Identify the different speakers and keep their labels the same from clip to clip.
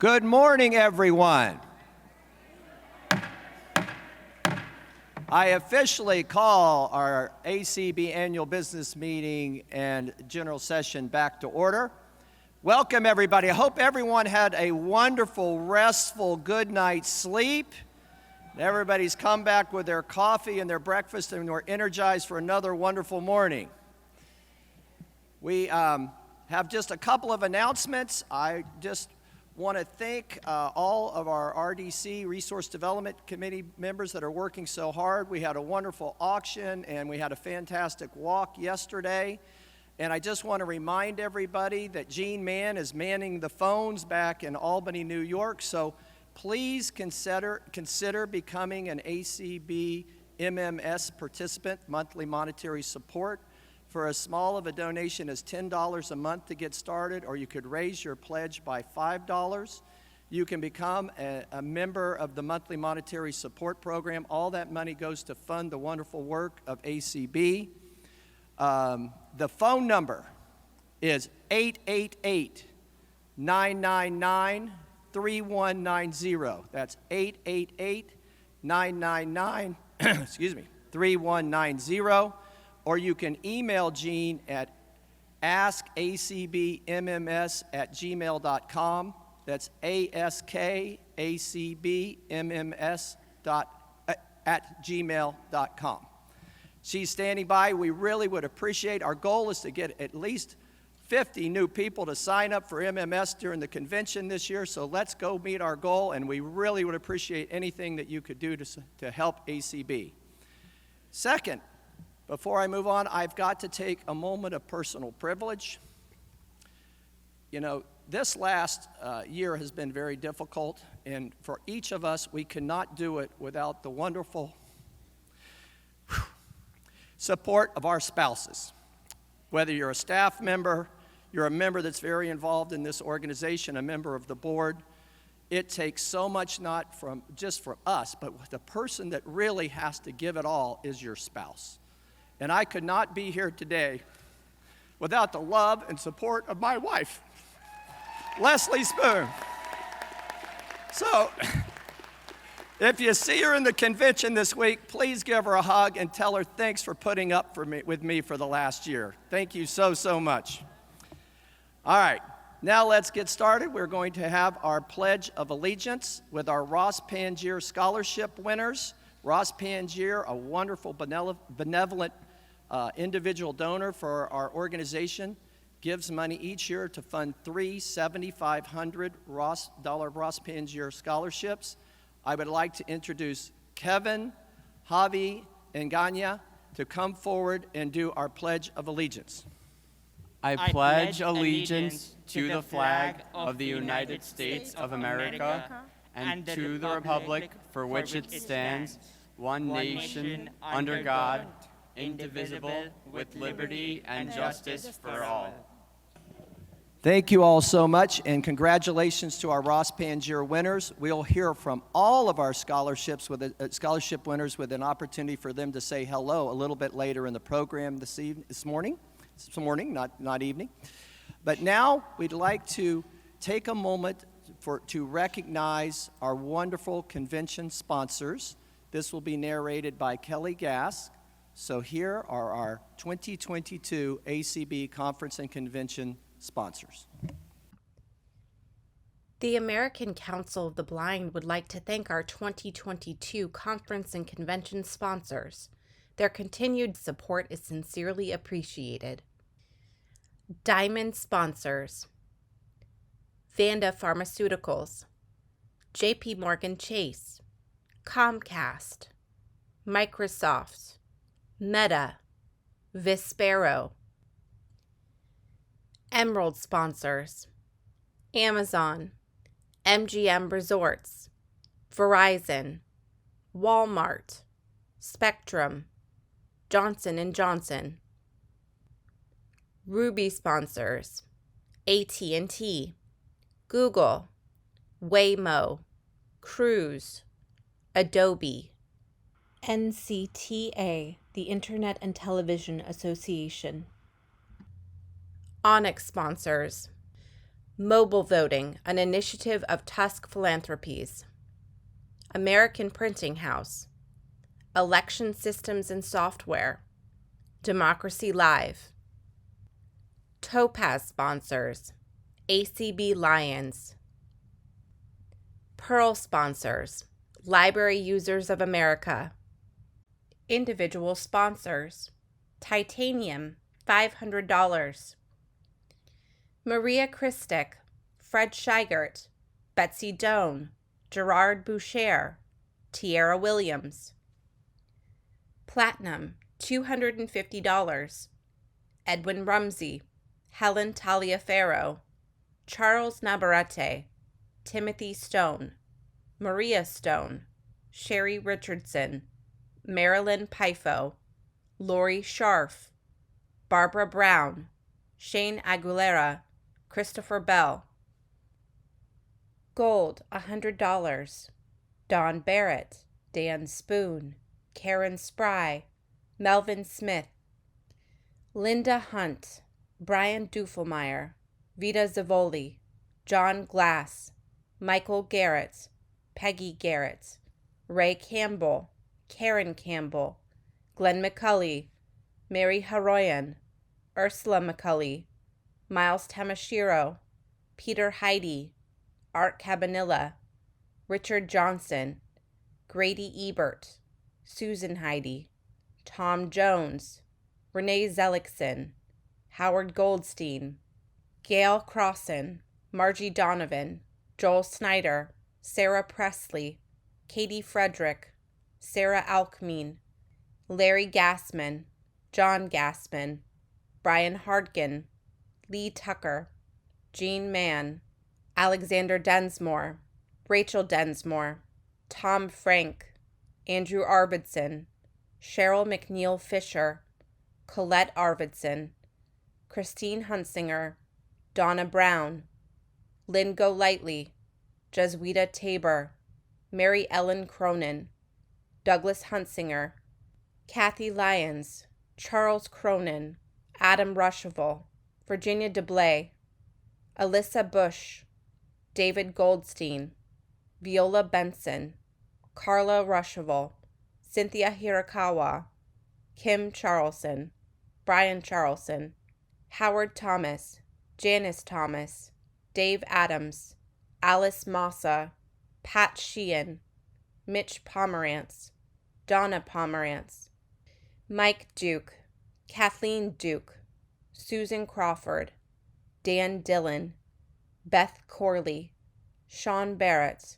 Speaker 1: Good morning, everyone. I officially call our ACB annual business meeting and general session back to order. Welcome, everybody. I hope everyone had a wonderful, restful, good night's sleep. Everybody's come back with their coffee and their breakfast, and we're energized for another wonderful morning. We have just a couple of announcements. I just want to thank all of our RDC, Resource Development Committee members that are working so hard. We had a wonderful auction and we had a fantastic walk yesterday. And I just want to remind everybody that Gene Mann is manning the phones back in Albany, New York. So please consider becoming an ACB MMS participant, monthly monetary support. For as small of a donation as $10 a month to get started, or you could raise your pledge by $5. You can become a member of the monthly monetary support program. All that money goes to fund the wonderful work of ACB. The phone number is 888-999-3190. That's 888-999, .3190. Or you can email Gene at askacbmms@gmail.com. That's askacbmms@gmail.com. She's standing by. We really would appreciate. Our goal is to get at least 50 new people to sign up for MMS during the convention this year. So let's go meet our goal, and we really would appreciate anything that you could do to help ACB. Second, before I move on, I've got to take a moment of personal privilege. You know, this last year has been very difficult, and for each of us, we cannot do it without the wonderful support of our spouses. Whether you're a staff member, you're a member that's very involved in this organization, a member of the board, it takes so much not just from us, but the person that really has to give it all is your spouse. And I could not be here today without the love and support of my wife, Leslie Spoon. So, if you see her in the convention this week, please give her a hug and tell her thanks for putting up with me for the last year. Thank you so, so much. All right, now let's get started. We're going to have our Pledge of Allegiance with our Ross Pangier Scholarship winners. Ross Pangier, a wonderful benevolent individual donor for our organization, gives money each year to fund 3 $7,500 Ross Pangier scholarships. I would like to introduce Kevin, Javi, and Ganya to come forward and do our Pledge of Allegiance.
Speaker 2: I pledge allegiance to the flag of the United States of America and to the republic for which it stands, one nation, under God, indivisible, with liberty and justice for all.
Speaker 1: Thank you all so much, and congratulations to our Ross Pangier winners. We'll hear from all of our scholarship winners with an opportunity for them to say hello a little bit later in the program this morning, not evening. But now we'd like to take a moment to recognize our wonderful convention sponsors. This will be narrated by Kelly Gass. So here are our 2022 ACB Conference and Convention sponsors.
Speaker 3: The American Council of the Blind would like to thank our 2022 Conference and Convention sponsors. Their continued support is sincerely appreciated. Diamond sponsors: Vanda Pharmaceuticals, JP Morgan Chase, Comcast, Microsoft, Meta, Vispero. Emerald sponsors: Amazon, MGM Resorts, Verizon, Walmart, Spectrum, Johnson & Johnson. Ruby sponsors: AT&T, Google, Waymo, Cruise, Adobe. NCTA, the Internet and Television Association. Onyx sponsors: Mobile Voting, an initiative of Tusk Philanthropies. American Printing House. Election Systems and Software. Democracy Live. Topaz sponsors. ACB Lions. Pearl sponsors. Library Users of America. Individual sponsors. Titanium, $500. Maria Christic, Fred Scheigert, Betsy Doan, Gerard Boucher, Tierra Williams. Platinum, $250. Edwin Rumsey, Helen Taliaferro, Charles Navarrete, Timothy Stone, Maria Stone, Sherry Richardson, Marilyn Pifo, Lori Scharf, Barbara Brown, Shane Aguilera, Christopher Bell. Gold, $100. Don Barrett, Dan Spoon, Karen Spry, Melvin Smith. Linda Hunt, Brian Dufelmeyer, Vita Zavoli, John Glass, Michael Garrett, Peggy Garrett, Ray Campbell, Karen Campbell, Glenn McCulley, Mary Haroyan, Ursula McCulley, Miles Tamashiro, Peter Heidi, Art Cabanilla, Richard Johnson, Grady Ebert, Susan Heidi, Tom Jones, Renee Zellickson, Howard Goldstein, Gail Crossan, Margie Donovan, Joel Snyder, Sarah Presley, Katie Frederick, Sarah Alkmean, Larry Gassman, John Gassman, Brian Hardkin, Lee Tucker, Jean Mann, Alexander Densmore, Rachel Densmore, Tom Frank, Andrew Arvidson, Cheryl McNeil Fisher, Colette Arvidson, Christine Hunsinger, Donna Brown, Lynn Golightly, Jesuita Tabor, Mary Ellen Cronin, Douglas Hunsinger, Kathy Lyons, Charles Cronin, Adam Ruschival, Virginia DeBlay, Alyssa Bush, David Goldstein, Viola Benson, Carla Ruschival, Cynthia Hirakawa, Kim Charlson, Brian Charlson, Howard Thomas, Janice Thomas, Dave Adams, Alice Massa, Pat Sheehan, Mitch Pomerantz, Donna Pomerantz, Mike Duke, Kathleen Duke, Susan Crawford, Dan Dillon, Beth Corley, Sean Barrett,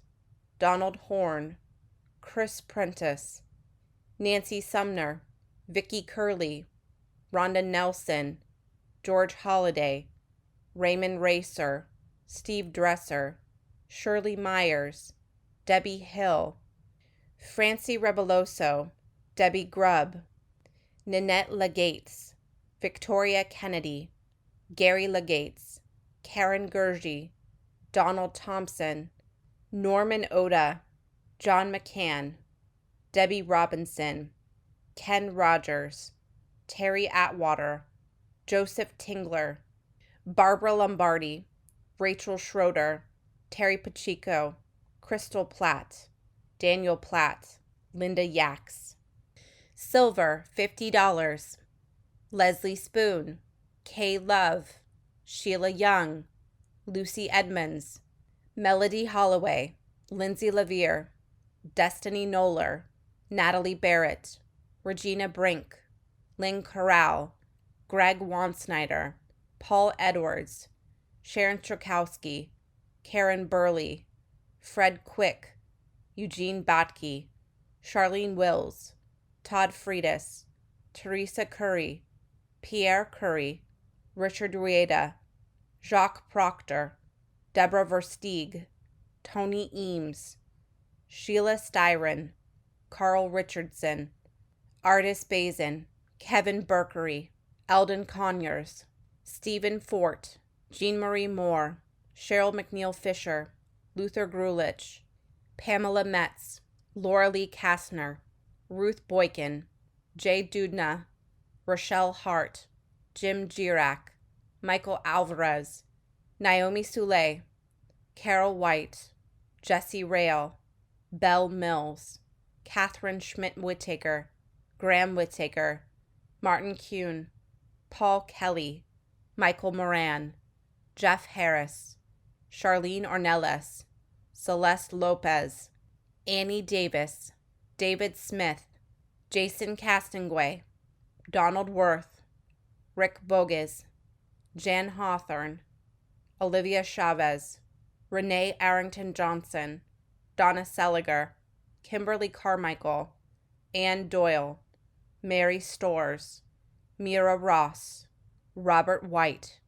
Speaker 3: Donald Horn, Chris Prentice, Nancy Sumner, Vicki Curley, Rhonda Nelson, George Holliday, Raymond Racer, Steve Dresser, Shirley Myers, Debbie Hill, Francie Rebeloso, Debbie Grubb, Nanette Legates, Victoria Kennedy, Gary Legates, Karen Gurgi, Donald Thompson, Norman Oda, John McCann, Debbie Robinson, Ken Rogers, Terry Atwater, Joseph Tingler, Barbara Lombardi, Rachel Schroeder, Terry Pacheco, Crystal Platt, Daniel Platt, Linda Yax. Silver, $50. Leslie Spoon, Kay Love, Sheila Young, Lucy Edmonds, Melody Holloway, Lindsay Lavier, Destiny Knoller, Natalie Barrett, Regina Brink, Lynn Corral, Greg Wansnyder, Paul Edwards, Sharon Trukowski, Karen Burley, Fred Quick, Eugene Batke, Charlene Wills, Todd Friedis, Teresa Curry, Pierre Curry, Richard Rueda, Jacques Proctor, Deborah Versteeg, Tony Eames, Sheila Styron, Carl Richardson, Artis Bazin, Kevin Berkery, Eldon Conyers, Stephen Fort, Jean-Marie Moore, Cheryl McNeil Fisher, Luther Grulich, Pamela Metz, Laura Lee Kastner, Ruth Boykin, Jay Dudna, Rochelle Hart, Jim Girac, Michael Alvarez, Naomi Soule, Carol White, Jessie Rail, Belle Mills, Catherine Schmidt-Whittaker, Graham Whittaker, Martin Kuhn, Paul Kelly, Michael Moran, Jeff Harris, Charlene Ornelas, Celeste Lopez, Annie Davis, David Smith, Jason Castonguay, Donald Worth, Rick Boges, Jan Hawthorne, Olivia Chavez, Renee Arrington Johnson, Donna Seliger, Kimberly Carmichael, Ann Doyle, Mary Storrs, Mira Ross, Robert White,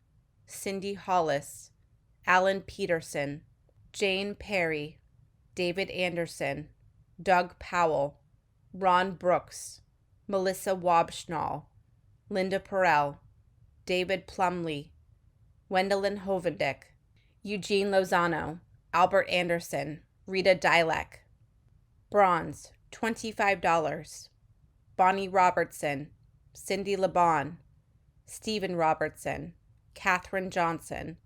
Speaker 3: Cindy Hollis, Alan Peterson, Jane Perry, David Anderson, Doug Powell, Ron Brooks, Melissa Wobschnall, Linda Perrell, David Plumley, Wendelin Hovendick, Eugene Lozano, Albert Anderson, Rita Dilek. Bronze, $25. Bonnie Robertson, Cindy LeBon, Stephen Robertson, Katherine Johnson,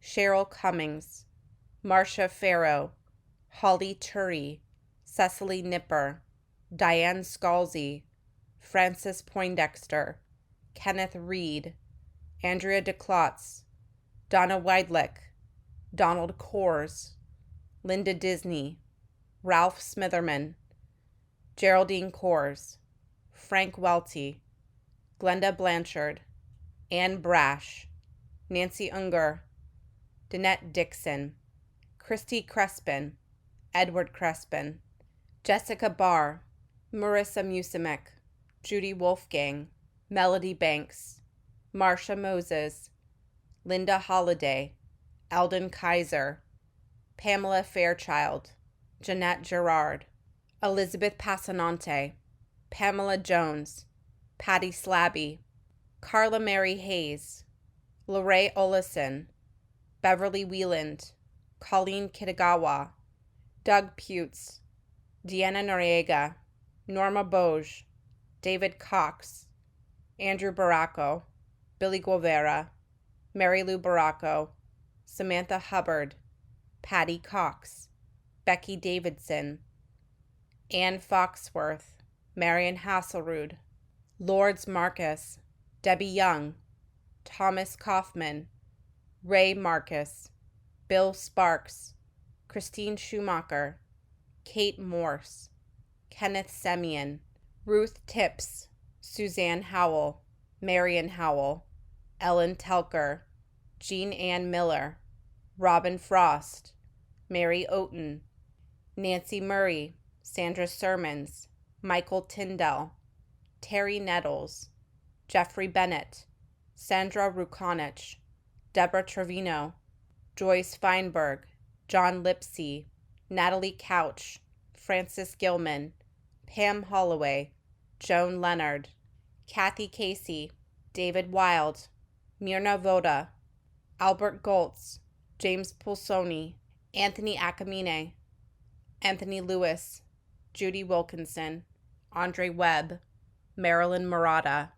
Speaker 3: Cheryl Cummings, Marcia Farrow, Holly Turry, Cecily Nipper, Diane Scalzi, Frances Poindexter, Kenneth Reed, Andrea DeClotz, Donna Weidlich, Donald Coors, Linda Disney, Ralph Smitherman, Geraldine Coors, Frank Welty, Glenda Blanchard, Anne Brash, Nancy Unger, Danette Dixon, Christy Crespin, Edward Crespin, Jessica Barr, Marissa Musimic, Judy Wolfgang, Melody Banks, Marsha Moses, Linda Holliday, Alden Kaiser, Pamela Fairchild, Jeanette Gerard, Elizabeth Passanante, Pamela Jones, Patty Slabby, Carla Mary Hayes, Lorraine Olison, Beverly Wieland, Colleen Kitagawa, Doug Putz, Deanna Noriega, Norma Boge, David Cox, Andrew Baracco, Billy Guevara, Mary Lou Baracco, Samantha Hubbard, Patty Cox, Becky Davidson, Ann Foxworth, Marion Hasselrud, Lourdes Marcus, Debbie Young, Thomas Kaufman, Ray Marcus, Bill Sparks, Christine Schumacher, Kate Morse, Kenneth Semyon, Ruth Tips, Suzanne Howell, Marion Howell, Ellen Telker, Jean Ann Miller, Robin Frost, Mary Oaten, Nancy Murray, Sandra Sermons, Michael Tyndall, Terry Nettles, Jeffrey Bennett, Sandra Rukonich, Deborah Trevino, Joyce Feinberg, John Lipsey, Natalie Couch, Francis Gilman, Pam Holloway, Joan Leonard, Kathy Casey, David Wild, Myrna Voda, Albert Goltz, James Pulsoni, Anthony Akamine, Anthony Lewis, Judy Wilkinson, Andre Webb, Marilyn Murata,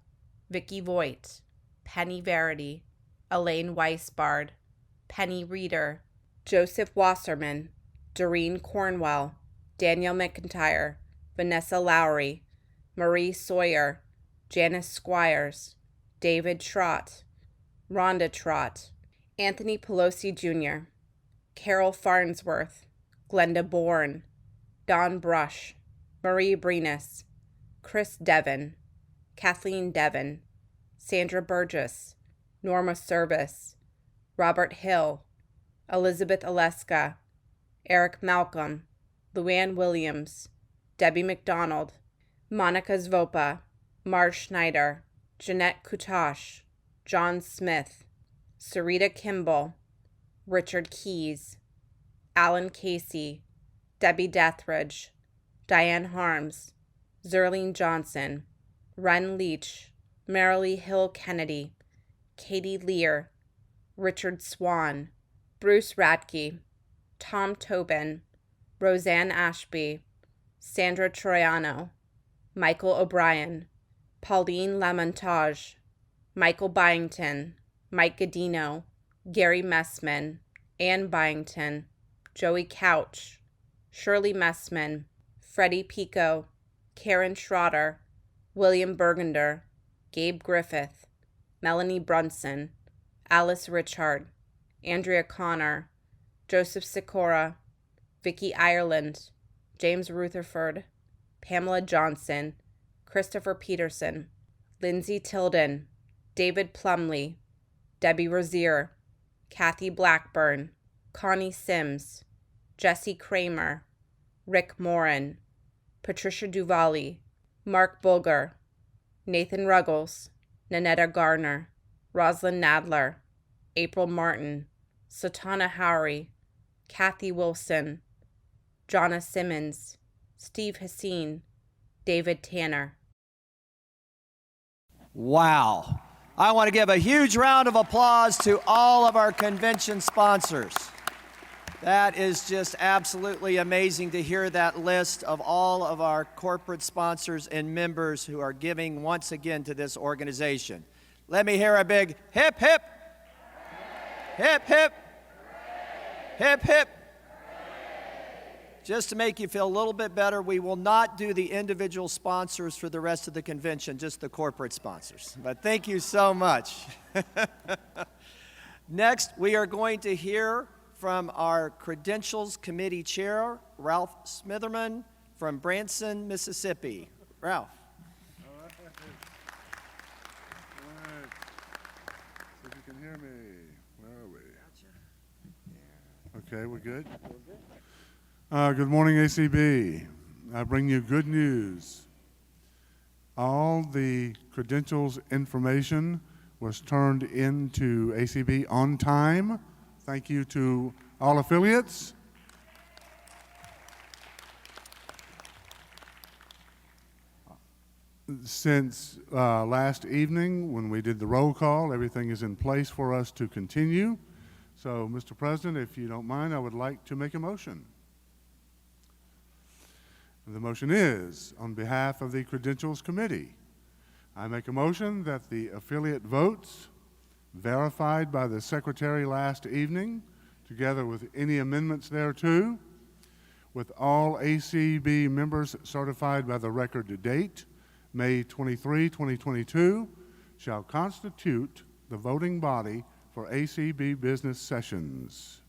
Speaker 3: Vicki Voigt, Penny Verity, Elaine Weisbard, Penny Reeder, Joseph Wasserman, Doreen Cornwell, Daniel McIntyre, Vanessa Lowry, Marie Sawyer, Janice Squires, David Trott, Rhonda Trott, Anthony Pelosi Jr., Carol Farnsworth, Glenda Bourne, Don Brush, Marie Brenus, Chris Devon, Kathleen Devon, Sandra Burgess, Norma Service, Robert Hill, Elizabeth Oleska, Eric Malcolm, Luann Williams, Debbie McDonald, Monica Zvopa, Marge Schneider, Jeanette Kutash, John Smith, Sarita Kimball, Richard Keyes, Alan Casey, Debbie Dethridge, Diane Harms, Zerlene Johnson, Ren Leach, Marilee Hill Kennedy, Katie Lear, Richard Swan, Bruce Radke, Tom Tobin, Roseanne Ashby, Sandra Troiano, Michael O'Brien, Pauline Lamontage, Michael Byington, Mike Godino, Gary Messman, Ann Byington, Joey Couch, Shirley Messman, Freddie Pico, Karen Schroeder, William Burgunder, Gabe Griffith, Melanie Brunson, Alice Richard, Andrea Connor, Joseph Sikora, Vicki Ireland, James Rutherford, Pamela Johnson, Christopher Peterson, Lindsay Tilden, David Plumley, Debbie Rozier, Kathy Blackburn, Connie Sims, Jesse Kramer, Rick Morin, Patricia Duvalli, Mark Bulger, Nathan Ruggles, Nanetta Garner, Rosalind Nadler, April Martin, Satana Howry, Kathy Wilson, Jonna Simmons, Steve Hassine, David Tanner.
Speaker 1: Wow. I want to give a huge round of applause to all of our convention sponsors. That is just absolutely amazing to hear that list of all of our corporate sponsors and members who are giving once again to this organization. Let me hear a big hip, hip, hip, hip, hip, hip. Just to make you feel a little bit better, we will not do the individual sponsors for the rest of the convention, just the corporate sponsors. But thank you so much. Next, we are going to hear from our Credentials Committee Chair, Ralph Smitherman from Branson, Mississippi. Ralph.
Speaker 4: All right. See if you can hear me. Where are we? Okay, we're good? Good morning, ACB. I bring you good news. All the credentials information was turned into ACB on time. Thank you to all affiliates. Since last evening when we did the roll call, everything is in place for us to continue. So, Mr. President, if you don't mind, I would like to make a motion. The motion is, on behalf of the Credentials Committee, I make a motion that the affiliate votes, verified by the Secretary last evening, together with any amendments thereto, with all ACB members certified by the record date, May 23, 2022, shall constitute the voting body for ACB business sessions.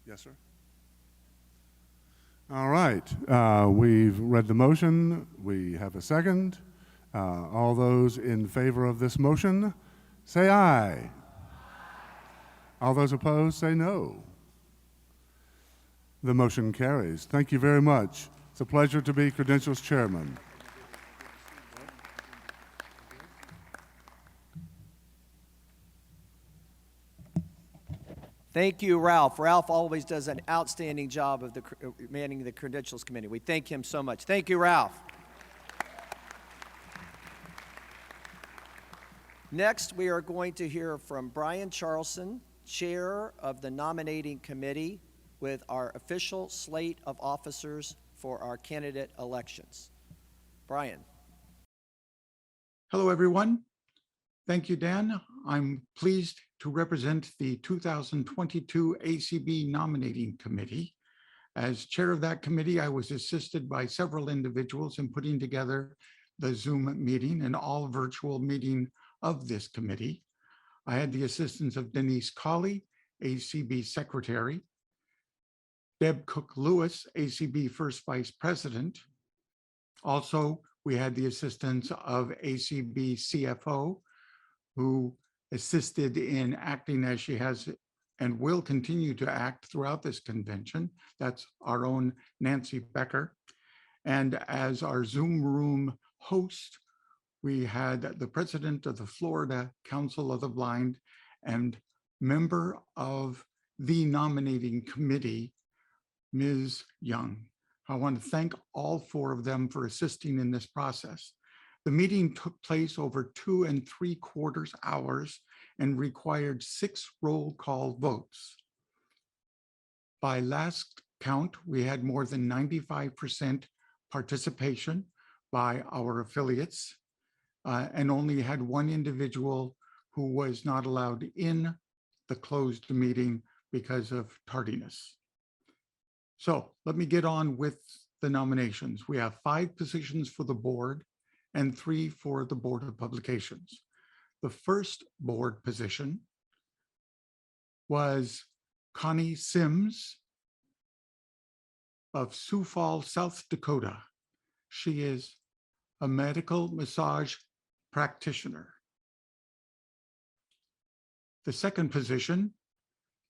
Speaker 4: Yes, sir. All right. We've read the motion. We have a second. All those in favor of this motion, say aye. All those opposed, say no. The motion carries. Thank you very much. It's a pleasure to be Credentials Chairman.
Speaker 1: Thank you, Ralph. Ralph always does an outstanding job of manning the Credentials Committee. We thank him so much. Thank you, Ralph. Next, we are going to hear from Brian Charlson, Chair of the Nominating Committee, with our official slate of officers for our candidate elections. Brian.
Speaker 5: Hello, everyone. Thank you, Dan. I'm pleased to represent the 2022 ACB Nominating Committee. As chair of that committee, I was assisted by several individuals in putting together the Zoom meeting and all virtual meeting of this committee. I had the assistance of Denise Colley, ACB Secretary, Deb Cook-Lewis, ACB First Vice President. Also, we had the assistance of ACB CFO, who assisted in acting as she has and will continue to act throughout this convention. That's our own Nancy Becker. And as our Zoom room host, we had the president of the Florida Council of the Blind and member of the nominating committee, Ms. Young. I want to thank all four of them for assisting in this process. The meeting took place over 2 3/4 hours and required 6 roll call votes. By last count, we had more than 95% participation by our affiliates. and only had one individual who was not allowed in the closed meeting because of tardiness. So let me get on with the nominations. We have 5 positions for the board and 3 for the Board of Publications. The first board position was Connie Sims of Sioux Falls, South Dakota. She is a medical massage practitioner. The second position,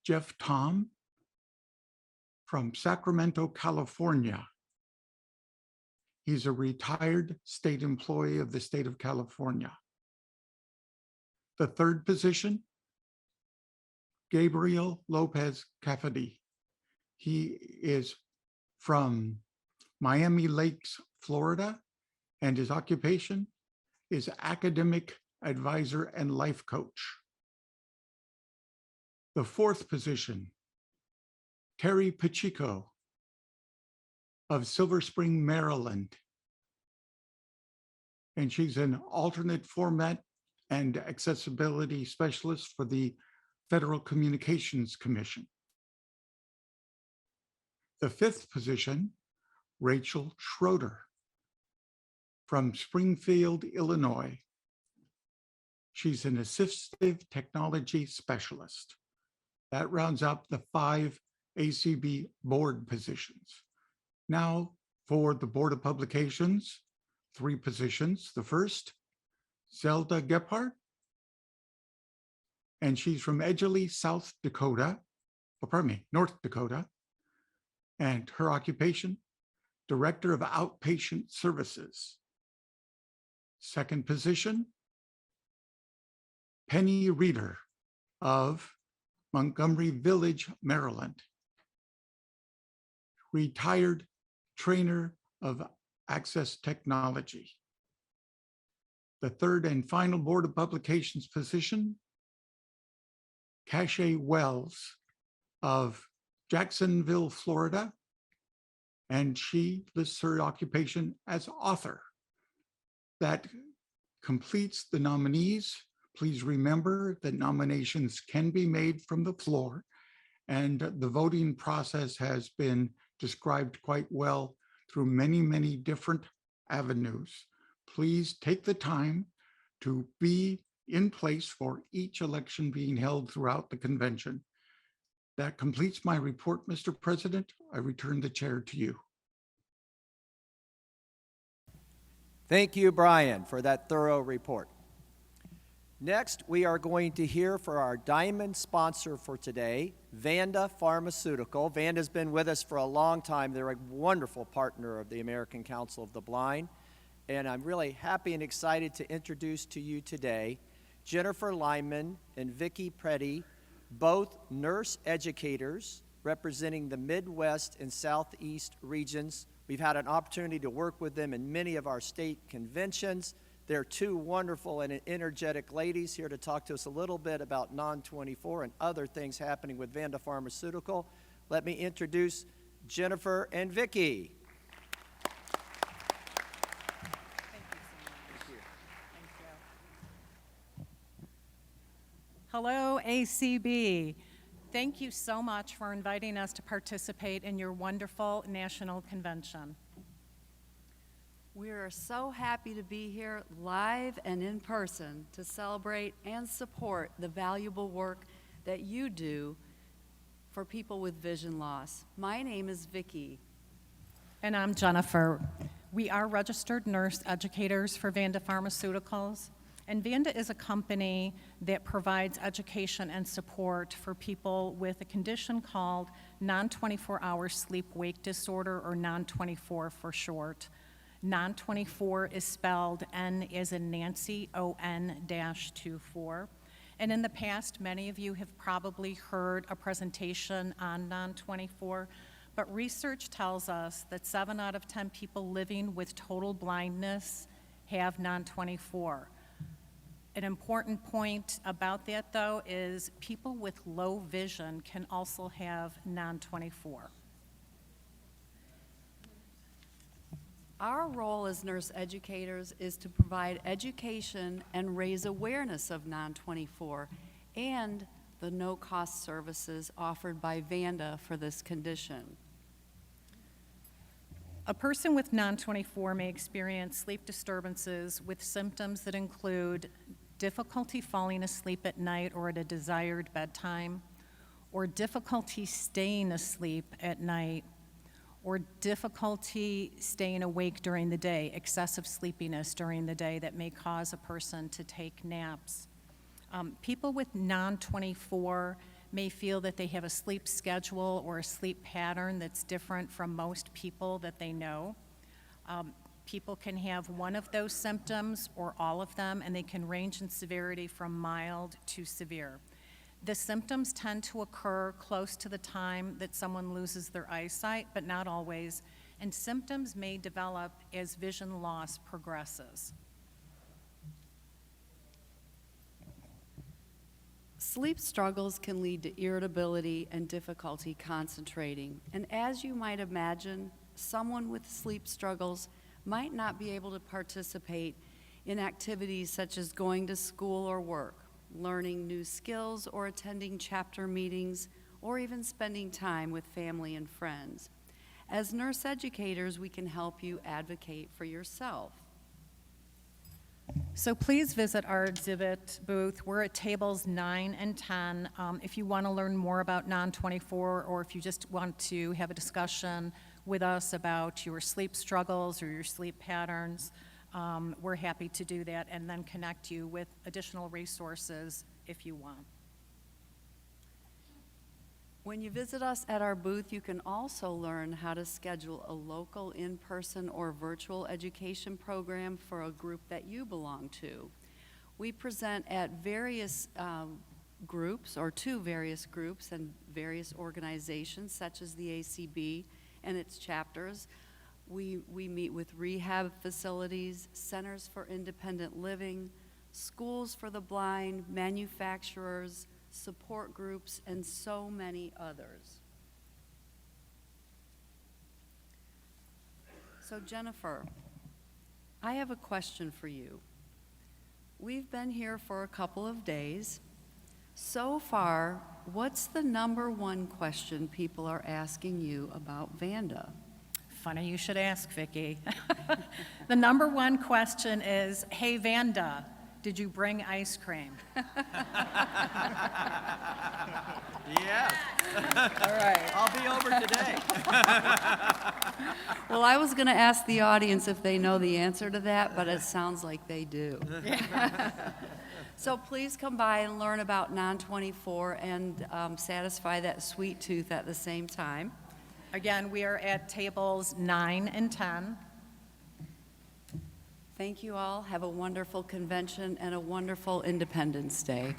Speaker 5: Jeff Tom from Sacramento, California. He's a retired state employee of the state of California. The third position, Gabriel Lopez Cafferty. He is from Miami Lakes, Florida, and his occupation is academic advisor and life coach. The fourth position, Terry Pacheco of Silver Spring, Maryland. And she's an alternate format and accessibility specialist for the Federal Communications Commission. The fifth position, Rachel Schroeder from Springfield, Illinois. She's an assistive technology specialist. That rounds up the 5 ACB board positions. Now for the Board of Publications, 3 positions. The first, Zelda Gephardt, and she's from Edgerly, North Dakota. And her occupation, Director of Outpatient Services. Second position, Penny Reeder of Montgomery Village, Maryland. Retired trainer of access technology. The third and final Board of Publications position, Cache Wells of Jacksonville, Florida, and she lists her occupation as author. That completes the nominees. Please remember that nominations can be made from the floor, and the voting process has been described quite well through many, many different avenues. Please take the time to be in place for each election being held throughout the convention. That completes my report, Mr. President. I return the chair to you.
Speaker 1: Thank you, Brian, for that thorough report. Next, we are going to hear for our diamond sponsor for today, Vanda Pharmaceutical. Vanda's been with us for a long time. They're a wonderful partner of the American Council of the Blind. And I'm really happy and excited to introduce to you today Jennifer Lyman and Vicki Preddy, both nurse educators representing the Midwest and Southeast regions. We've had an opportunity to work with them in many of our state conventions. They're 2 wonderful and energetic ladies here to talk to us a little bit about Non-24 and other things happening with Vanda Pharmaceutical. Let me introduce Jennifer and Vicki.
Speaker 6: Hello, ACB. Thank you so much for inviting us to participate in your wonderful national convention.
Speaker 7: We are so happy to be here live and in person to celebrate and support the valuable work that you do for people with vision loss. My name is Vicki.
Speaker 6: And I'm Jennifer. We are registered nurse educators for Vanda Pharmaceuticals. And Vanda is a company that provides education and support for people with a condition called non-24-hour sleep-wake disorder, or non-24 for short. Non-24 is spelled N as in Nancy, O-N-24. And in the past, many of you have probably heard a presentation on non-24, but research tells us that 7 out of 10 people living with total blindness have non-24. An important point about that, though, is people with low vision can also have non-24.
Speaker 7: Our role as nurse educators is to provide education and raise awareness of non-24 and the no-cost services offered by Vanda for this condition.
Speaker 6: A person with non-24 may experience sleep disturbances with symptoms that include difficulty falling asleep at night or at a desired bedtime, or difficulty staying asleep at night, or difficulty staying awake during the day, excessive sleepiness during the day that may cause a person to take naps. People with non-24 may feel that they have a sleep schedule or a sleep pattern that's different from most people that they know. People can have one of those symptoms or all of them, and they can range in severity from mild to severe. The symptoms tend to occur close to the time that someone loses their eyesight, but not always, and symptoms may develop as vision loss progresses.
Speaker 7: Sleep struggles can lead to irritability and difficulty concentrating. And as you might imagine, someone with sleep struggles might not be able to participate in activities such as going to school or work, learning new skills, or attending chapter meetings, or even spending time with family and friends. As nurse educators, we can help you advocate for yourself.
Speaker 6: So please visit our exhibit booth. We're at tables 9 and 10. If you want to learn more about non-24, or if you just want to have a discussion with us about your sleep struggles or your sleep patterns, we're happy to do that and then connect you with additional resources if you want.
Speaker 7: When you visit us at our booth, you can also learn how to schedule a local in-person or virtual education program for a group that you belong to. We present at various groups, or to various groups and various organizations, such as the ACB and its chapters. We meet with rehab facilities, centers for independent living, schools for the blind, manufacturers, support groups, and so many others. So Jennifer, I have a question for you. We've been here for a couple of days. So far, what's the #1 question people are asking you about Vanda?
Speaker 6: Funny you should ask, Vicki. The #1 question is, hey Vanda, did you bring ice cream?
Speaker 1: Yes.
Speaker 7: All right.
Speaker 1: I'll be over today.
Speaker 7: Well, I was going to ask the audience if they know the answer to that, but it sounds like they do. So please come by and learn about non-24 and satisfy that sweet tooth at the same time.
Speaker 6: Again, we are at tables 9 and 10.
Speaker 7: Thank you all. Have a wonderful convention and a wonderful Independence Day.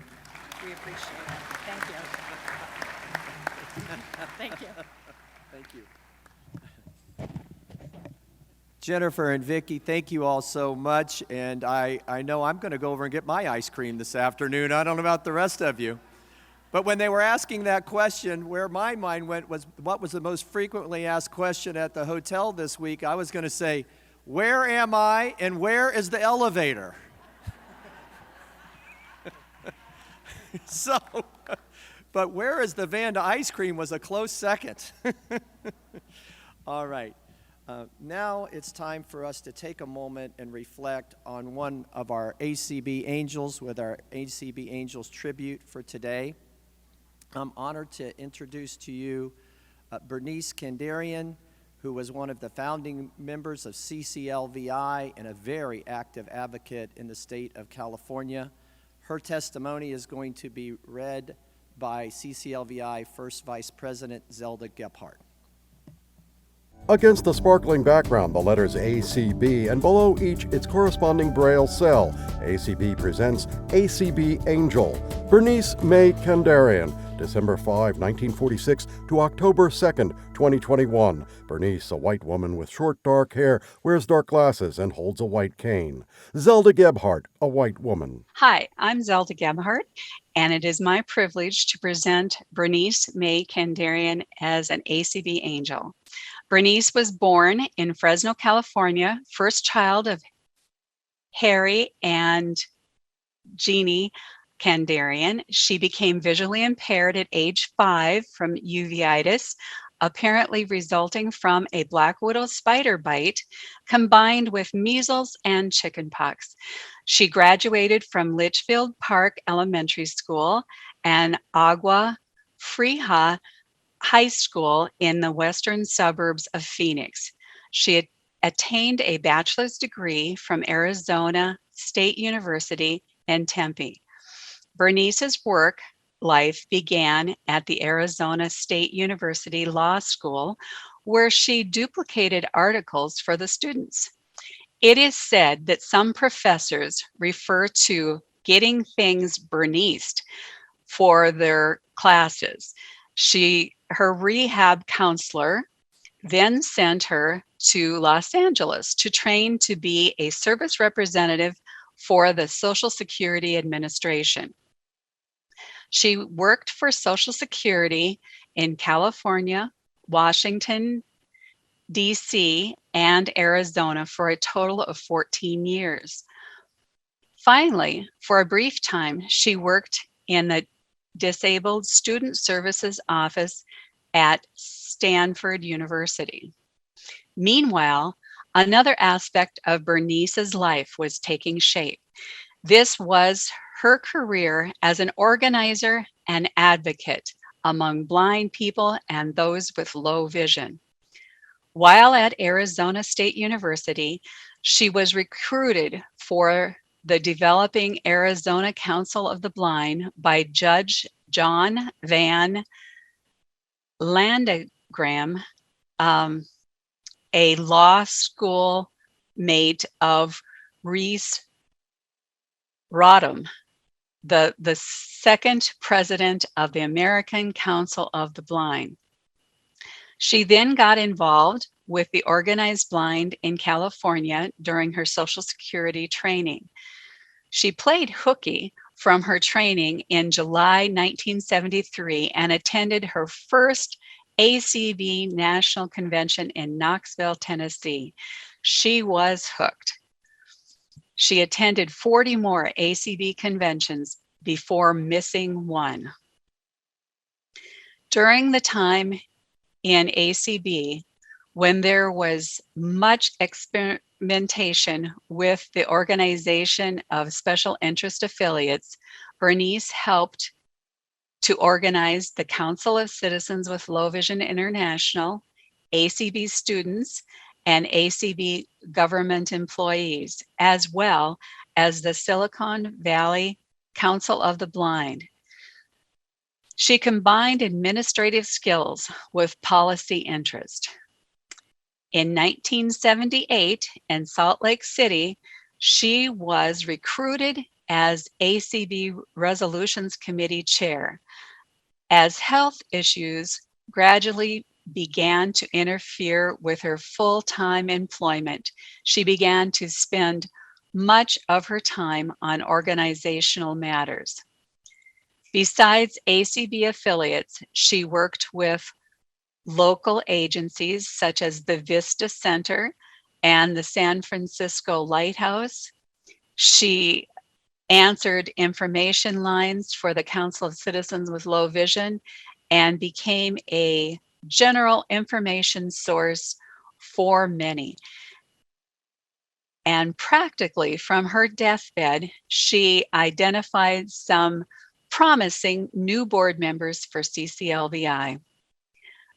Speaker 6: We appreciate it. Thank you. Thank you.
Speaker 1: Thank you. Jennifer and Vicki, thank you all so much. And I know I'm going to go over and get my ice cream this afternoon. I don't know about the rest of you. But when they were asking that question, where my mind went was, what was the most frequently asked question at the hotel this week? I was going to say, where am I and where is the elevator? So, but where is the Vanda ice cream was a close second. All right. Now it's time for us to take a moment and reflect on one of our ACB Angels with our ACB Angels tribute for today. I'm honored to introduce to you Bernice Kandarian, who was one of the founding members of CCLVI and a very active advocate in the state of California. Her testimony is going to be read by CCLVI First Vice President Zelda Gebhardt.
Speaker 8: Against the sparkling background, the letters ACB, and below each its corresponding Braille cell, ACB presents ACB Angel, Bernice May Kandarian, December 5, 1946 to October 2, 2021. Bernice, a white woman with short dark hair, wears dark glasses and holds a white cane. Zelda Gebhardt, a white woman.
Speaker 9: Hi, I'm Zelda Gebhardt, and it is my privilege to present Bernice May Kandarian as an ACB Angel. Bernice was born in Fresno, California, first child of Harry and Jeannie Kandarian. She became visually impaired at age 5 from uveitis, apparently resulting from a black widow spider bite combined with measles and chickenpox. She graduated from Litchfield Park Elementary School and Agua Fria High School in the western suburbs of Phoenix. She attained a bachelor's degree from Arizona State University in Tempe. Bernice's work life began at the Arizona State University Law School, where she duplicated articles for the students. It is said that some professors refer to getting things Berniced for their classes. Her rehab counselor then sent her to Los Angeles to train to be a service representative for the Social Security Administration. She worked for Social Security in California, Washington, D.C., and Arizona for a total of 14 years. Finally, for a brief time, she worked in the Disabled Student Services Office at Stanford University. Meanwhile, another aspect of Bernice's life was taking shape. This was her career as an organizer and advocate among blind people and those with low vision. While at Arizona State University, she was recruited for the Developing Arizona Council of the Blind by Judge John Van Landegram, a law school mate of Reese Rodham, the second president of the American Council of the Blind. She then got involved with the organized blind in California during her Social Security training. She played hooky from her training in July 1973 and attended her first ACB National Convention in Knoxville, Tennessee. She was hooked. She attended 40 more ACB conventions before missing one. During the time in ACB, when there was much experimentation with the organization of special interest affiliates, Bernice helped to organize the Council of Citizens with Low Vision International, ACB students, and ACB government employees, as well as the Silicon Valley Council of the Blind. She combined administrative skills with policy interest. In 1978 in Salt Lake City, she was recruited as ACB Resolutions Committee Chair. As health issues gradually began to interfere with her full-time employment, she began to spend much of her time on organizational matters. Besides ACB affiliates, she worked with local agencies such as the Vista Center and the San Francisco Lighthouse. She answered information lines for the Council of Citizens with Low Vision and became a general information source for many. And practically from her deathbed, she identified some promising new board members for CCLVI.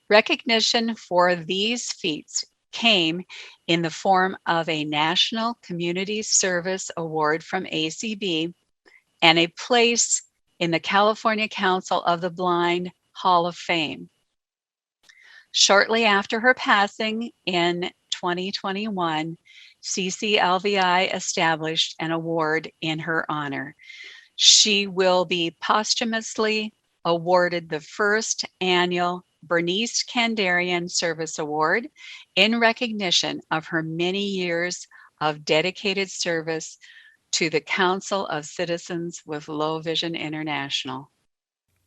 Speaker 9: Recognition for these feats came in the form of a National Community Service Award from ACB and a place in the California Council of the Blind Hall of Fame. Shortly after her passing in 2021, CCLVI established an award in her honor. She will be posthumously awarded the first annual Bernice Kandarian Service Award in recognition of her many years of dedicated service to the Council of Citizens with Low Vision International.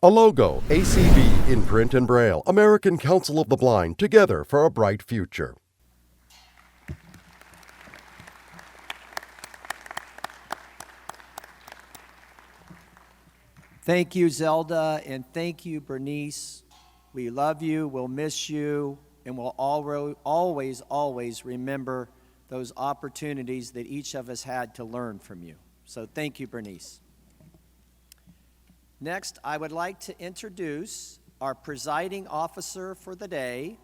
Speaker 8: A logo, ACB in print and braille, American Council of the Blind, together for a bright future.
Speaker 1: Thank you, Zelda, and thank you, Bernice. We love you, we'll miss you, and we'll always remember those opportunities that each of us had to learn from you. So thank you, Bernice. Next, I would like to introduce our presiding officer for the day,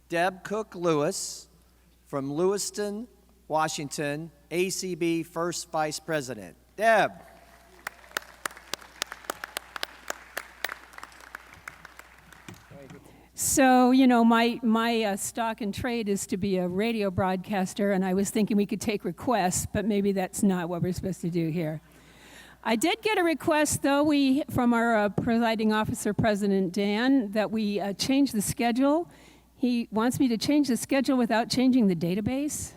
Speaker 1: Deb Cook-Lewis from Lewiston, Washington, ACB First Vice President. Deb.
Speaker 10: So, you know, my stock and trade is to be a radio broadcaster, and I was thinking we could take requests, but maybe that's not what we're supposed to do here. I did get a request, though, from our presiding officer, President Dan, that we change the schedule. He wants me to change the schedule without changing the database.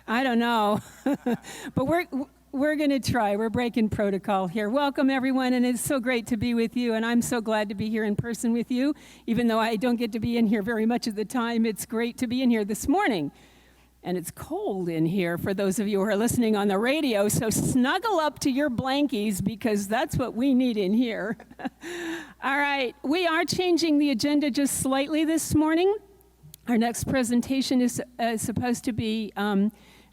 Speaker 10: I don't know, but we're going to try. We're breaking protocol here. Welcome, everyone, and it's so great to be with you, and I'm so glad to be here in person with you. Even though I don't get to be in here very much of the time, it's great to be in here this morning. And it's cold in here for those of you who are listening on the radio, so snuggle up to your blankies because that's what we need in here. All right, we are changing the agenda just slightly this morning. Our next presentation is supposed to be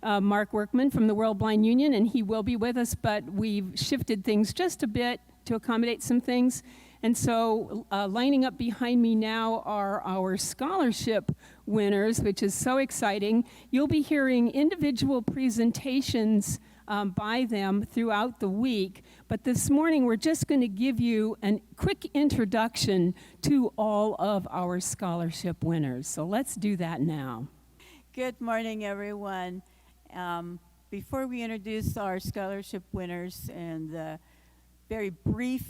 Speaker 10: Mark Workman from the World Blind Union, and he will be with us, but we've shifted things just a bit to accommodate some things. And so lining up behind me now are our scholarship winners, which is so exciting. You'll be hearing individual presentations by them throughout the week, but this morning we're just going to give you a quick introduction to all of our scholarship winners. So let's do that now.
Speaker 11: Good morning, everyone. Before we introduce our scholarship winners and the very brief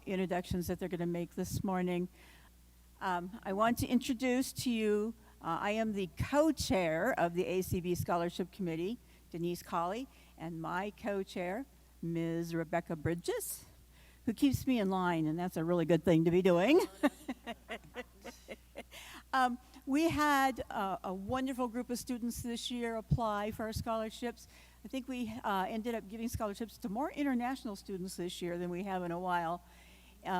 Speaker 11: introductions that they're going to make this morning, I want to introduce to you, I am the co-chair of the ACB Scholarship Committee, Denise Colley, and my co-chair, Ms. Rebecca Bridges, who keeps me in line, and that's a really good thing to be doing. We had a wonderful group of students this year apply for our scholarships. I think we ended up giving scholarships to more international students this year than we have in a while. They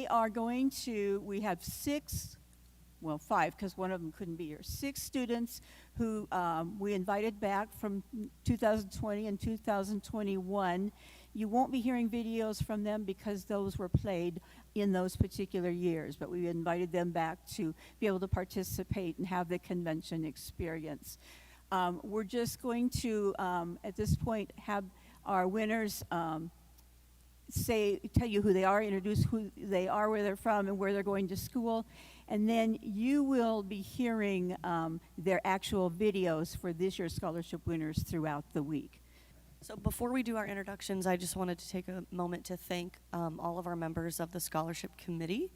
Speaker 11: are going to, we have five, because one of them couldn't be here, 6 students who we invited back from 2020 and 2021. You won't be hearing videos from them because those were played in those particular years, but we invited them back to be able to participate and have the convention experience. We're just going to, at this point, have our winners tell you who they are, introduce who they are, where they're from, and where they're going to school. And then you will be hearing their actual videos for this year's scholarship winners throughout the week.
Speaker 12: So before we do our introductions, I just wanted to take a moment to thank all of our members of the Scholarship Committee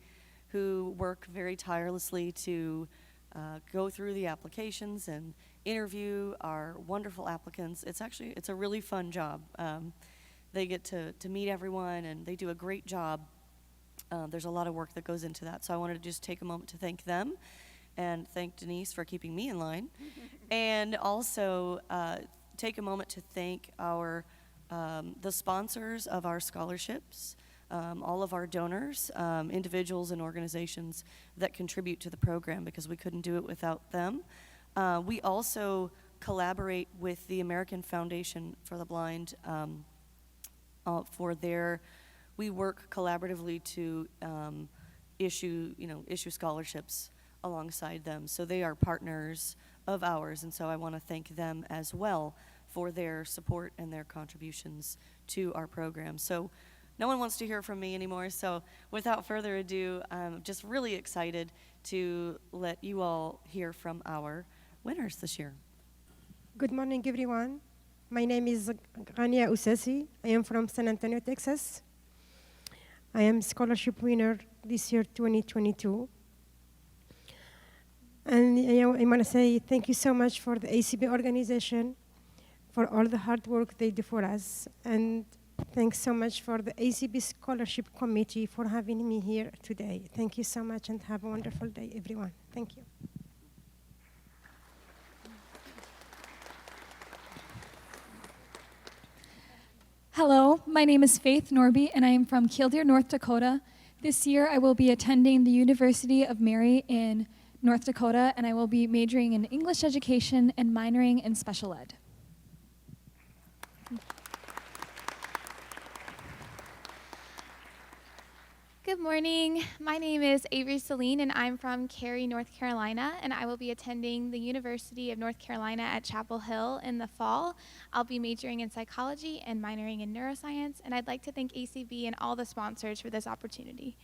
Speaker 12: who work very tirelessly to go through the applications and interview our wonderful applicants. It's a really fun job. They get to meet everyone, and they do a great job. There's a lot of work that goes into that, so I wanted to just take a moment to thank them and thank Denise for keeping me in line, and also take a moment to thank our the sponsors of our scholarships, all of our donors, individuals and organizations that contribute to the program, because we couldn't do it without them. We also collaborate with the American Foundation for the Blind we work collaboratively to issue scholarships alongside them. So they are partners of ours, and so I want to thank them as well for their support and their contributions to our program. So no one wants to hear from me anymore, so without further ado, I'm just really excited to let you all hear from our winners this year.
Speaker 13: Good morning, everyone. My name is Rania Oussassi. I am from San Antonio, Texas. I am scholarship winner this year, 2022. And I want to say thank you so much for the ACB organization, for all the hard work they do for us. And Thanks so much for the ACB Scholarship Committee for having me here today. Thank you so much and have a wonderful day, everyone. Thank you.
Speaker 14: Hello, my name is Faith Norby, and I am from Killdeer, North Dakota. This year, I will be attending the University of Mary in North Dakota, and I will be majoring in English education and minoring in special ed.
Speaker 15: Good morning. My name is Avery Celine, and I'm from Cary, North Carolina, and I will be attending the University of North Carolina at Chapel Hill in the fall. I'll be majoring in psychology and minoring in neuroscience, and I'd like to thank ACB and all the sponsors for this opportunity.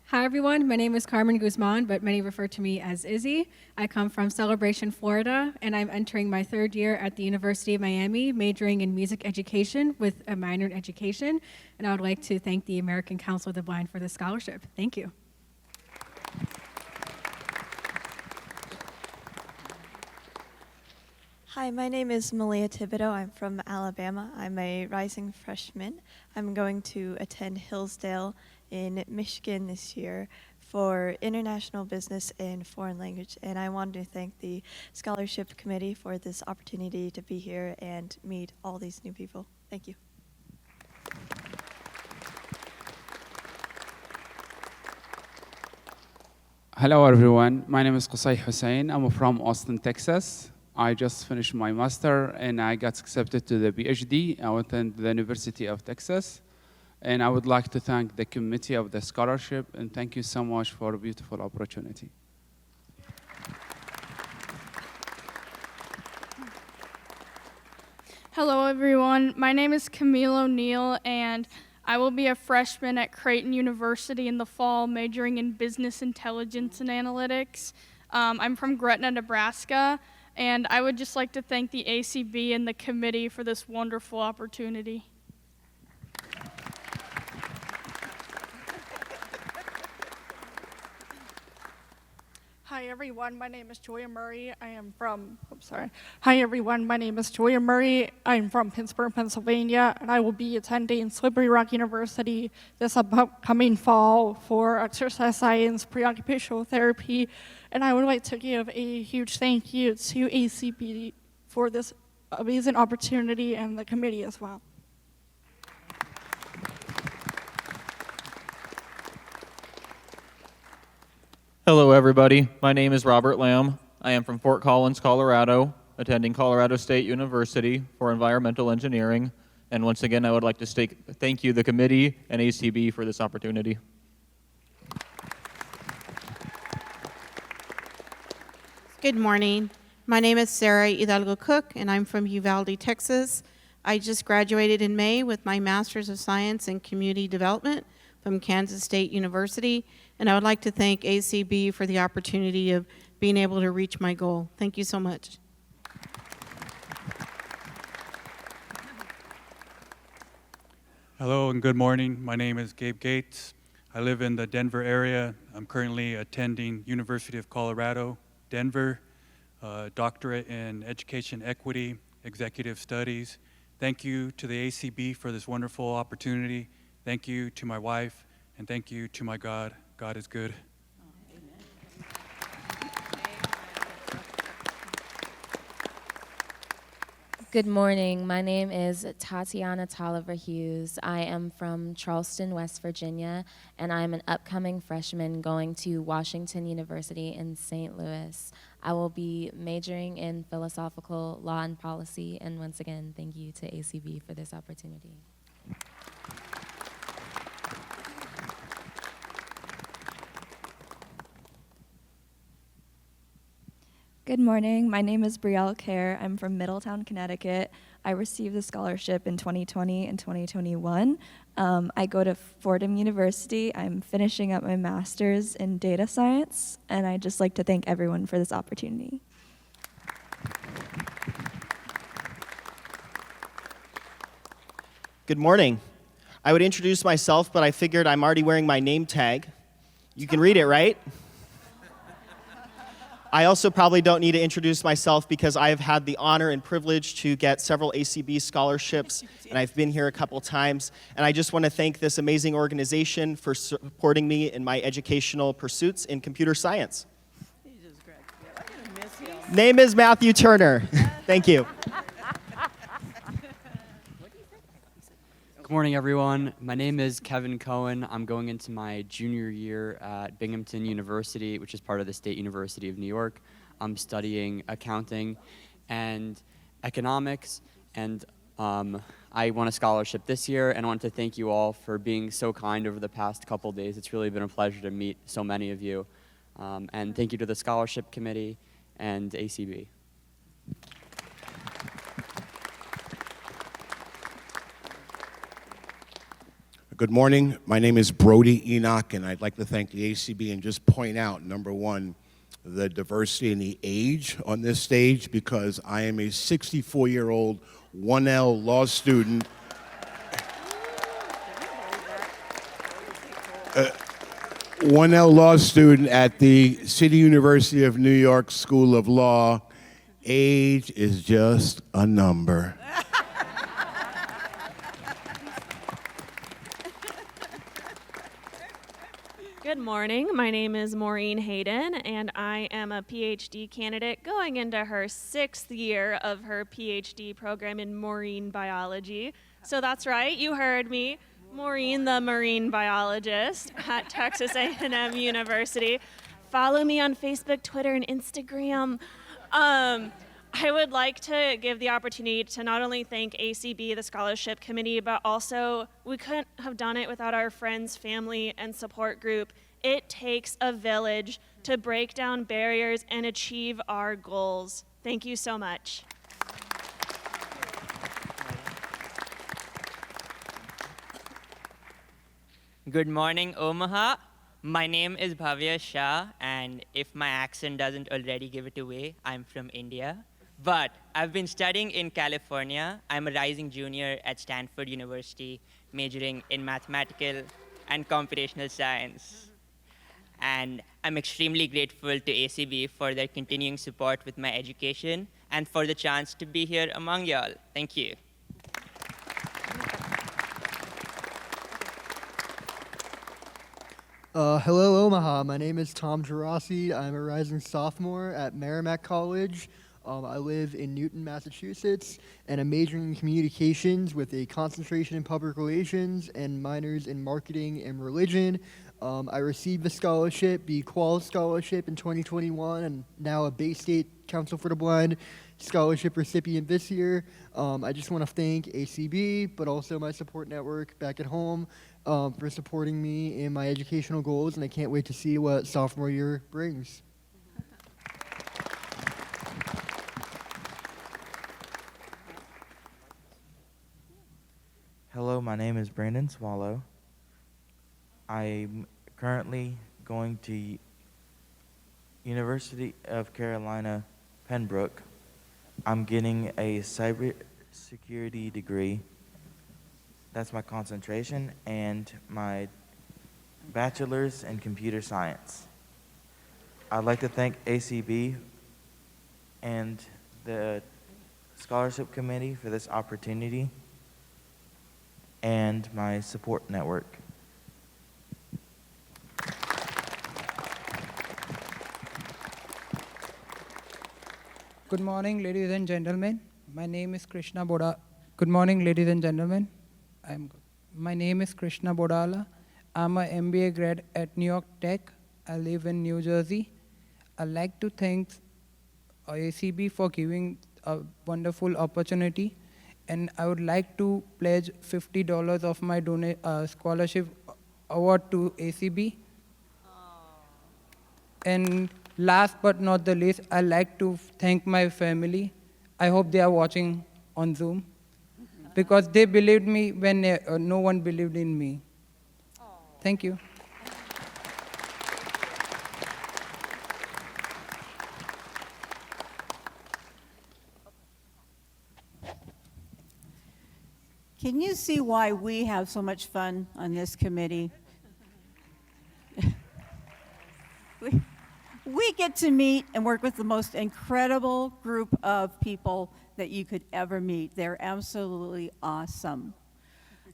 Speaker 16: Hi everyone, my name is Carmen Guzman, but many refer to me as Izzy. I come from Celebration, Florida, and I'm entering my third year at the University of Miami, majoring in music education with a minor in education. And I would like to thank the American Council of the Blind for this scholarship. Thank you.
Speaker 17: Hi, my name is Malia Thibodeau. I'm from Alabama. I'm a rising freshman. I'm going to attend Hillsdale in Michigan this year for international business and foreign language. And I wanted to thank the scholarship committee for this opportunity to be here and meet all these new people. Thank you.
Speaker 18: Hello everyone, my name is Qusay Hussein. I'm from Austin, Texas. I just finished my master and I got accepted to the PhD. I attended the University of Texas. And I would like to thank the committee of the scholarship and thank you so much for a beautiful opportunity.
Speaker 19: Hello everyone, my name is Camille O'Neill and I will be a freshman at Creighton University in the fall, majoring in business intelligence and analytics. I'm from Gretna, Nebraska, and I would just like to thank the ACB and the committee for this wonderful opportunity.
Speaker 20: Hi everyone, my name is Joya Murray. Hi everyone, my name is Joya Murray. I'm from Pittsburgh, Pennsylvania, and I will be attending Slippery Rock University this upcoming fall for exercise science, pre-occupational therapy, and I would like to give a huge thank you to ACB for this amazing opportunity and the committee as well.
Speaker 21: Hello everybody, my name is Robert Lamb. I am from Fort Collins, Colorado, attending Colorado State University for environmental engineering. And once again, I would like to thank you, the committee and ACB, for this opportunity.
Speaker 22: Good morning. My name is Sarah Hidalgo Cook, and I'm from Uvalde, Texas. I just graduated in May with my Master's of Science in Community Development from Kansas State University, and I would like to thank ACB for the opportunity of being able to reach my goal. Thank you so much.
Speaker 23: Hello and good morning. My name is Gabe Gates. I live in the Denver area. I'm currently attending University of Colorado, Denver, doctorate in education equity, executive studies. Thank you to the ACB for this wonderful opportunity. Thank you to my wife, and thank you to my God. God is good.
Speaker 24: Good morning. My name is Tatiana Tolliver Hughes. I am from Charleston, West Virginia, and I'm an upcoming freshman going to Washington University in St. Louis. I will be majoring in philosophical law and policy, and once again, thank you to ACB for this opportunity.
Speaker 25: Good morning. My name is Brielle Kerr. I'm from Middletown, Connecticut. I received the scholarship in 2020 and 2021. I go to Fordham University. I'm finishing up my master's in data science, and I'd just like to thank everyone for this opportunity.
Speaker 26: Good morning. I would introduce myself, but I figured I'm already wearing my name tag. You can read it, right? I also probably don't need to introduce myself because I have had the honor and privilege to get several ACB scholarships, and I've been here a couple times. And I just want to thank this amazing organization for supporting me in my educational pursuits in computer science. Name is Matthew Turner. Thank you.
Speaker 2: Good morning, everyone. My name is Kevin Cohen. I'm going into my junior year at Binghamton University, which is part of the State University of New York. I'm studying accounting and economics, and I won a scholarship this year, and I want to thank you all for being so kind over the past couple days. It's really been a pleasure to meet so many of you. And thank you to the scholarship committee and ACB.
Speaker 3: Good morning. My name is Brody Enoch, and I'd like to thank the ACB and just point out, number one, the diversity and the age on this stage, because I am a 64-year-old 1L law student. 1L law student at the City University of New York School of Law. Age is just a number.
Speaker 4: Good morning. My name is Maureen Hayden, and I am a PhD candidate going into her 6th year of her PhD program in marine biology. So that's right, you heard me. Maureen, the marine biologist at Texas A&M University. Follow me on Facebook, Twitter, and Instagram. I would like to give the opportunity to not only thank ACB, the scholarship committee, but also we couldn't have done it without our friends, family, and support group. It takes a village to break down barriers and achieve our goals. Thank you so much.
Speaker 5: Good morning, Omaha. My name is Bhavya Shah, and if my accent doesn't already give it away, I'm from India. But I've been studying in California. I'm a rising junior at Stanford University, majoring in mathematical and computational science. And I'm extremely grateful to ACB for their continuing support with my education and for the chance to be here among y'all. Thank you.
Speaker 6: Hello, Omaha. My name is Tom Gerasi. I'm a rising sophomore at Merrimack College. I live in Newton, Massachusetts, and I'm majoring in communications with a concentration in public relations and minors in marketing and religion. I received the scholarship, the Qual Scholarship in 2021, and now a Bay State Council for the Blind scholarship recipient this year. I just want to thank ACB, but also my support network back at home for supporting me in my educational goals, and I can't wait to see what sophomore year brings.
Speaker 7: Hello, my name is Brandon Swallow. I'm currently going to University of Carolina, Pembroke. I'm getting a cybersecurity degree. That's my concentration, and my bachelor's in computer science. I'd like to thank ACB and the scholarship committee for this opportunity and my support network.
Speaker 27: Good morning, ladies and gentlemen. My name is Krishna Boda. Good morning, ladies and gentlemen. My name is Krishna Bodala. I'm an MBA grad at New York Tech. I live in New Jersey. I'd like to thank ACB for giving a wonderful opportunity, and I would like to pledge $50 of my scholarship award to ACB. And last but not the least, I'd like to thank my family. I hope they are watching on Zoom, because they believed me when no one believed in me. Thank you.
Speaker 11: Can you see why we have so much fun on this committee? We get to meet and work with the most incredible group of people that you could ever meet. They're absolutely awesome.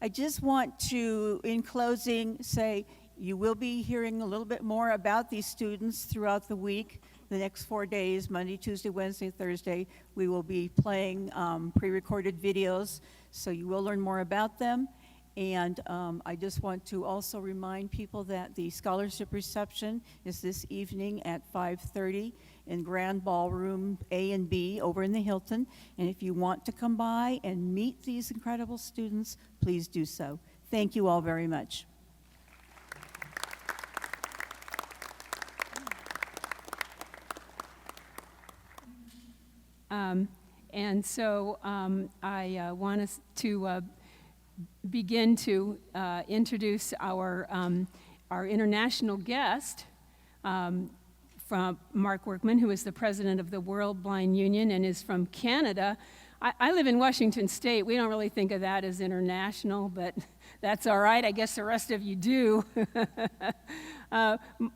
Speaker 11: I just want to, in closing, say you will be hearing a little bit more about these students throughout the week. The next 4 days, Monday, Tuesday, Wednesday, Thursday, we will be playing pre-recorded videos, so you will learn more about them. And I just want to also remind people that the scholarship reception is this evening at 5:30 in Grand Ballroom A and B over in the Hilton. And if you want to come by and meet these incredible students, please do so. Thank you all very much.
Speaker 1: And so I want us to begin to introduce our international guest from Mark Workman, who is the president of the World Blind Union and is from Canada. I live in Washington State. We don't really think of that as international, but that's all right. I guess the rest of you do.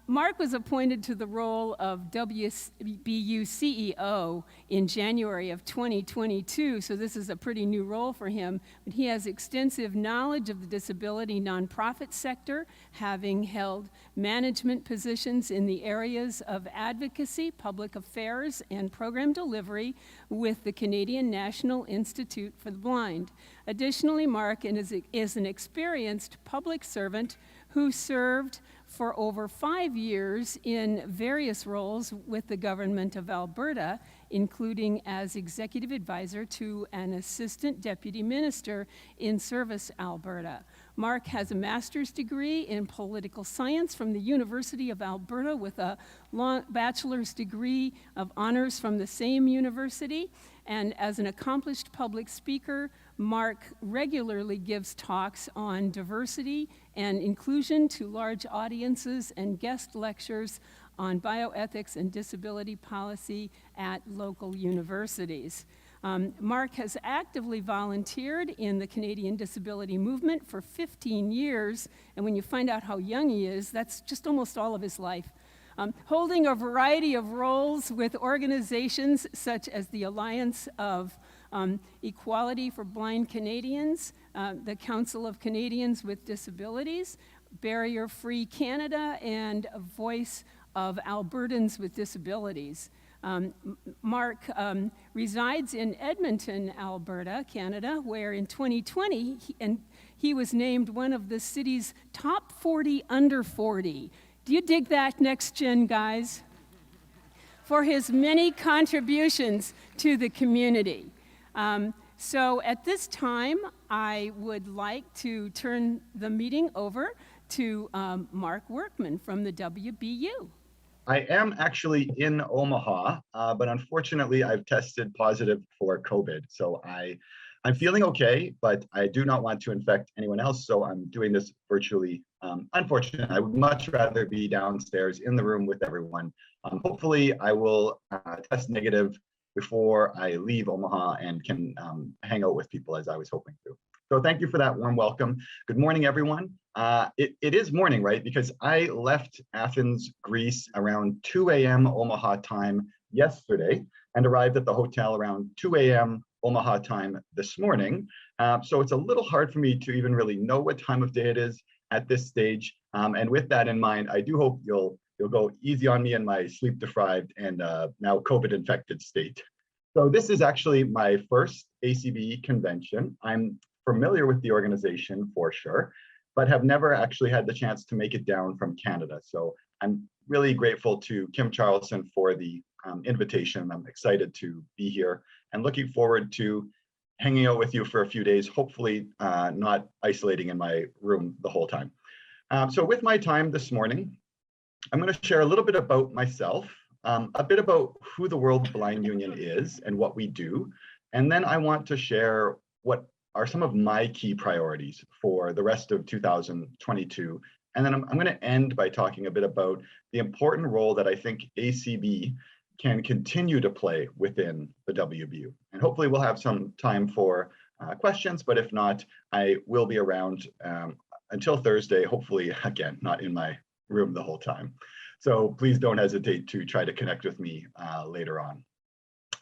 Speaker 1: Mark was appointed to the role of WBU CEO in January of 2022, so this is a pretty new role for him. But he has extensive knowledge of the disability nonprofit sector, having held management positions in the areas of advocacy, public affairs, and program delivery with the Canadian National Institute for the Blind. Additionally, Mark is an experienced public servant who served for over 5 years in various roles with the government of Alberta, including as executive advisor to an assistant deputy minister in Service Alberta. Mark has a master's degree in political science from the University of Alberta with a bachelor's degree of honors from the same university. And as an accomplished public speaker, Mark regularly gives talks on diversity and inclusion to large audiences and guest lectures on bioethics and disability policy at local universities. Mark has actively volunteered in the Canadian disability movement for 15 years, and when you find out how young he is, that's just almost all of his life. Holding a variety of roles with organizations such as the Alliance of Equality for Blind Canadians, the Council of Canadians with Disabilities, Barrier Free Canada, and a Voice of Albertans with Disabilities. Mark resides in Edmonton, Alberta, Canada, where in 2020, he was named one of the city's top 40 under 40. Do you dig that, next gen guys? For his many contributions to the community. So at this time, I would like to turn the meeting over to Mark Workman from the WBU.
Speaker 8: I am actually in Omaha, but unfortunately I've tested positive for COVID. So I'm feeling okay, but I do not want to infect anyone else. So I'm doing this virtually. Unfortunately, I would much rather be downstairs in the room with everyone. Hopefully I will test negative before I leave Omaha and can hang out with people as I was hoping to. So thank you for that warm welcome. Good morning, everyone. It is morning, right? Because I left Athens, Greece around 2 a.m. Omaha time yesterday and arrived at the hotel around 2 a.m. Omaha time this morning. So it's a little hard for me to even really know what time of day it is at this stage. And with that in mind, I do hope you'll go easy on me in my sleep deprived and now COVID infected state. So this is actually my first ACB convention. I'm familiar with the organization for sure, but have never actually had the chance to make it down from Canada. So I'm really grateful to Kim Charlson for the invitation. I'm excited to be here and looking forward to hanging out with you for a few days, hopefully not isolating in my room the whole time. So with my time this morning, I'm going to share a little bit about myself, a bit about who the World Blind Union is and what we do. And then I want to share what are some of my key priorities for the rest of 2022. And then I'm going to end by talking a bit about the important role that I think ACB can continue to play within the WBU. And hopefully we'll have some time for questions, but if not, I will be around until Thursday, hopefully, again, not in my room the whole time. So please don't hesitate to try to connect with me later on.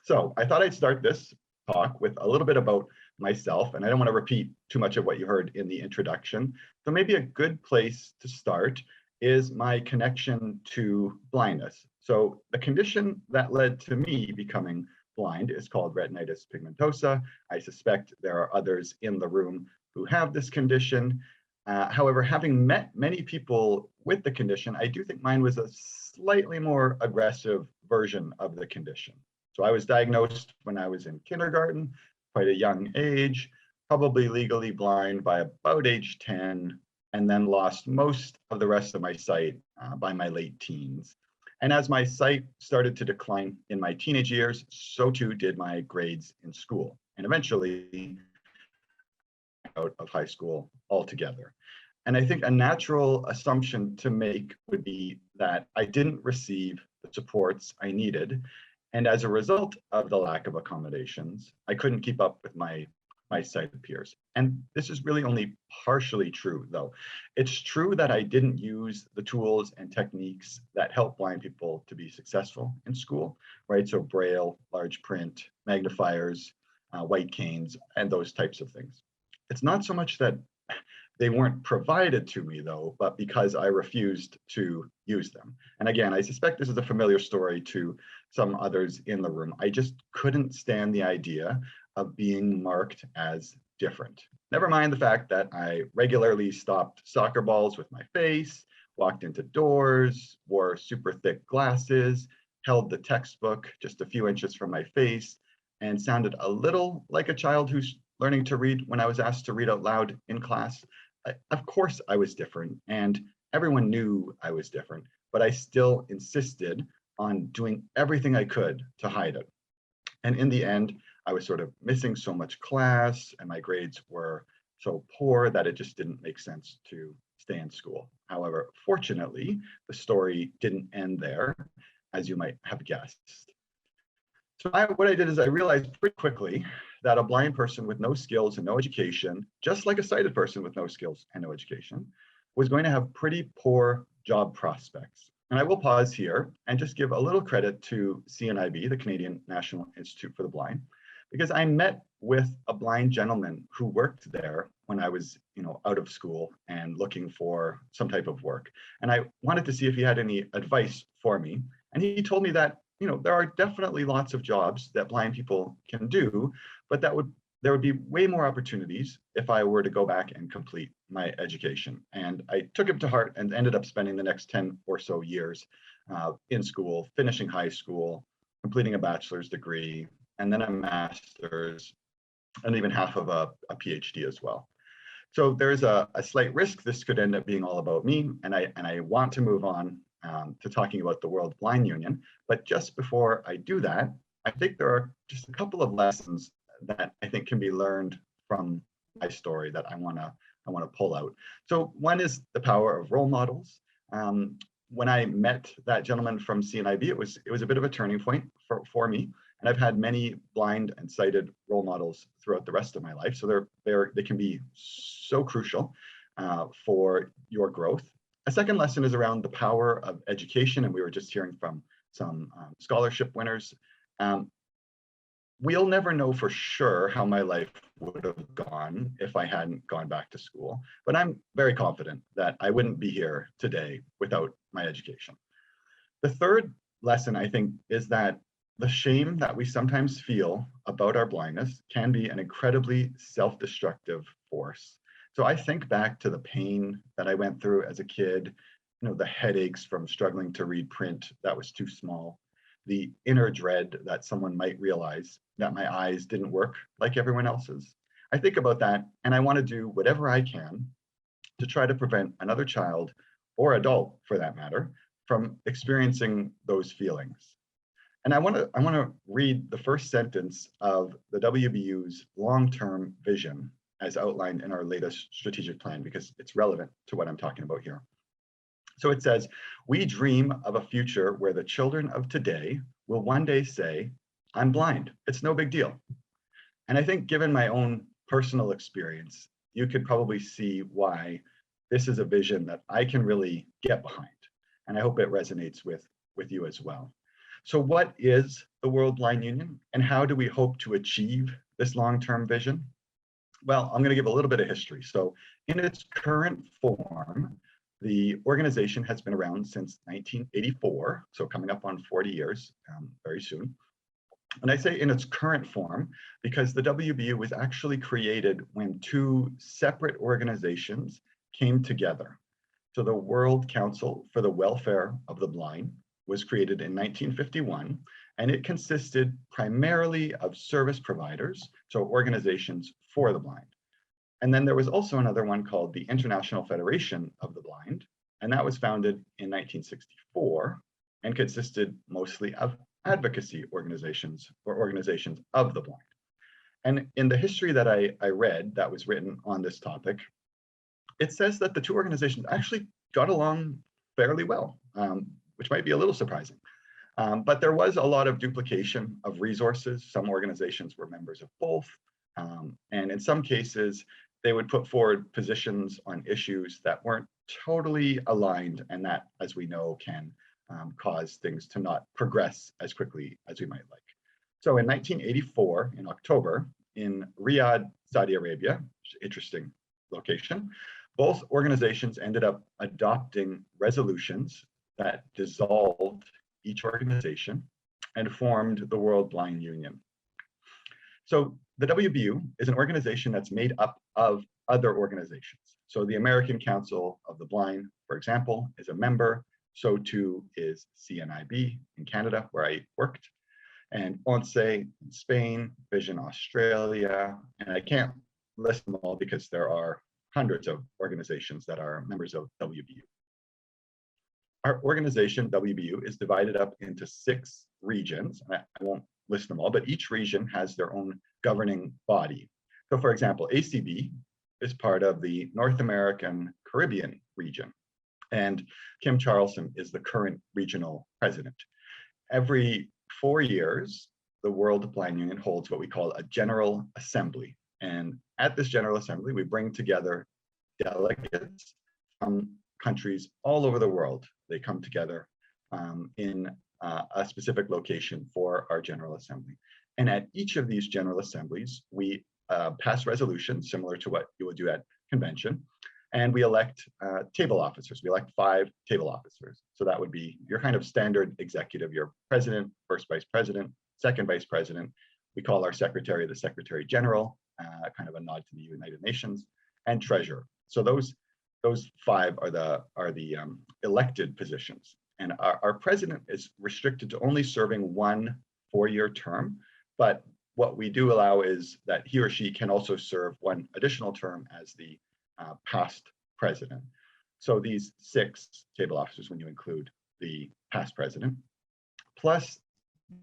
Speaker 8: So I thought I'd start this talk with a little bit about myself, and I don't want to repeat too much of what you heard in the introduction. So maybe a good place to start is my connection to blindness. So the condition that led to me becoming blind is called retinitis pigmentosa. I suspect there are others in the room who have this condition. However, having met many people with the condition, I do think mine was a slightly more aggressive version of the condition. So I was diagnosed when I was in kindergarten, quite a young age, probably legally blind by about age 10, and then lost most of the rest of my sight by my late teens. And as my sight started to decline in my teenage years, so too did my grades in school, and eventually out of high school altogether. And I think a natural assumption to make would be that I didn't receive the supports I needed. And as a result of the lack of accommodations, I couldn't keep up with my sighted peers. And this is really only partially true, though. It's true that I didn't use the tools and techniques that help blind people to be successful in school, right? So Braille, large print, magnifiers, white canes, and those types of things. It's not so much that they weren't provided to me, though, but because I refused to use them. And again, I suspect this is a familiar story to some others in the room. I just couldn't stand the idea of being marked as different. Never mind the fact that I regularly stopped soccer balls with my face, walked into doors, wore super thick glasses, held the textbook just a few inches from my face, and sounded a little like a child who's learning to read when I was asked to read out loud in class. Of course I was different, and everyone knew I was different, but I still insisted on doing everything I could to hide it. And in the end, I was sort of missing so much class, and my grades were so poor that it just didn't make sense to stay in school. However, fortunately, the story didn't end there, as you might have guessed. So what I did is I realized pretty quickly that a blind person with no skills and no education, just like a sighted person with no skills and no education, was going to have pretty poor job prospects. And I will pause here and just give a little credit to CNIB, the Canadian National Institute for the Blind, because I met with a blind gentleman who worked there when I was, out of school and looking for some type of work. And I wanted to see if he had any advice for me. And he told me that there are definitely lots of jobs that blind people can do, but there would be way more opportunities if I were to go back and complete my education. And I took him to heart and ended up spending the next 10 or so years in school, finishing high school, completing a bachelor's degree, and then a master's, and even half of a PhD as well. So there's a slight risk this could end up being all about me, and I want to move on to talking about the World Blind Union. But just before I do that, I think there are just a couple of lessons that I think can be learned from my story that I want to pull out. So one is the power of role models. When I met that gentleman from CNIB, it was a bit of a turning point for me. And I've had many blind and sighted role models throughout the rest of my life. So they can be so crucial for your growth. A second lesson is around the power of education, and we were just hearing from some scholarship winners. We'll never know for sure how my life would have gone if I hadn't gone back to school, but I'm very confident that I wouldn't be here today without my education. The third lesson, I think, is that the shame that we sometimes feel about our blindness can be an incredibly self-destructive force. So I think back to the pain that I went through as a kid, the headaches from struggling to read print that was too small, the inner dread that someone might realize that my eyes didn't work like everyone else's. I think about that, and I want to do whatever I can to try to prevent another child, or adult for that matter, from experiencing those feelings. And I want to read the first sentence of the WBU's long-term vision as outlined in our latest strategic plan, because it's relevant to what I'm talking about here. So it says, "We dream of a future where the children of today will one day say, 'I'm blind, it's no big deal.'" And I think given my own personal experience, you could probably see why this is a vision that I can really get behind. and I hope it resonates with you as well. So what is the World Blind Union, and how do we hope to achieve this long-term vision? Well, I'm going to give a little bit of history. So in its current form, the organization has been around since 1984, so coming up on 40 years very soon. And I say in its current form because the WBU was actually created when two separate organizations came together. So the World Council for the Welfare of the Blind was created in 1951, and it consisted primarily of service providers, so organizations for the blind. And then there was also another one called the International Federation of the Blind, and that was founded in 1964 and consisted mostly of advocacy organizations or organizations of the blind. And in the history that I read that was written on this topic, it says that the two organizations actually got along fairly well, which might be a little surprising. But there was a lot of duplication of resources. Some organizations were members of both. And in some cases, they would put forward positions on issues that weren't totally aligned, and that, as we know, can cause things to not progress as quickly as we might like. So in 1984, in October, in Riyadh, Saudi Arabia, interesting location, both organizations ended up adopting resolutions that dissolved each organization and formed the World Blind Union. So the WBU is an organization that's made up of other organizations. So the American Council of the Blind, for example, is a member. So too is CNIB in Canada, where I worked, and ONCE in Spain, Vision Australia, and I can't list them all because there are hundreds of organizations that are members of WBU. Our organization, WBU, is divided up into 6 regions. I won't list them all, but each region has their own governing body. So for example, ACB is part of the North American Caribbean region, and Kim Charlson is the current regional president. Every 4 years, the World Blind Union holds what we call a General Assembly. And at this General Assembly, we bring together delegates from countries all over the world. They come together in a specific location for our General Assembly. And at each of these General Assemblies, we pass resolutions similar to what you would do at convention, and we elect table officers. We elect 5 table officers. So that would be your kind of standard executive, your president, first vice president, second vice president. We call our secretary the Secretary General, kind of a nod to the United Nations, and treasurer. So those 5 are the elected positions. And our president is restricted to only serving 1 4-year term, but what we do allow is that he or she can also serve 1 additional term as the past president. So these 6 table officers, when you include the past president, plus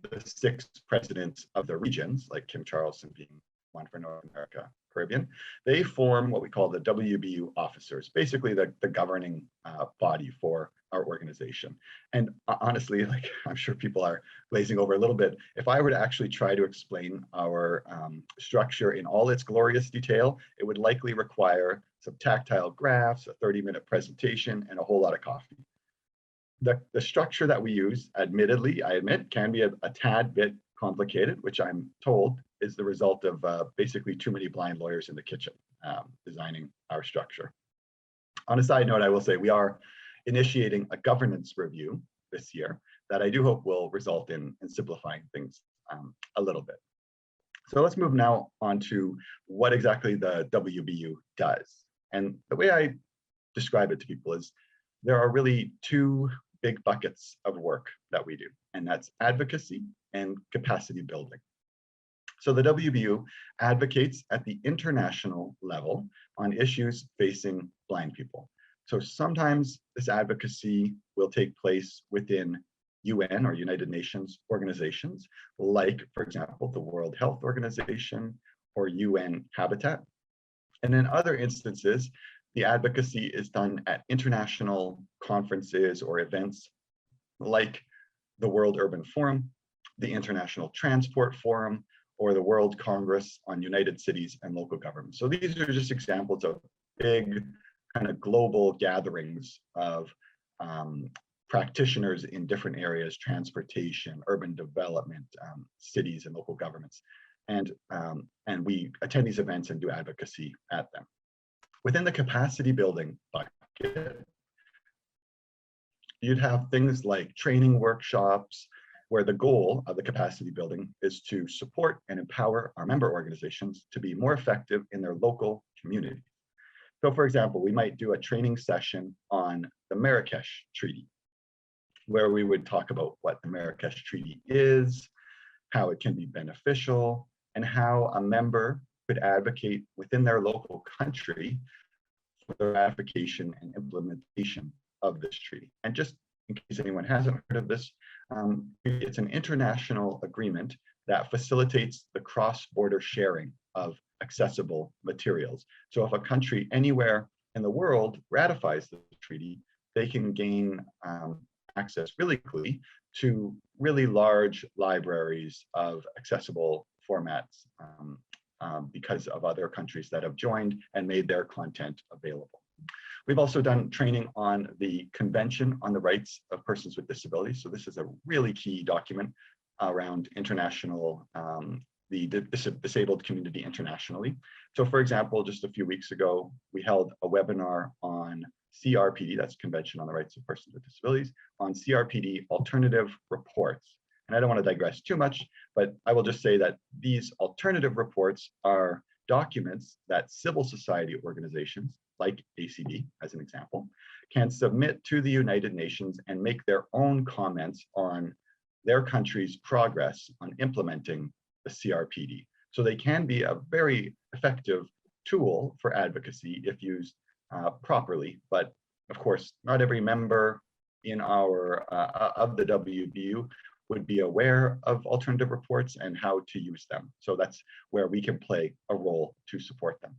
Speaker 8: the 6 presidents of the regions, like Kim Charlson being one for North America, Caribbean, they form what we call the WBU officers, basically the governing body for our organization. And honestly, like I'm sure people are glazing over a little bit, if I were to actually try to explain our structure in all its glorious detail, it would likely require some tactile graphs, a 30-minute presentation, and a whole lot of coffee. The structure that we use, admittedly, I admit, can be a tad bit complicated, which I'm told is the result of basically too many blind lawyers in the kitchen designing our structure. On a side note, I will say we are initiating a governance review this year that I do hope will result in simplifying things a little bit. So let's move now on to what exactly the WBU does. And the way I describe it to people is there are really 2 big buckets of work that we do, and that's advocacy and capacity building. So the WBU advocates at the international level on issues facing blind people. So sometimes this advocacy will take place within UN or United Nations organizations, like, for example, the World Health Organization or UN Habitat. And in other instances, the advocacy is done at international conferences or events like the World Urban Forum, the International Transport Forum, or the World Congress on United Cities and Local Governments. So these are just examples of big kind of global gatherings of practitioners in different areas, transportation, urban development, cities and local governments. And we attend these events and do advocacy at them. Within the capacity building bucket, you'd have things like training workshops, where the goal of the capacity building is to support and empower our member organizations to be more effective in their local community. So for example, we might do a training session on the Marrakesh Treaty, where we would talk about what the Marrakesh Treaty is, how it can be beneficial, and how a member could advocate within their local country for the ratification and implementation of this treaty. And just in case anyone hasn't heard of this, it's an international agreement that facilitates the cross-border sharing of accessible materials. So if a country anywhere in the world ratifies the treaty, they can gain access really quickly to really large libraries of accessible formats because of other countries that have joined and made their content available. We've also done training on the Convention on the Rights of Persons with Disabilities. So this is a really key document around international, the disabled community internationally. So for example, just a few weeks ago, we held a webinar on CRPD, that's Convention on the Rights of Persons with Disabilities, on CRPD alternative reports. And I don't want to digress too much, but I will just say that these alternative reports are documents that civil society organizations, like ACB as an example, can submit to the United Nations and make their own comments on their country's progress on implementing the CRPD. So they can be a very effective tool for advocacy if used properly, but of course, not every member in our of the WBU would be aware of alternative reports and how to use them. So that's where we can play a role to support them.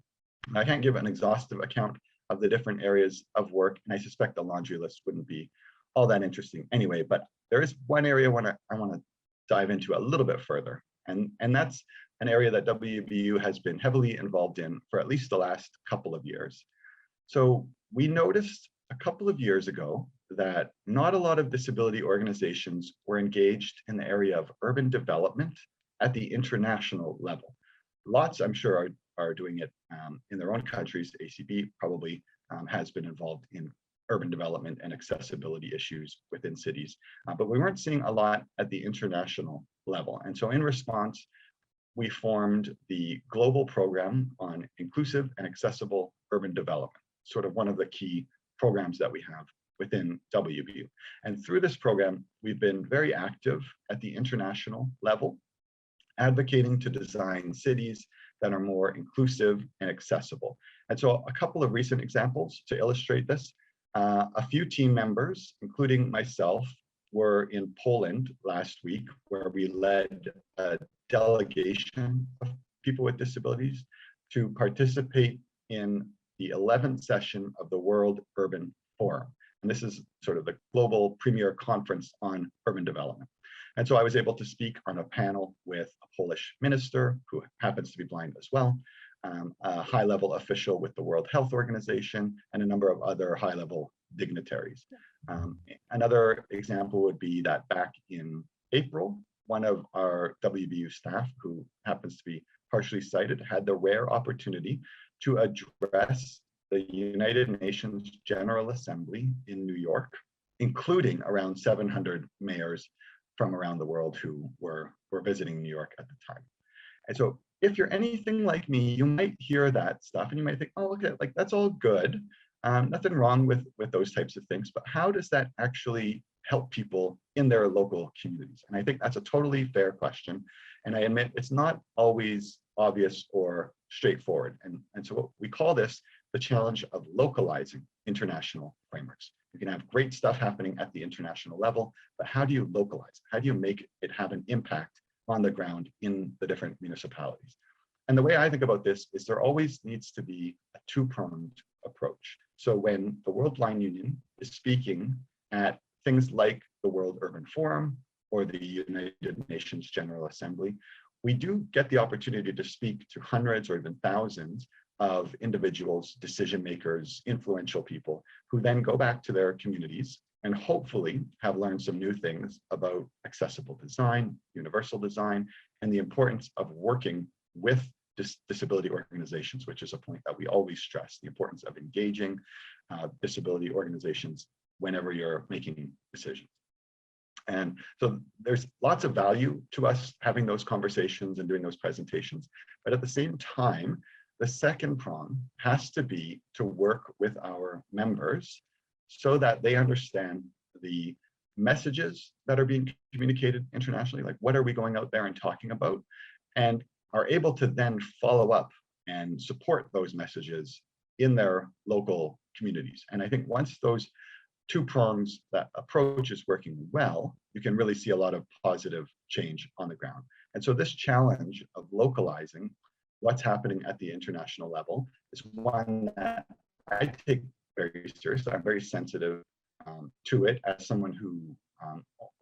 Speaker 8: I can't give an exhaustive account of the different areas of work, and I suspect the laundry list wouldn't be all that interesting anyway, but there is one area I want to dive into a little bit further, and that's an area that WBU has been heavily involved in for at least the last couple of years. So we noticed a couple of years ago that not a lot of disability organizations were engaged in the area of urban development at the international level. Lots, I'm sure, are doing it in their own countries. ACB probably has been involved in urban development and accessibility issues within cities, but we weren't seeing a lot at the international level. And so in response, we formed the Global Program on Inclusive and Accessible Urban Development, sort of one of the key programs that we have within WBU. And through this program, we've been very active at the international level, advocating to design cities that are more inclusive and accessible. And so a couple of recent examples to illustrate this. A few team members, including myself, were in Poland last week, where we led a delegation of people with disabilities to participate in the 11th session of the World Urban Forum. And this is sort of the global premier conference on urban development. And so I was able to speak on a panel with a Polish minister who happens to be blind as well, a high-level official with the World Health Organization, and a number of other high-level dignitaries. Another example would be that back in April, one of our WBU staff, who happens to be partially sighted, had the rare opportunity to address the United Nations General Assembly in New York, including around 700 mayors from around the world who were visiting New York at the time. And so if you're anything like me, you might hear that stuff and you might think, oh, okay, like that's all good. Nothing wrong with those types of things, but how does that actually help people in their local communities? And I think that's a totally fair question. And I admit it's not always obvious or straightforward. And so we call this the challenge of localizing international frameworks. You can have great stuff happening at the international level, but how do you localize? How do you make it have an impact on the ground in the different municipalities? And the way I think about this is there always needs to be a two-pronged approach. So when the World Blind Union is speaking at things like the World Urban Forum or the United Nations General Assembly, we do get the opportunity to speak to hundreds or even thousands of individuals, decision makers, influential people, who then go back to their communities and hopefully have learned some new things about accessible design, universal design, and the importance of working with disability organizations, which is a point that we always stress, the importance of engaging disability organizations whenever you're making decisions. And so there's lots of value to us having those conversations and doing those presentations. But at the same time, the second prong has to be to work with our members so that they understand the messages that are being communicated internationally, like what are we going out there and talking about, and are able to then follow up and support those messages in their local communities. And I think once those two prongs, that approach is working well, you can really see a lot of positive change on the ground. And so this challenge of localizing what's happening at the international level is one that I take very seriously. I'm very sensitive to it as someone who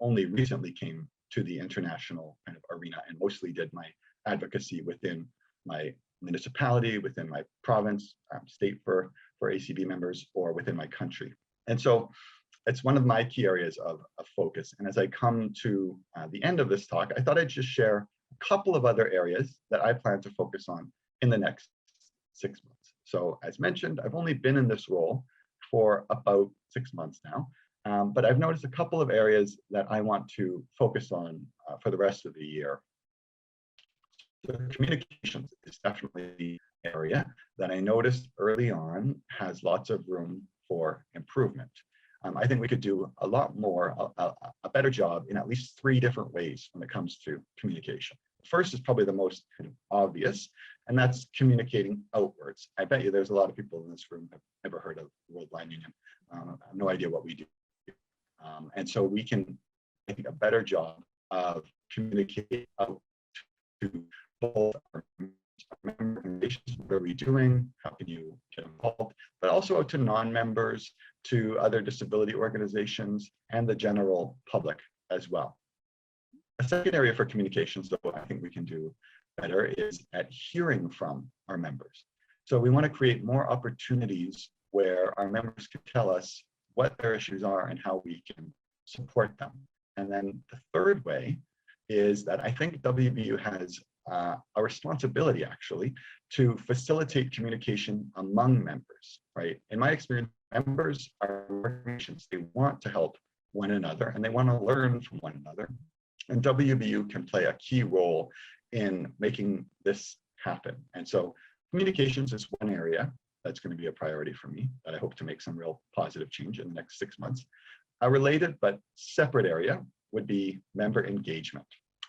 Speaker 8: only recently came to the international kind of arena and mostly did my advocacy within my municipality, within my province, state for ACB members, or within my country. And so it's one of my key areas of focus. And as I come to the end of this talk, I thought I'd just share a couple of other areas that I plan to focus on in the next 6 months. So as mentioned, I've only been in this role for about 6 months now, but I've noticed a couple of areas that I want to focus on for the rest of the year. So communications is definitely the area that I noticed early on has lots of room for improvement. I think we could do a lot more, a better job in at least 3 different ways when it comes to communication. First is probably the most kind of obvious, and that's communicating outwards. I bet you there's a lot of people in this room who have never heard of the World Blind Union. I have no idea what we do. And so we can make a better job of communicating out to both our member organizations, what are we doing, how can you get involved, but also out to non-members, to other disability organizations, and the general public as well. A second area for communications, though, I think we can do better is at hearing from our members. So we want to create more opportunities where our members can tell us what their issues are and how we can support them. And then the third way is that I think WBU has a responsibility actually to facilitate communication among members, right? In my experience, members are organizations, they want to help one another and they want to learn from one another. And WBU can play a key role in making this happen. And so communications is one area that's going to be a priority for me that I hope to make some real positive change in the next 6 months. A related but separate area would be member engagement.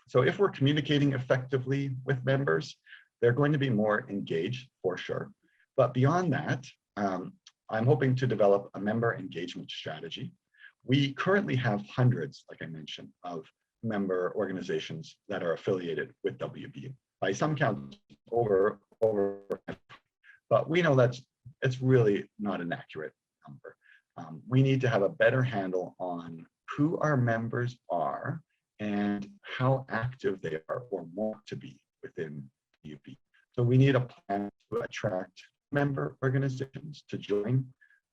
Speaker 8: So if we're communicating effectively with members, they're going to be more engaged for sure. But beyond that, I'm hoping to develop a member engagement strategy. We currently have hundreds, like I mentioned, of member organizations that are affiliated with WBU. By some counts, over, but we know it's really not an accurate number. We need to have a better handle on who our members are and how active they are or want to be within WBU. So we need a plan to attract member organizations to join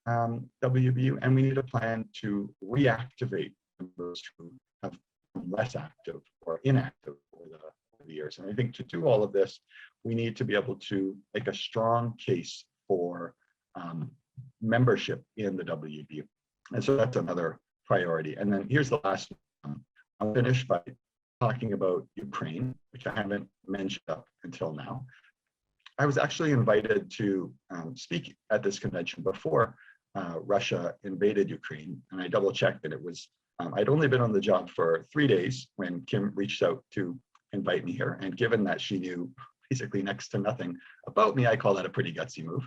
Speaker 8: WBU, and we need a plan to reactivate members who have been less active or inactive over the years. And I think to do all of this, we need to be able to make a strong case for membership in the WBU. And so that's another priority. And then here's the last one. I'll finish by talking about Ukraine, which I haven't mentioned up until now. I was actually invited to speak at this convention before Russia invaded Ukraine, and I double checked that it was, I'd only been on the job for 3 days when Kim reached out to invite me here. And given that she knew basically next to nothing about me, I call that a pretty gutsy move.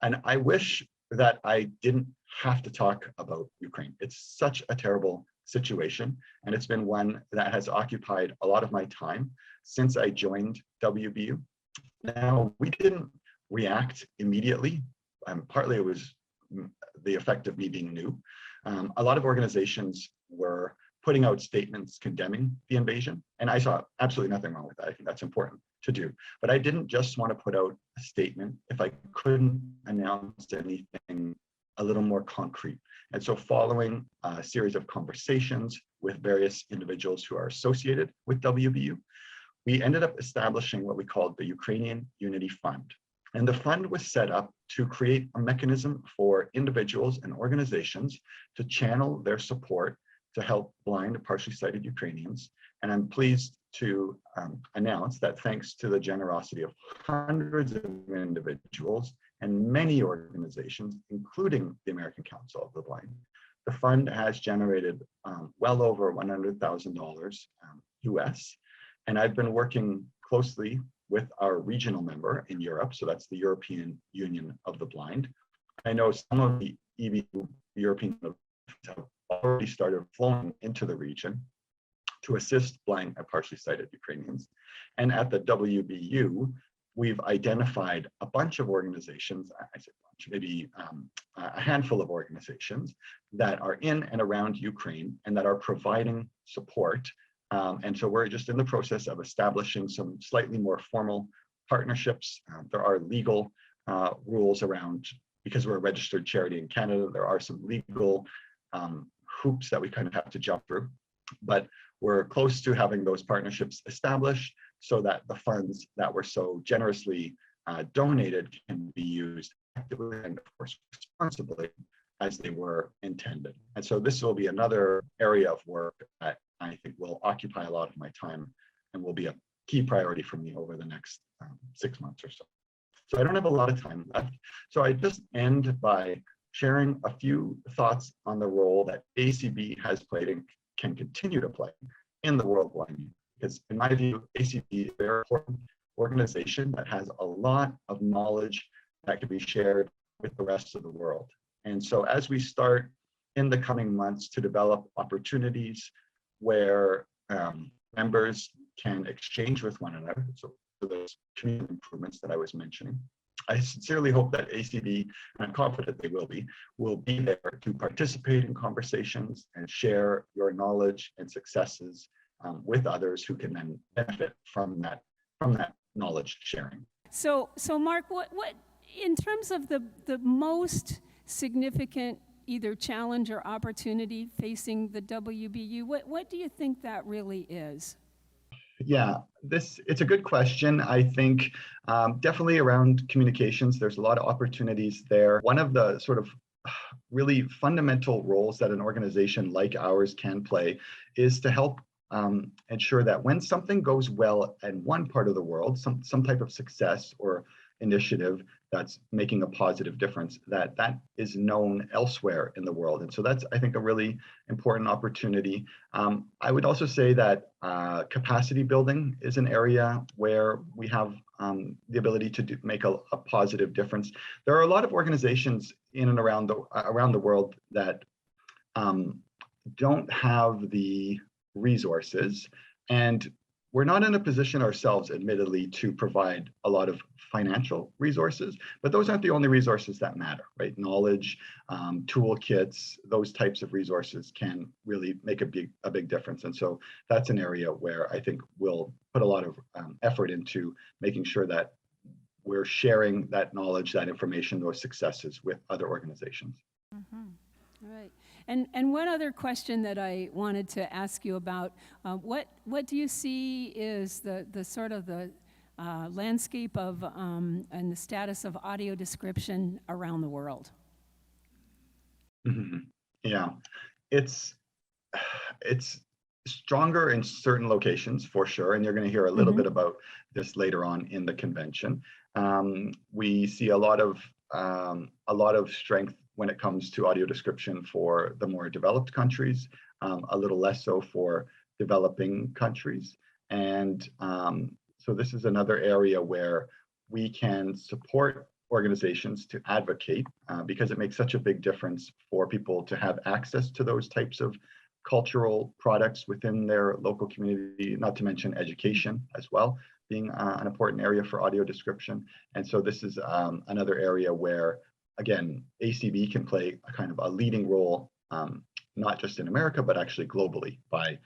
Speaker 8: And I wish that I didn't have to talk about Ukraine. It's such a terrible situation, and it's been one that has occupied a lot of my time since I joined WBU. Now, we didn't react immediately. Partly it was the effect of me being new. A lot of organizations were putting out statements condemning the invasion, and I saw absolutely nothing wrong with that. I think that's important to do. But I didn't just want to put out a statement if I couldn't announce anything a little more concrete. And so following a series of conversations with various individuals who are associated with WBU, we ended up establishing what we called the Ukrainian Unity Fund. And the fund was set up to create a mechanism for individuals and organizations to channel their support to help blind and partially sighted Ukrainians. And I'm pleased to announce that thanks to the generosity of hundreds of individuals and many organizations, including the American Council of the Blind, the fund has generated well over $100,000 US. And I've been working closely with our regional member in Europe, so that's the European Union of the Blind. I know some of the EBU European have already started flowing into the region to assist blind and partially sighted Ukrainians. And at the WBU, we've identified a bunch of organizations, I say bunch, maybe a handful of organizations that are in and around Ukraine and that are providing support. And so we're just in the process of establishing some slightly more formal partnerships. There are legal rules around, because we're a registered charity in Canada, there are some legal hoops that we kind of have to jump through. But we're close to having those partnerships established so that the funds that were so generously donated can be used actively and of course responsibly as they were intended. And so this will be another area of work that I think will occupy a lot of my time and will be a key priority for me over the next 6 months or so. So I don't have a lot of time left. So I just end by sharing a few thoughts on the role that ACB has played and can continue to play in the World Blind Youth. Because in my view, ACB is a very important organization that has a lot of knowledge that can be shared with the rest of the world. And so as we start in the coming months to develop opportunities where members can exchange with one another, so those community improvements that I was mentioning, I sincerely hope that ACB, and I'm confident they will be there to participate in conversations and share your knowledge and successes with others who can then benefit from that knowledge sharing.
Speaker 1: So Mark, what in terms of the most significant either challenge or opportunity facing the WBU, what do you think that really is?
Speaker 8: Yeah, it's a good question. I think definitely around communications, there's a lot of opportunities there. One of the sort of really fundamental roles that an organization like ours can play is to help ensure that when something goes well in one part of the world, some type of success or initiative that's making a positive difference, that is known elsewhere in the world. And so that's, I think, a really important opportunity. I would also say that capacity building is an area where we have the ability to make a positive difference. There are a lot of organizations in and around the world that don't have the resources, and we're not in a position ourselves, admittedly, to provide a lot of financial resources, but those aren't the only resources that matter, right? Knowledge, toolkits, those types of resources can really make a big difference. And so that's an area where I think we'll put a lot of effort into making sure that we're sharing that knowledge, that information, those successes with other organizations.
Speaker 1: Mm-hmm. All right. And one other question that I wanted to ask you about, what do you see is the sort of the landscape of and the status of audio description around the world?
Speaker 8: Mm-hmm. Yeah, it's stronger in certain locations for sure, and you're going to hear a little bit about this later on in the convention. We see a lot of strength when it comes to audio description for the more developed countries, a little less so for developing countries. And so this is another area where we can support organizations to advocate because it makes such a big difference for people to have access to those types of cultural products within their local community, not to mention education as well, being an important area for audio description. And so this is another area where, again, ACB can play a kind of a leading role, not just in America, but actually globally by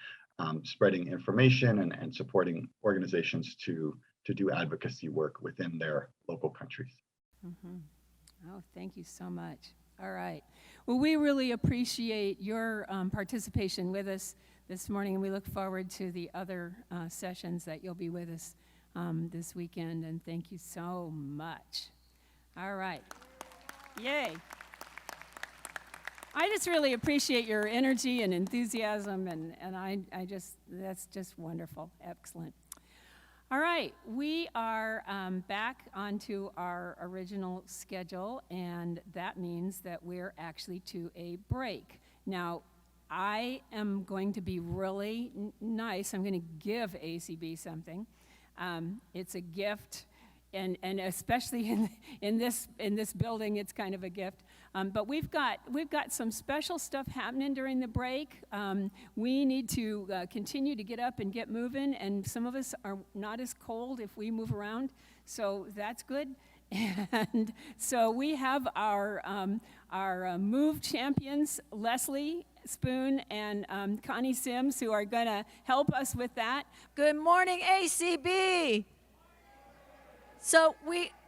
Speaker 8: spreading information and supporting organizations to do advocacy work within their local countries.
Speaker 1: Mm-hmm. Oh, thank you so much. All right. Well, we really appreciate your participation with us this morning, and we look forward to the other sessions that you'll be with us this weekend, and thank you so much. All right. Yay. I just really appreciate your energy and enthusiasm, and that's just wonderful. Excellent. All right, we are back onto our original schedule, and that means that we're actually to a break. Now, I am going to be really nice. I'm going to give ACB something. It's a gift, and especially in this building, it's kind of a gift. But we've got some special stuff happening during the break. We need to continue to get up and get moving, and some of us are not as cold if we move around, so that's good. And so we have our move champions, Leslie Spoon and Connie Sims, who are going to help us with that.
Speaker 9: Good morning, ACB. So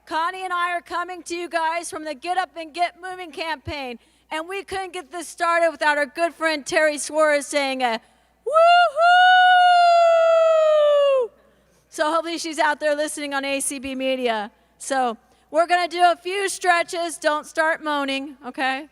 Speaker 9: Connie and I are coming to you guys from the Get Up and Get Moving campaign, and we couldn't get this started without our good friend Terry Suarez saying a woo-hoo! So hopefully she's out there listening on ACB Media. So we're going to do a few stretches. Don't start moaning, okay?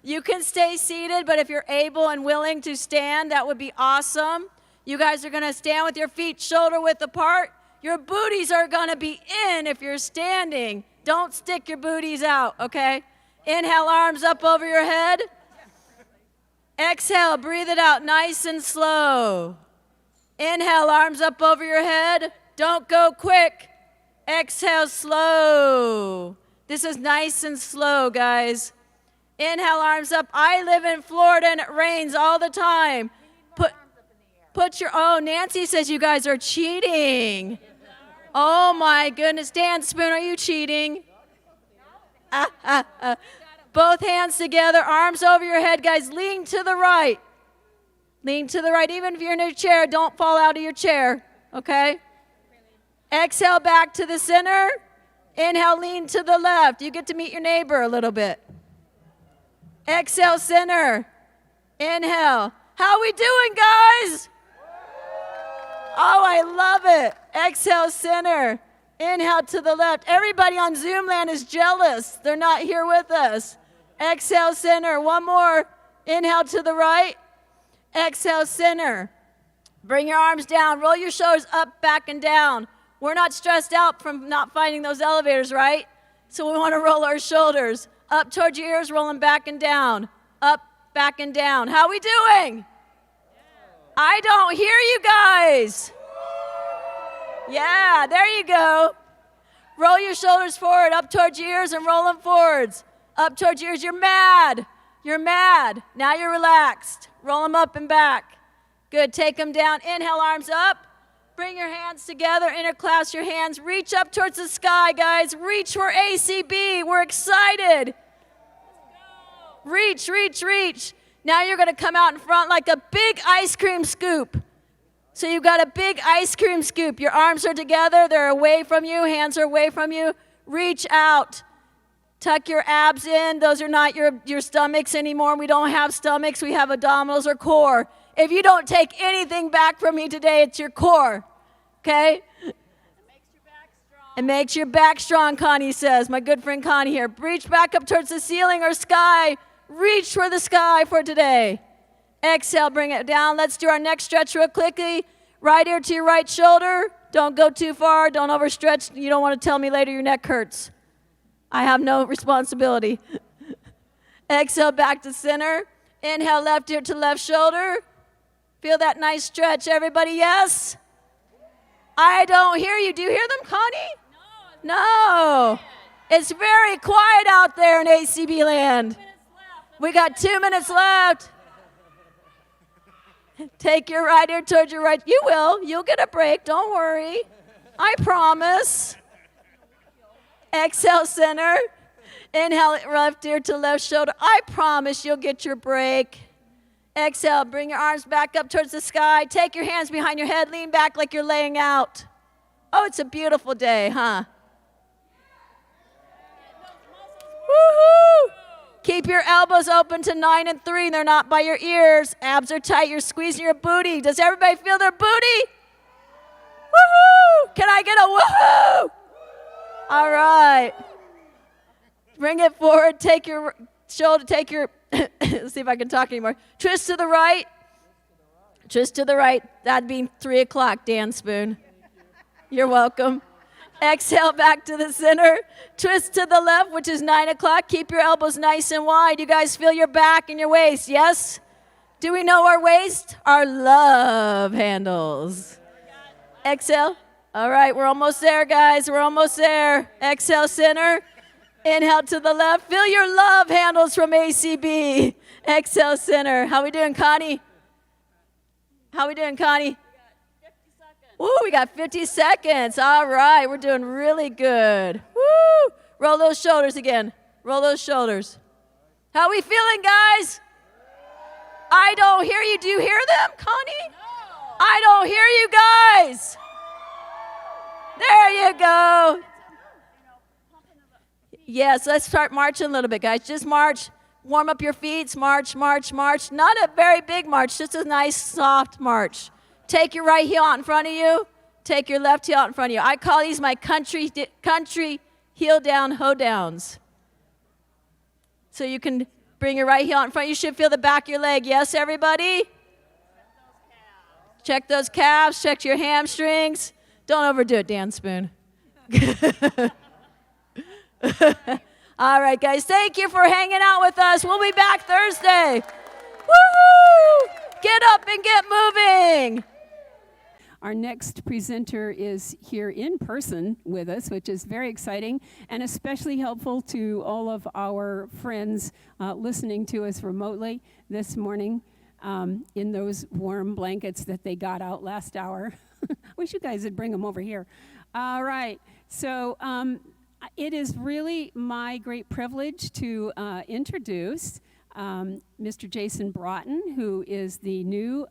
Speaker 9: You can stay seated, but if you're able and willing to stand, that would be awesome. You guys are going to stand with your feet shoulder-width apart. Your booties are going to be in if you're standing. Don't stick your booties out, okay? Inhale, arms up over your head. Exhale, breathe it out nice and slow. Inhale, arms up over your head. Don't go quick. Exhale, slow. This is nice and slow, guys. Inhale, arms up. I live in Florida and it rains all the time. Put your, Nancy says you guys are cheating. Oh my goodness. Dan Spoon, are you cheating? Both hands together, arms over your head, guys. Lean to the right. Lean to the right. Even if you're in a chair, don't fall out of your chair, okay? Exhale back to the center. Inhale, lean to the left. You get to meet your neighbor a little bit. Exhale, center. Inhale. How we doing, guys? Oh, I love it. Exhale, center. Inhale to the left. Everybody on Zoom land is jealous. They're not here with us. Exhale, center. One more. Inhale to the right. Exhale, center. Bring your arms down. Roll your shoulders up, back, and down. We're not stressed out from not finding those elevators, right? So we want to roll our shoulders up towards your ears, rolling back and down. Up, back, and down. How we doing? I don't hear you guys. Yeah, there you go. Roll your shoulders forward, up towards your ears, and roll them forwards. Up towards your ears. You're mad. You're mad. Now you're relaxed. Roll them up and back. Good. Take them down. Inhale, arms up. Bring your hands together. Interclasp your hands. Reach up towards the sky, guys. Reach for ACB. We're excited. Reach, reach, reach. Now you're going to come out in front like a big ice cream scoop. So you've got a big ice cream scoop. Your arms are together. They're away from you. Hands are away from you. Reach out. Tuck your abs in. Those are not your stomachs anymore. We don't have stomachs. We have abdominals or core. If you don't take anything back from me today, it's your core. Okay? It makes your back strong, Connie says. My good friend Connie here. Reach back up towards the ceiling or sky. Reach for the sky for today. Exhale, bring it down. Let's do our next stretch real quickly. Right ear to your right shoulder. Don't go too far. Don't overstretch. You don't want to tell me later your neck hurts. I have no responsibility. Exhale, back to center. Inhale, left ear to left shoulder. Feel that nice stretch, everybody, yes? I don't hear you. Do you hear them, Connie? No. It's very quiet out there in ACB land. We got 2 minutes left. Take your right ear towards your right. You will. You'll get a break. Don't worry. I promise. Exhale, center. Inhale, left ear to left shoulder. I promise you'll get your break. Exhale, bring your arms back up towards the sky. Take your hands behind your head. Lean back like you're laying out. Oh, it's a beautiful day, huh? Woohoo! Keep your elbows open to 9 and 3. They're not by your ears. Abs are tight. You're squeezing your booty. Does everybody feel their booty? Woohoo! Can I get a woohoo? All right. Bring it forward. Take your shoulder, let's see if I can talk anymore. Twist to the right. Twist to the right. That'd be 3 o'clock, Dan Spoon. You're welcome. Exhale back to the center. Twist to the left, which is 9 o'clock. Keep your elbows nice and wide. You guys feel your back and your waist, yes? Do we know our waist? Our love handles. Exhale. All right, we're almost there, guys. We're almost there. Exhale, center. Inhale to the left. Feel your love handles from ACB. Exhale, center. How we doing, Connie? How we doing, Connie? Woo, we got 50 seconds. All right, we're doing really good. Woo! Roll those shoulders again. Roll those shoulders. How we feeling, guys? I don't hear you. Do you hear them, Connie? No. I don't hear you guys. There you go. Yes, let's start marching a little bit, guys. Just march. Warm up your feet. March, march, march. Not a very big march, just a nice, soft march. Take your right heel out in front of you. Take your left heel out in front of you. I call these my country heel down, hoe downs. So you can bring your right heel out in front. You should feel the back of your leg. Yes, everybody? Check those calves. Check your hamstrings. Don't overdo it, Dan Spoon. All right, guys. Thank you for hanging out with us. We'll be back Thursday. Woohoo! Get up and get moving.
Speaker 1: Our next presenter is here in person with us, which is very exciting and especially helpful to all of our friends listening to us remotely this morning in those warm blankets that they got out last hour. Wish you guys would bring them over here. All right. So it is really my great privilege to introduce Mr. Jason Broughton, who is the new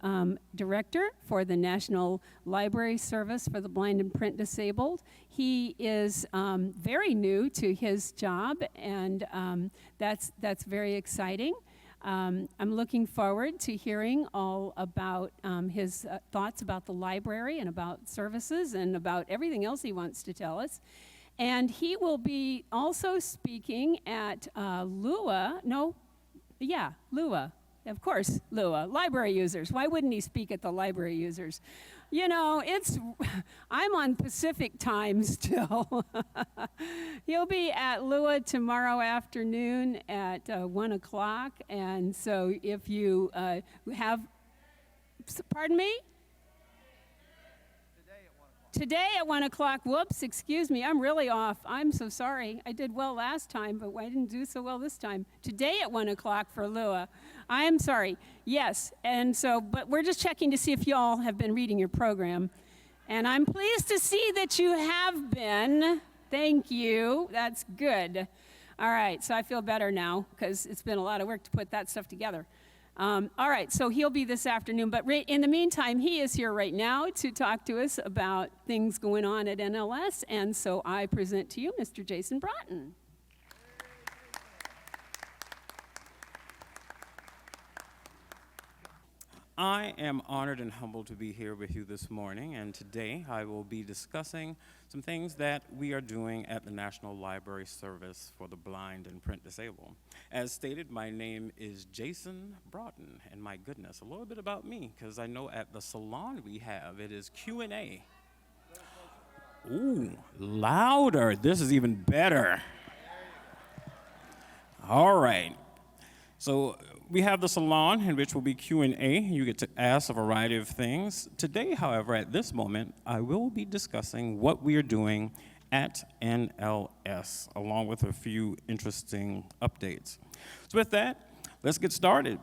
Speaker 1: director for the National Library Service for the Blind and Print Disabled. He is very new to his job, and that's very exciting. I'm looking forward to hearing all about his thoughts about the library and about services and about everything else he wants to tell us. And he will be also speaking at LUA, of course, LUA, library users. Why wouldn't he speak at the library users? You know, I'm on Pacific time still. He'll be at LUA tomorrow afternoon at 1 o'clock. And so if you pardon me? Today at 1 o'clock. Whoops, excuse me, I'm really off. I'm so sorry. I did well last time, but I didn't do so well this time. Today at 1 o'clock for LUA. I am sorry. Yes, and so, but we're just checking to see if y'all have been reading your program. And I'm pleased to see that you have been. Thank you. That's good. All right, so I feel better now because it's been a lot of work to put that stuff together. All right, so he'll be this afternoon, but in the meantime, he is here right now to talk to us about things going on at NLS, and so I present to you Mr. Jason Broughton.
Speaker 10: I am honored and humbled to be here with you this morning, and today I will be discussing some things that we are doing at the National Library Service for the Blind and Print Disabled. As stated, my name is Jason Broughton, and my goodness, a little bit about me, because I know at the salon we have, it is Q&A. Ooh, louder, this is even better. All right, so we have the salon in which will be Q&A. You get to ask a variety of things. Today, however, at this moment, I will be discussing what we are doing at NLS, along with a few interesting updates. So with that, let's get started.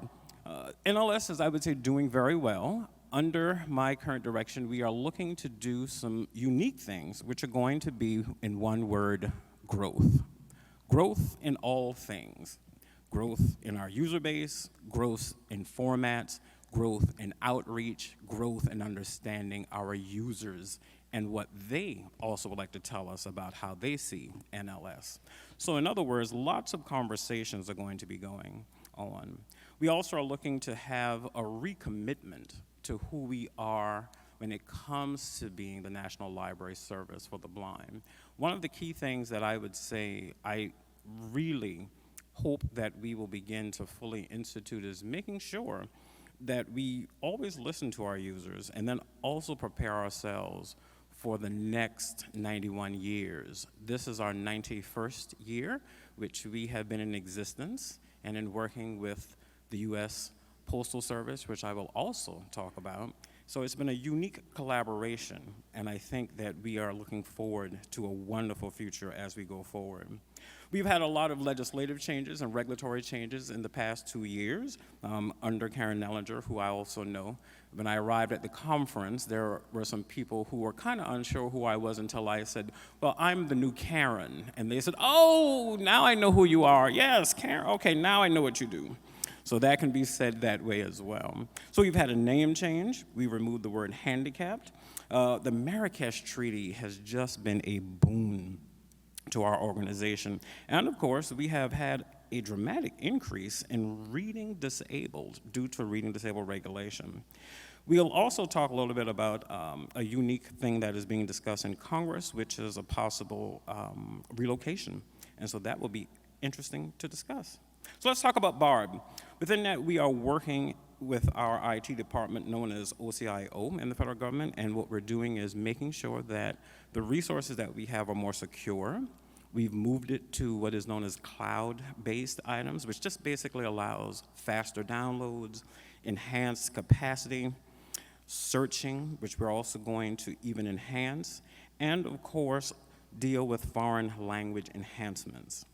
Speaker 10: NLS is, I would say, doing very well. Under my current direction, we are looking to do some unique things, which are going to be, in one word, growth. Growth in all things. Growth in our user base, growth in formats, growth in outreach, growth in understanding our users and what they also would like to tell us about how they see NLS. So in other words, lots of conversations are going to be going on. We also are looking to have a recommitment to who we are when it comes to being the National Library Service for the Blind. One of the key things that I would say I really hope that we will begin to fully institute is making sure that we always listen to our users and then also prepare ourselves for the next 91 years. This is our 91st year, which we have been in existence, and in working with the U.S. Postal Service, which I will also talk about. So it's been a unique collaboration, and I think that we are looking forward to a wonderful future as we go forward. We've had a lot of legislative changes and regulatory changes in the past 2 years under Karen Nellinger, who I also know. When I arrived at the conference, there were some people who were kind of unsure who I was until I said, well, I'm the new Karen. And they said, oh, now I know who you are. Yes, Karen, okay, now I know what you do. So that can be said that way as well. So we've had a name change. We removed the word handicapped. The Marrakesh Treaty has just been a boon to our organization. And of course, we have had a dramatic increase in reading disabled due to reading disabled regulation. We'll also talk a little bit about a unique thing that is being discussed in Congress, which is a possible relocation. And so that will be interesting to discuss. So let's talk about BARB. Within that, we are working with our IT department known as OCIO in the federal government, and what we're doing is making sure that the resources that we have are more secure. We've moved it to what is known as cloud-based items, which just basically allows faster downloads, enhanced capacity, searching, which we're also going to even enhance, and of course, deal with foreign language enhancements.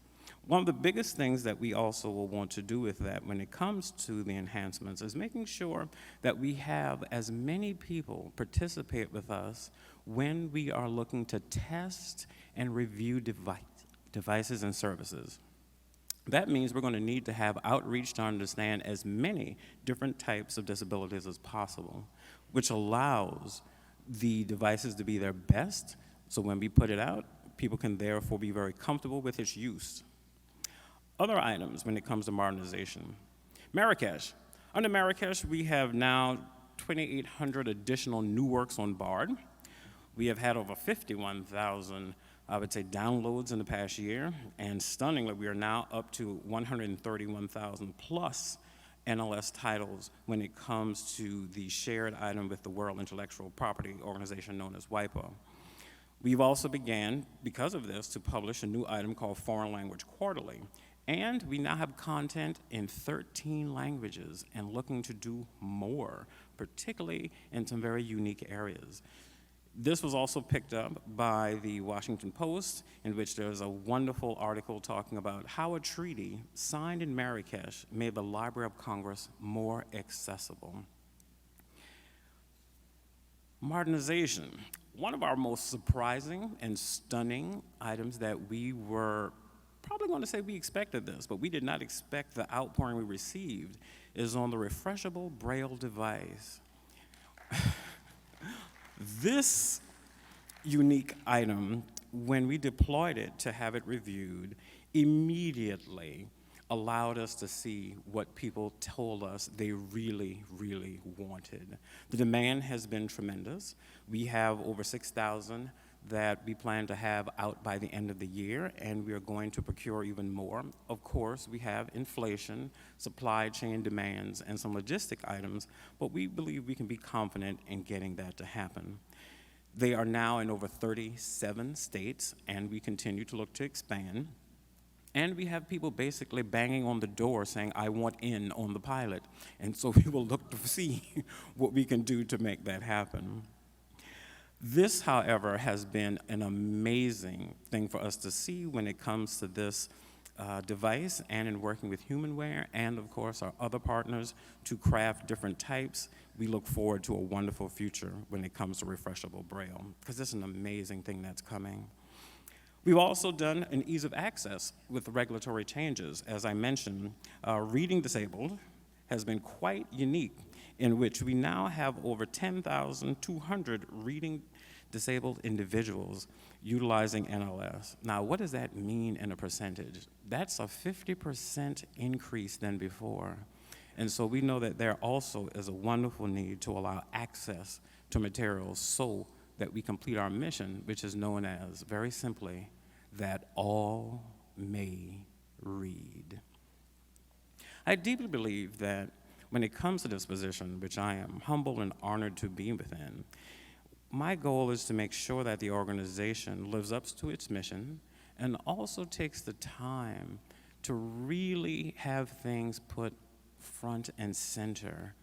Speaker 10: One of the biggest things that we also will want to do with that when it comes to the enhancements is making sure that we have as many people participate with us when we are looking to test and review devices and services. That means we're going to need to have outreach to understand as many different types of disabilities as possible, which allows the devices to be their best, so when we put it out, people can therefore be very comfortable with its use. Other items when it comes to modernization. Marrakesh. Under Marrakesh, we have now 2,800 additional new works on BARD. We have had over 51,000, I would say, downloads in the past year, and stunningly, we are now up to 131,000 plus NLS titles when it comes to the shared item with the World Intellectual Property Organization known as WIPO. We've also began, because of this, to publish a new item called Foreign Language Quarterly. And we now have content in 13 languages and looking to do more, particularly in some very unique areas. This was also picked up by the Washington Post, in which there's a wonderful article talking about how a treaty signed in Marrakesh made the Library of Congress more accessible. Modernization. One of our most surprising and stunning items that we were probably going to say we expected this, but we did not expect the outpouring we received, is on the refreshable Braille device. This unique item, when we deployed it to have it reviewed, immediately allowed us to see what people told us they really, really wanted. The demand has been tremendous. We have over 6,000 that we plan to have out by the end of the year, and we are going to procure even more. Of course, we have inflation, supply chain demands, and some logistic items, but we believe we can be confident in getting that to happen. They are now in over 37 states, and we continue to look to expand. And we have people basically banging on the door saying, I want in on the pilot. And so we will look to see what we can do to make that happen. This, however, has been an amazing thing for us to see when it comes to this device and in working with HumanWare and, of course, our other partners to craft different types. We look forward to a wonderful future when it comes to refreshable Braille, because this is an amazing thing that's coming. We've also done an ease of access with regulatory changes. As I mentioned, reading disabled has been quite unique, in which we now have over 10,200 reading disabled individuals utilizing NLS. Now, what does that mean in a percentage? That's a 50% increase than before. And so we know that there also is a wonderful need to allow access to materials so that we complete our mission, which is known as, very simply, that all may read. I deeply believe that when it comes to this position, which I am humbled and honored to be within, my goal is to make sure that the organization lives up to its mission and also takes the time to really have things put front and center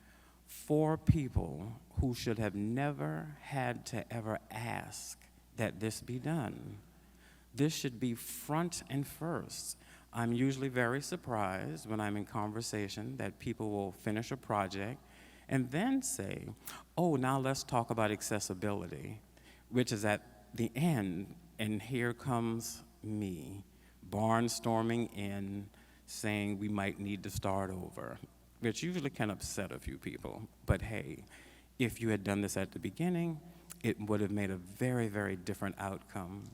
Speaker 10: for people who should have never had to ever ask that this be done. This should be front and first. I'm usually very surprised when I'm in conversation that people will finish a project and then say, oh, now let's talk about accessibility, which is at the end, and here comes me, barnstorming in, saying we might need to start over, which usually can upset a few people. But hey, if you had done this at the beginning, it would have made a very, very different outcome.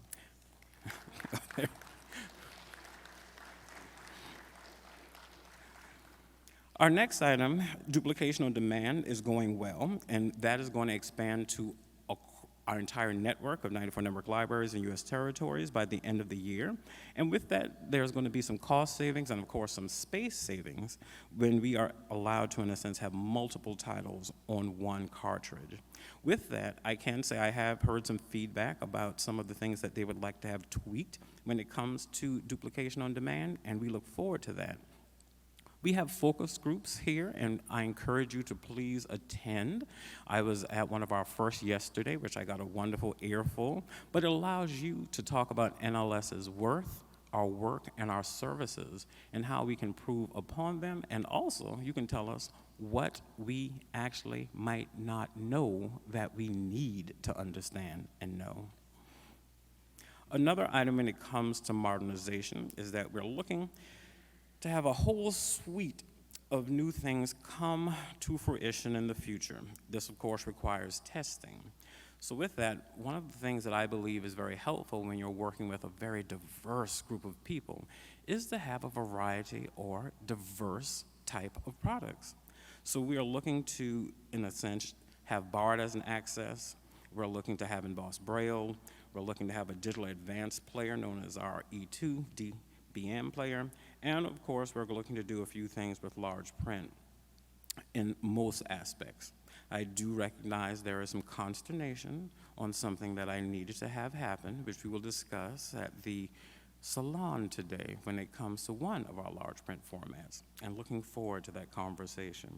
Speaker 10: Our next item, duplication on demand, is going well, and that is going to expand to our entire network of 94 network libraries in U.S. territories by the end of the year. And with that, there's going to be some cost savings and, of course, some space savings when we are allowed to, in a sense, have multiple titles on one cartridge. With that, I can say I have heard some feedback about some of the things that they would like to have tweaked when it comes to duplication on demand, and we look forward to that. We have focus groups here, and I encourage you to please attend. I was at one of our first yesterday, which I got a wonderful earful, but it allows you to talk about NLS's worth, our work, and our services, and how we can improve upon them, and also you can tell us what we actually might not know that we need to understand and know. Another item when it comes to modernization is that we're looking to have a whole suite of new things come to fruition in the future. This, of course, requires testing. So with that, one of the things that I believe is very helpful when you're working with a very diverse group of people is to have a variety or diverse type of products. So we are looking to, in a sense, have BARD as an access. We're looking to have embossed Braille. We're looking to have a digital advanced player known as our E2 DBM player. And of course, we're looking to do a few things with large print in most aspects. I do recognize there is some consternation on something that I needed to have happen, which we will discuss at the salon today when it comes to one of our large print formats, and looking forward to that conversation.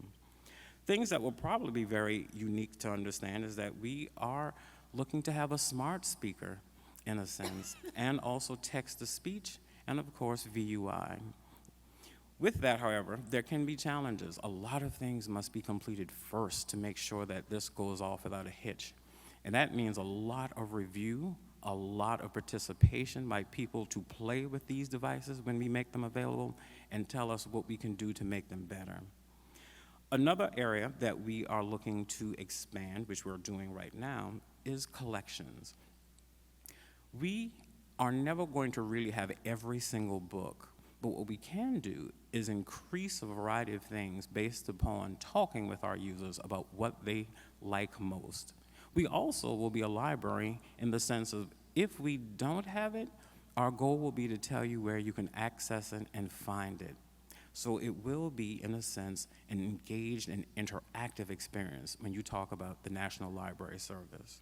Speaker 10: Things that will probably be very unique to understand is that we are looking to have a smart speaker, in a sense, and also text-to-speech, and of course, VUI. With that, however, there can be challenges. A lot of things must be completed first to make sure that this goes off without a hitch. And that means a lot of review, a lot of participation by people to play with these devices when we make them available and tell us what we can do to make them better. Another area that we are looking to expand, which we're doing right now, is collections. We are never going to really have every single book, but what we can do is increase a variety of things based upon talking with our users about what they like most. We also will be a library in the sense of if we don't have it, our goal will be to tell you where you can access it and find it. So it will be, in a sense, an engaged and interactive experience when you talk about the National Library Service.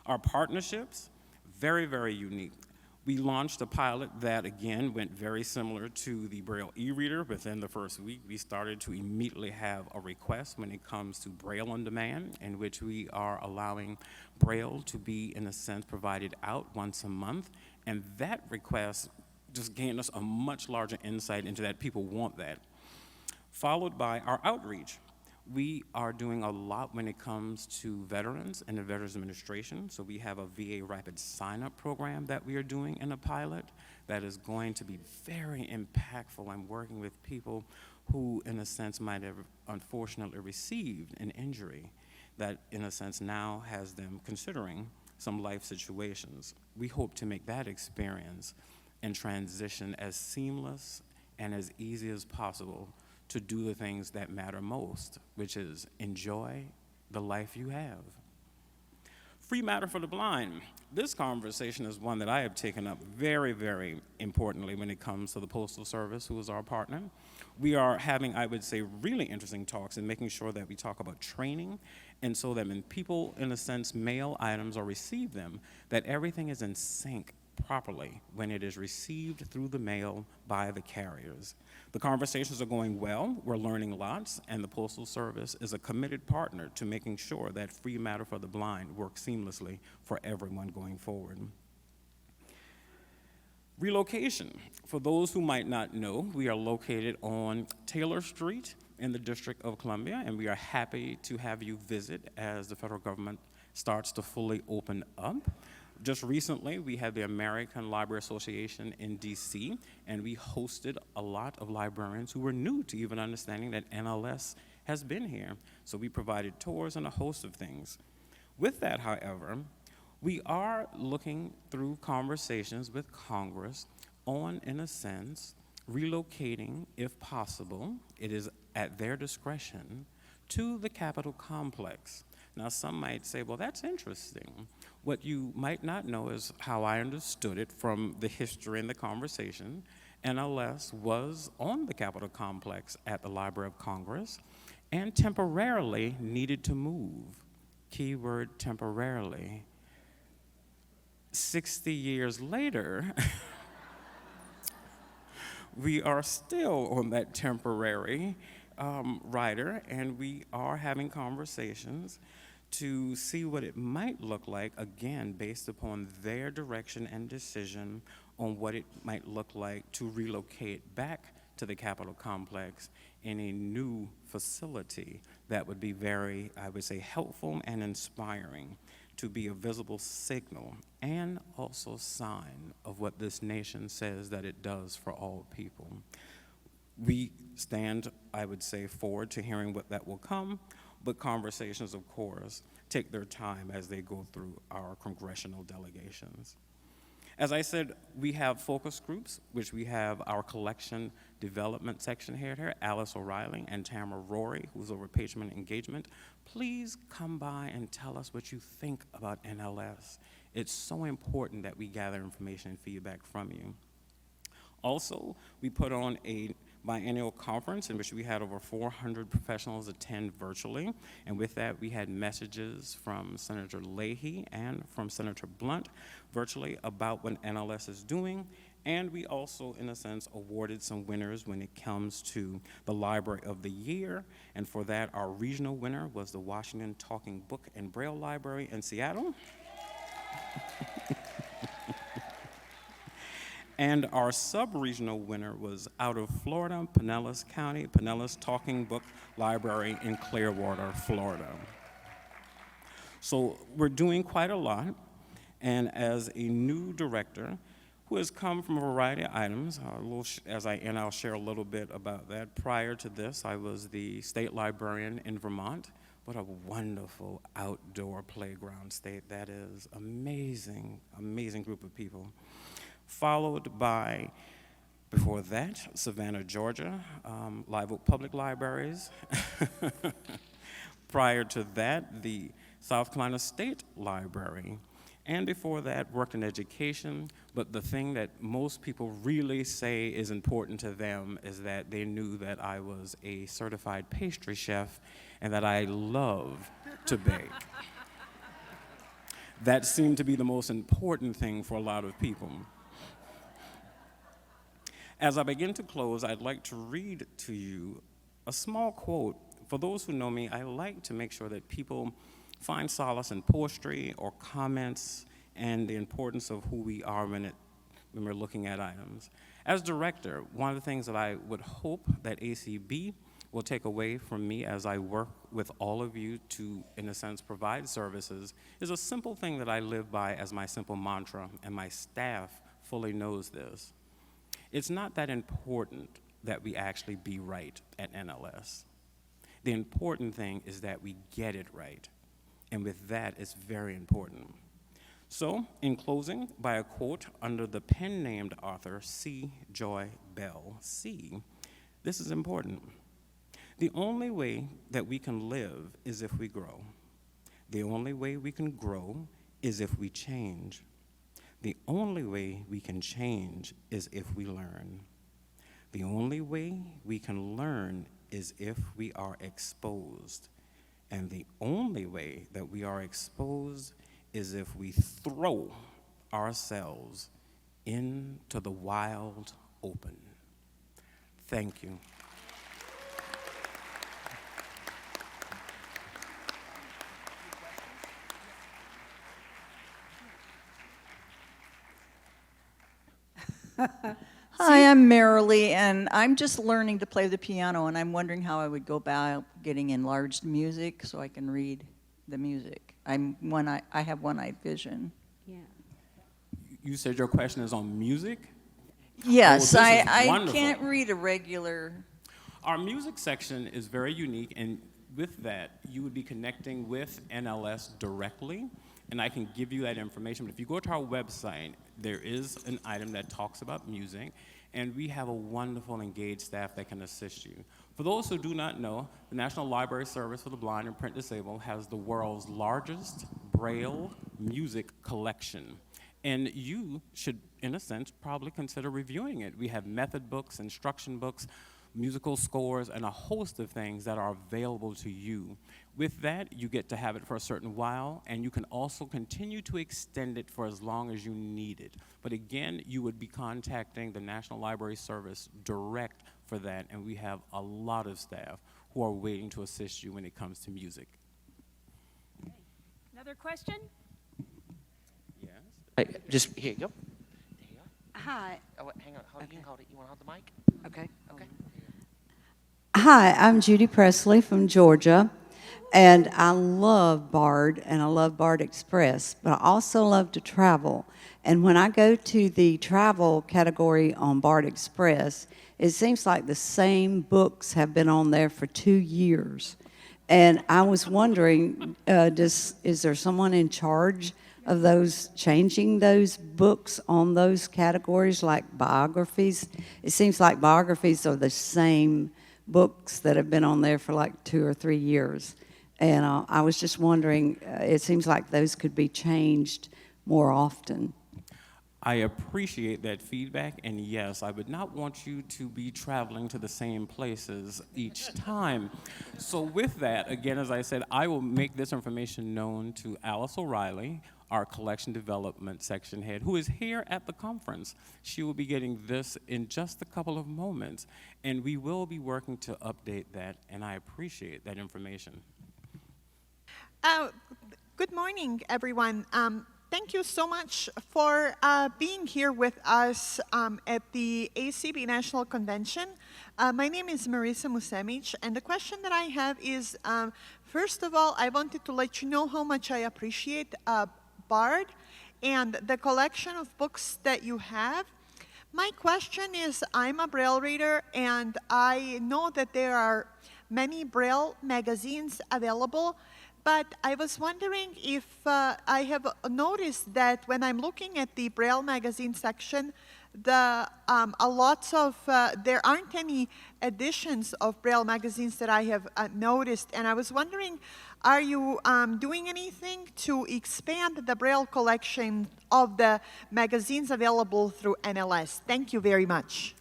Speaker 10: Our partnerships, very, very unique. We launched a pilot that, again, went very similar to the Braille e-reader. Within the first week, we started to immediately have a request when it comes to Braille on demand, in which we are allowing Braille to be, in a sense, provided out once a month. And that request just gained us a much larger insight into that people want that. Followed by our outreach. We are doing a lot when it comes to veterans and the Veterans Administration. So we have a VA rapid sign-up program that we are doing in a pilot that is going to be very impactful in working with people who, in a sense, might have unfortunately received an injury that, in a sense, now has them considering some life situations. We hope to make that experience and transition as seamless and as easy as possible to do the things that matter most, which is enjoy the life you have. Free matter for the blind. This conversation is one that I have taken up very, very importantly when it comes to the Postal Service, who is our partner. We are having, I would say, really interesting talks and making sure that we talk about training, and so that when people, in a sense, mail items or receive them, that everything is in sync properly when it is received through the mail by the carriers. The conversations are going well, we're learning lots, and the Postal Service is a committed partner to making sure that free matter for the blind works seamlessly for everyone going forward. Relocation. For those who might not know, we are located on Taylor Street in the District of Columbia, and we are happy to have you visit as the federal government starts to fully open up. Just recently, we had the American Library Association in DC, and we hosted a lot of librarians who were new to even understanding that NLS has been here. So we provided tours and a host of things. With that, however, we are looking through conversations with Congress on, in a sense, relocating, if possible, it is at their discretion, to the Capitol complex. Now, some might say, well, that's interesting. What you might not know is how I understood it from the history and the conversation. NLS was on the Capitol complex at the Library of Congress and temporarily needed to move. Keyword temporarily. 60 years later, we are still on that temporary rider, and we are having conversations to see what it might look like, again, based upon their direction and decision on what it might look like to relocate back to the Capitol complex in a new facility that would be very, I would say, helpful and inspiring, to be a visible signal and also sign of what this nation says that it does for all people. We stand, I would say, forward to hearing what that will come, but conversations, of course, take their time as they go through our congressional delegations. As I said, we have focus groups, which we have our collection development section here, Alice O'Reilly and Tamara Rory, who's over patron engagement. Please come by and tell us what you think about NLS. It's so important that we gather information and feedback from you. Also, we put on a biennial conference in which we had over 400 professionals attend virtually, and with that we had messages from Senator Leahy and from Senator Blunt virtually about what NLS is doing, and we also, in a sense, awarded some winners when it comes to the Library of the Year, and for that our regional winner was the Washington Talking Book and Braille Library in Seattle. And our sub-regional winner was out of Florida, Pinellas County, Pinellas Talking Book Library in Clearwater, Florida. So we're doing quite a lot, and as a new director who has come from a variety of items, I'll share a little bit about that. Prior to this, I was the state librarian in Vermont. What a wonderful outdoor playground state that is. Amazing, amazing group of people. Followed by, before that, Savannah, Georgia, Live Oak Public Libraries. Prior to that, the South Carolina State Library. And before that, worked in education, but the thing that most people really say is important to them is that they knew that I was a certified pastry chef and that I love to bake. That seemed to be the most important thing for a lot of people. As I begin to close, I'd like to read to you a small quote. For those who know me, I like to make sure that people find solace in poetry or comments and the importance of who we are when we're looking at items. As director, one of the things that I would hope that ACB will take away from me as I work with all of you to, in a sense, provide services is a simple thing that I live by as my simple mantra, and my staff fully knows this. It's not that important that we actually be right at NLS. The important thing is that we get it right. And with that, it's very important. So, in closing, by a quote under the pen-named author C. Joy Bell C., this is important. The only way that we can live is if we grow. The only way we can grow is if we change. The only way we can change is if we learn. The only way we can learn is if we are exposed. And the only way that we are exposed is if we throw ourselves into the wild open. Thank you.
Speaker 12: Hi, I'm Marilee, and I'm just learning to play the piano, and I'm wondering how I would go about getting enlarged music so I can read the music. I have one-eyed vision.
Speaker 1: Yeah.
Speaker 10: You said your question is on music?
Speaker 12: Yes,
Speaker 10: Oh, this
Speaker 12: I
Speaker 10: is wonderful.
Speaker 12: can't read a regular.
Speaker 10: Our music section is very unique, and with that, you would be connecting with NLS directly, and I can give you that information. But if you go to our website, there is an item that talks about music, and we have a wonderful, engaged staff that can assist you. For those who do not know, the National Library Service for the Blind and Print Disabled has the world's largest Braille music collection. And you should, in a sense, probably consider reviewing it. We have method books, instruction books, musical scores, and a host of things that are available to you. With that, you get to have it for a certain while, and you can also continue to extend it for as long as you need it. But again, you would be contacting the National Library Service direct for that, and we have a lot of staff who are waiting to assist you when it comes to music.
Speaker 1: Another question?
Speaker 13: Just here you go. There you go.
Speaker 14: Hi.
Speaker 13: Oh, wait, hang on. You can hold it. You want to hold the mic?
Speaker 14: Okay.
Speaker 13: Okay.
Speaker 14: Hi, I'm Judy Presley from Georgia, and I love BARD and I love BARD Express, but I also love to travel. And when I go to the travel category on BARD Express, it seems like the same books have been on there for 2 years. And I was wondering, is there someone in charge of those, changing those books on those categories, like biographies? It seems like biographies are the same books that have been on there for like 2 or 3 years. And I was just wondering, it seems like those could be changed more often.
Speaker 10: I appreciate that feedback, and yes, I would not want you to be traveling to the same places each time. So with that, again, as I said, I will make this information known to Alice O'Reilly, our collection development section head, who is here at the conference. She will be getting this in just a couple of moments, and we will be working to update that, and I appreciate that information.
Speaker 15: Good morning, everyone. Thank you so much for being here with us at the ACB National Convention. My name is Marisa Musemic, and the question that I have is, first of all, I wanted to let you know how much I appreciate BARD and the collection of books that you have. My question is, I'm a Braille reader, and I know that there are many Braille magazines available, but I was wondering if I have noticed that when I'm looking at the Braille magazine section, there aren't any editions of Braille magazines that I have noticed, and I was wondering, are you doing anything to expand the Braille collection of the magazines available through NLS? Thank you very much.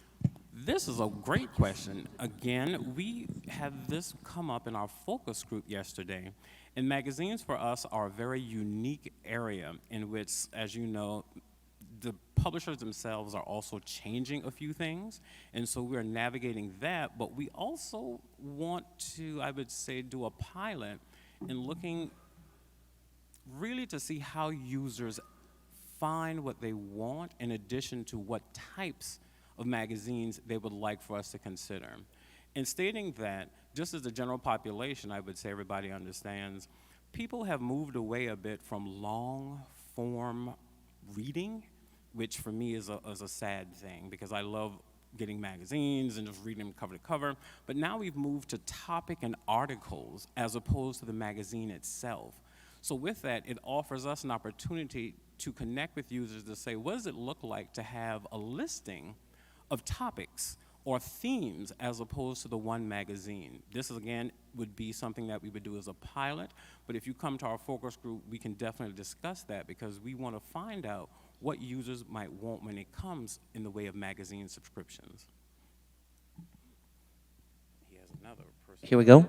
Speaker 10: This is a great question. Again, we had this come up in our focus group yesterday. And magazines for us are a very unique area in which, as you know, the publishers themselves are also changing a few things. And so we're navigating that, but we also want to, I would say, do a pilot in looking really to see how users find what they want in addition to what types of magazines they would like for us to consider. In stating that, just as the general population, I would say everybody understands, people have moved away a bit from long-form reading, which for me is a sad thing, because I love getting magazines and just reading them cover to cover. But now we've moved to topic and articles as opposed to the magazine itself. So with that, it offers us an opportunity to connect with users to say, what does it look like to have a listing of topics or themes as opposed to the one magazine? This is, again, would be something that we would do as a pilot, but if you come to our focus group, we can definitely discuss that, because we want to find out what users might want when it comes in the way of magazine subscriptions. He has another person.
Speaker 13: Here we go.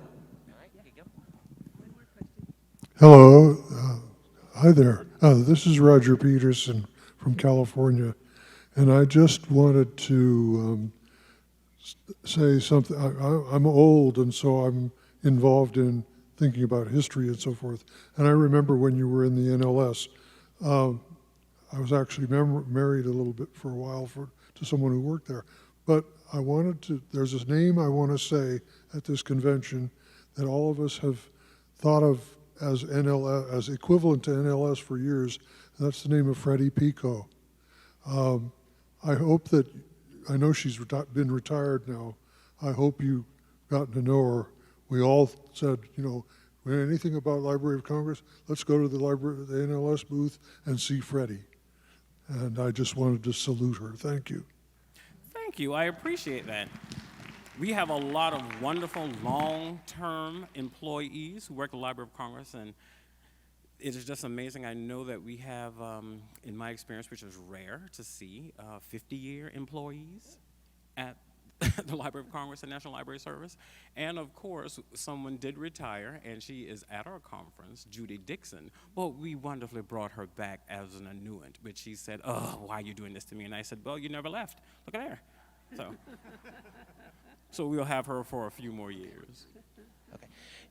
Speaker 16: Hello. Hi there. This is Roger Peterson from California, and I just wanted to say something. I'm old, and so I'm involved in thinking about history and so forth. And I remember when you were in the NLS, I was actually married a little bit for a while to someone who worked there. But I wanted to, there's this name I want to say at this convention that all of us have thought of as NLS, as equivalent to NLS for years, and that's the name of Freddie Pico. I hope that, I know she's been retired now, I hope you've gotten to know her. We all said, you know, anything about Library of Congress, let's go to the library, the NLS booth and see Freddie. And I just wanted to salute her. Thank you.
Speaker 10: Thank you, I appreciate that. We have a lot of wonderful long-term employees who work at the Library of Congress, and it is just amazing. I know that we have, in my experience, which is rare to see, 50-year employees at the Library of Congress and National Library Service. And of course, someone did retire, and she is at our conference, Judy Dixon. Well, we wonderfully brought her back as an annuitant, which she said, oh, why are you doing this to me? And I said, well, you never left. Look at her. So we'll have her for a few more years.
Speaker 13: Okay.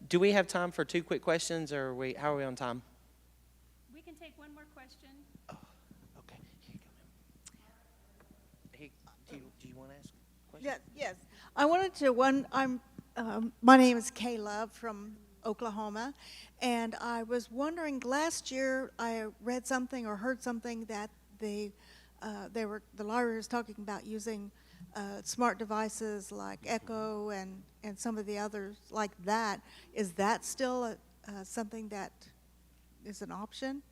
Speaker 13: Do we have time for 2 quick questions, or how are we on time?
Speaker 1: We can take one more question.
Speaker 13: Oh, okay. Here you go, ma'am. Hey, do you want to ask a question?
Speaker 17: Yes. I wanted to, my name is Kay Love from Oklahoma, and I was wondering, last year I read something or heard something that the library was talking about using smart devices like Echo and some of the others like that. Is that still something that is an option?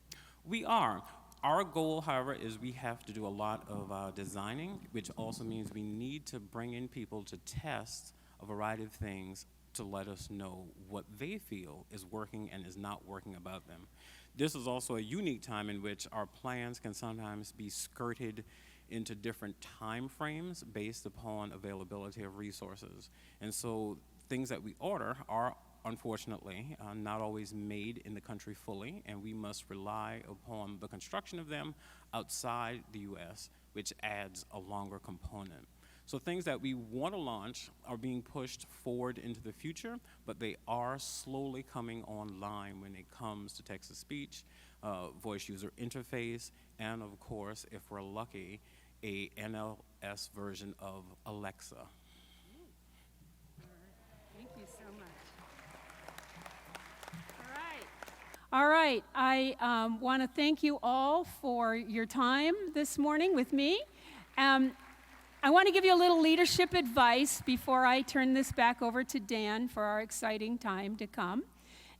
Speaker 10: We are. Our goal, however, is we have to do a lot of designing, which also means we need to bring in people to test a variety of things to let us know what they feel is working and is not working about them. This is also a unique time in which our plans can sometimes be skirted into different time frames based upon availability of resources. And so things that we order are unfortunately not always made in the country fully, and we must rely upon the construction of them outside the US, which adds a longer component. So things that we want to launch are being pushed forward into the future, but they are slowly coming online when it comes to text-to-speech, voice user interface, and of course, if we're lucky, a NLS version of Alexa.
Speaker 1: Thank you so much. All right, I want to thank you all for your time this morning with me. I want to give you a little leadership advice before I turn this back over to Dan for our exciting time to come.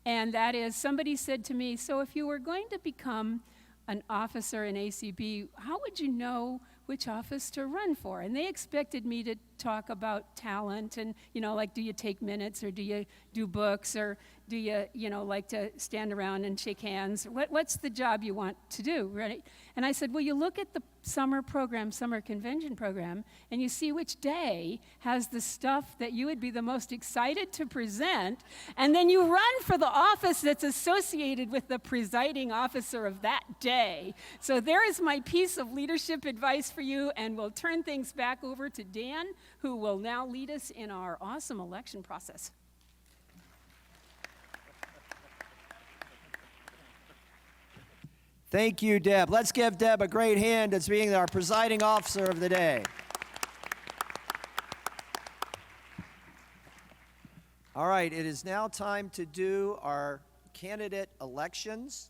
Speaker 1: And that is, somebody said to me, so if you were going to become an officer in ACB, how would you know which office to run for? And they expected me to talk about talent and, you know, like, do you take minutes, or do you do books, or do you, like to stand around and shake hands? What's the job you want to do, right? And I said, well, you look at the summer convention program, and you see which day has the stuff that you would be the most excited to present, and then you run for the office that's associated with the presiding officer of that day. So there is my piece of leadership advice for you, and we'll turn things back over to Dan, who will now lead us in our awesome election process.
Speaker 18: Thank you, Deb. Let's give Deb a great hand as being our presiding officer of the day. All right, it is now time to do our candidate elections.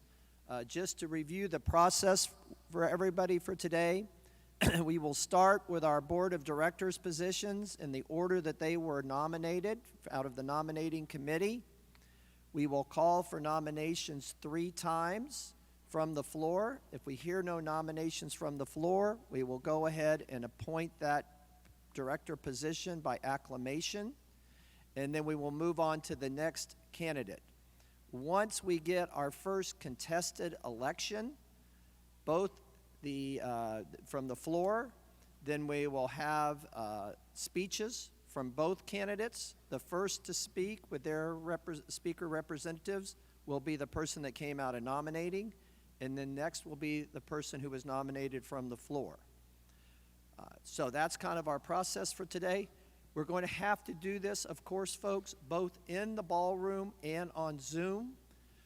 Speaker 18: Just to review the process for everybody for today, we will start with our board of directors positions in the order that they were nominated out of the nominating committee. We will call for nominations 3 times from the floor. If we hear no nominations from the floor, we will go ahead and appoint that director position by acclamation, and then we will move on to the next candidate. Once we get our first contested election, both from the floor, then we will have speeches from both candidates. The first to speak with their speaker representatives will be the person that came out of nominating, and then next will be the person who was nominated from the floor. So that's kind of our process for today. We're going to have to do this, of course, folks, both in the ballroom and on Zoom.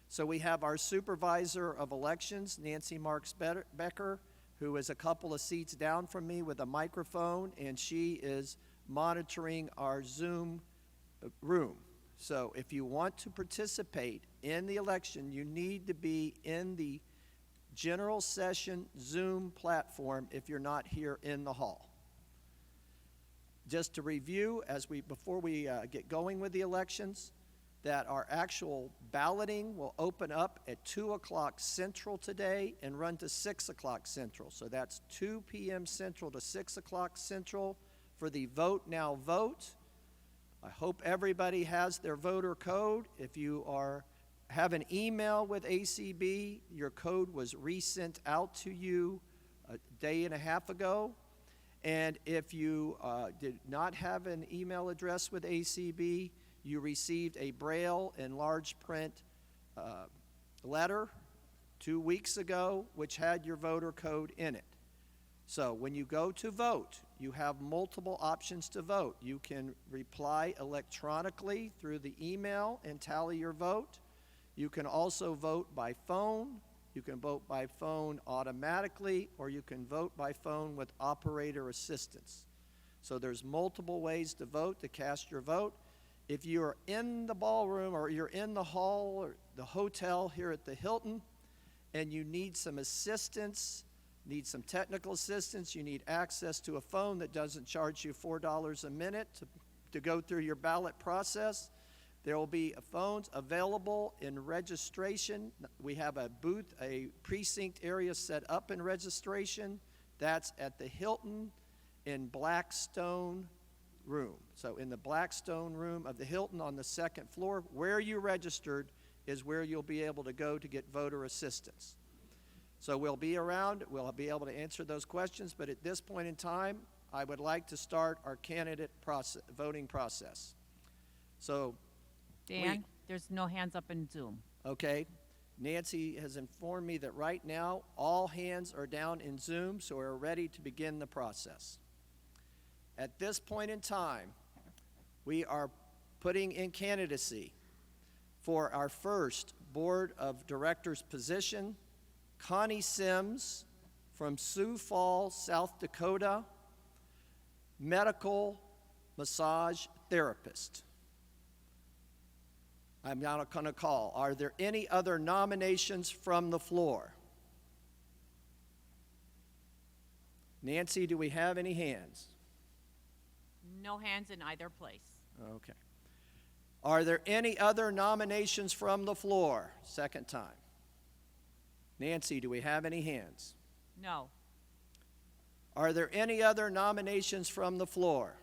Speaker 18: So we have our supervisor of elections, Nancy Marks Becker, who is a couple of seats down from me with a microphone, and she is monitoring our Zoom room. So if you want to participate in the election, you need to be in the general session Zoom platform if you're not here in the hall. Just to review, before we get going with the elections, that our actual balloting will open up at 2 o'clock Central today and run to 6 o'clock Central. So that's 2 p.m. Central to 6 o'clock Central for the Vote Now vote. I hope everybody has their voter code. If you have an email with ACB, your code was resent out to you a day and a half ago. And if you did not have an email address with ACB, you received a Braille and large print letter 2 weeks ago, which had your voter code in it. So when you go to vote, you have multiple options to vote. You can reply electronically through the email and tally your vote. You can also vote by phone. You can vote by phone automatically, or you can vote by phone with operator assistance. So there's multiple ways to vote, to cast your vote. If you're in the ballroom or you're in the hall or the hotel here at the Hilton and you need some assistance, need some technical assistance, you need access to a phone that doesn't charge you $4 a minute to go through your ballot process, there will be phones available in registration. We have a booth, a precinct area set up in registration. That's at the Hilton in Blackstone room. So in the Blackstone room of the Hilton on the second floor, where you registered is where you'll be able to go to get voter assistance. So we'll be around, we'll be able to answer those questions, but at this point in time, I would like to start our candidate voting process. So,
Speaker 19: Dan, there's no hands up in Zoom.
Speaker 18: okay, Nancy has informed me that right now, all hands are down in Zoom, so we're ready to begin the process. At this point in time, we are putting in candidacy for our first Board of Directors position, Connie Sims from Sioux Falls, South Dakota, medical massage therapist. I'm now going to call. Are there any other nominations from the floor? Nancy, do we have any hands?
Speaker 19: No hands in either place.
Speaker 18: Okay. Are there any other nominations from the floor? Second time. Nancy, do we have any hands?
Speaker 19: No.
Speaker 18: Are there any other nominations from the floor?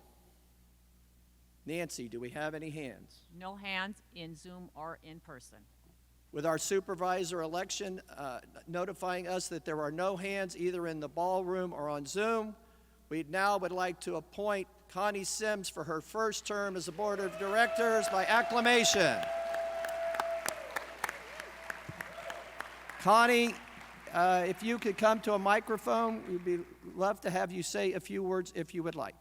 Speaker 18: Nancy, do we have any hands?
Speaker 19: No hands in Zoom or in person.
Speaker 18: With our supervisor election notifying us that there are no hands either in the ballroom or on Zoom, we now would like to appoint Connie Sims for her first term as a Board of Directors by acclamation. Connie, if you could come to a microphone, we'd love to have you say a few words if you would like.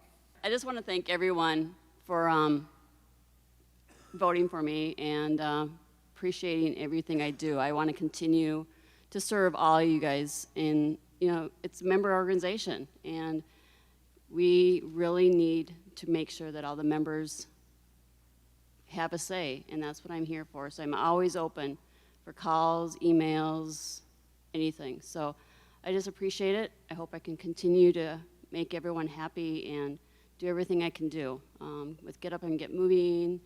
Speaker 20: I just want to thank everyone for voting for me and appreciating everything I do. I want to continue to serve all you guys in, it's a member organization, and we really need to make sure that all the members have a say, and that's what I'm here for. So I'm always open for calls, emails, anything. So I just appreciate it. I hope I can continue to make everyone happy and do everything I can do with Get Up and Get Moving,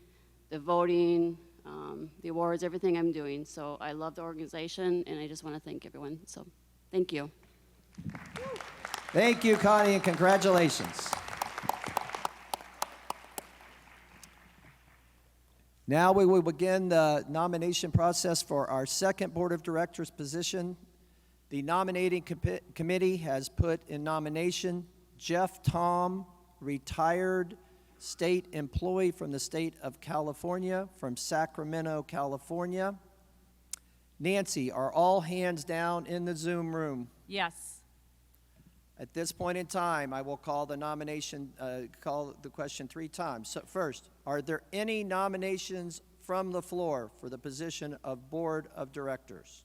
Speaker 20: the voting, the awards, everything I'm doing. So I love the organization, and I just want to thank everyone. So thank you.
Speaker 18: Thank you, Connie, and congratulations. Now we will begin the nomination process for our second Board of Directors position. The nominating committee has put in nomination Jeff Tom, retired state employee from the state of California, from Sacramento, California. Nancy, are all hands down in the Zoom room?
Speaker 19: Yes.
Speaker 18: At this point in time, I will call the call the question 3 times. So first, are there any nominations from the floor for the position of Board of Directors?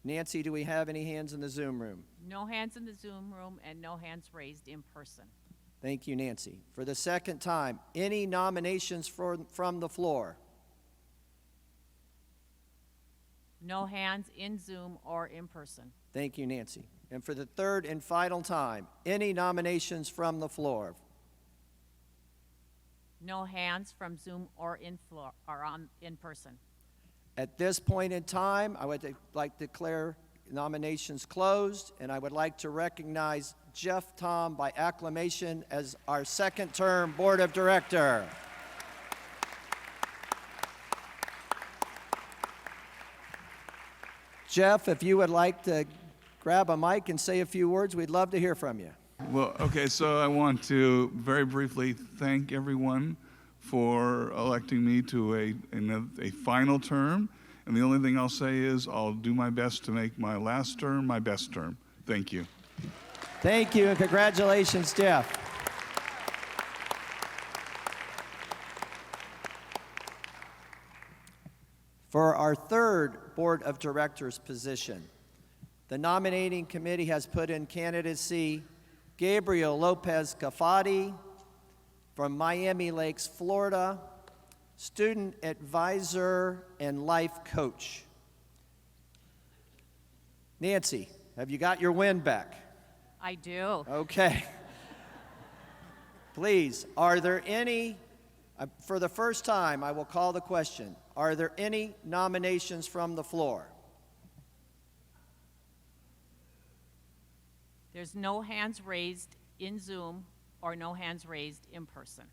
Speaker 18: Nancy, do we have any hands in the Zoom room?
Speaker 19: No hands in the Zoom room and no hands raised in person.
Speaker 18: Thank you, Nancy. For the second time, any nominations from the floor?
Speaker 19: No hands in Zoom or in person.
Speaker 18: Thank you, Nancy. And for the third and final time, any nominations from the floor?
Speaker 19: No hands from Zoom or in person.
Speaker 18: At this point in time, I would like to declare nominations closed, and I would like to recognize Jeff Tom by acclamation as our second-term Board of Director. Jeff, if you would like to grab a mic and say a few words, we'd love to hear from you.
Speaker 2: Well, okay, so I want to very briefly thank everyone for electing me to a final term. And the only thing I'll say is I'll do my best to make my last term my best term. Thank you.
Speaker 18: Thank you, and congratulations, Jeff. For our third Board of Directors position, the nominating committee has put in candidacy Gabriel Lopez Cafati from Miami Lakes, Florida, student advisor and life coach. Nancy, have you got your wind back?
Speaker 19: I do.
Speaker 18: Okay. Please, are there any, for the first time, I will call the question, are there any nominations from the floor?
Speaker 19: There's no hands raised in Zoom or no hands raised in person.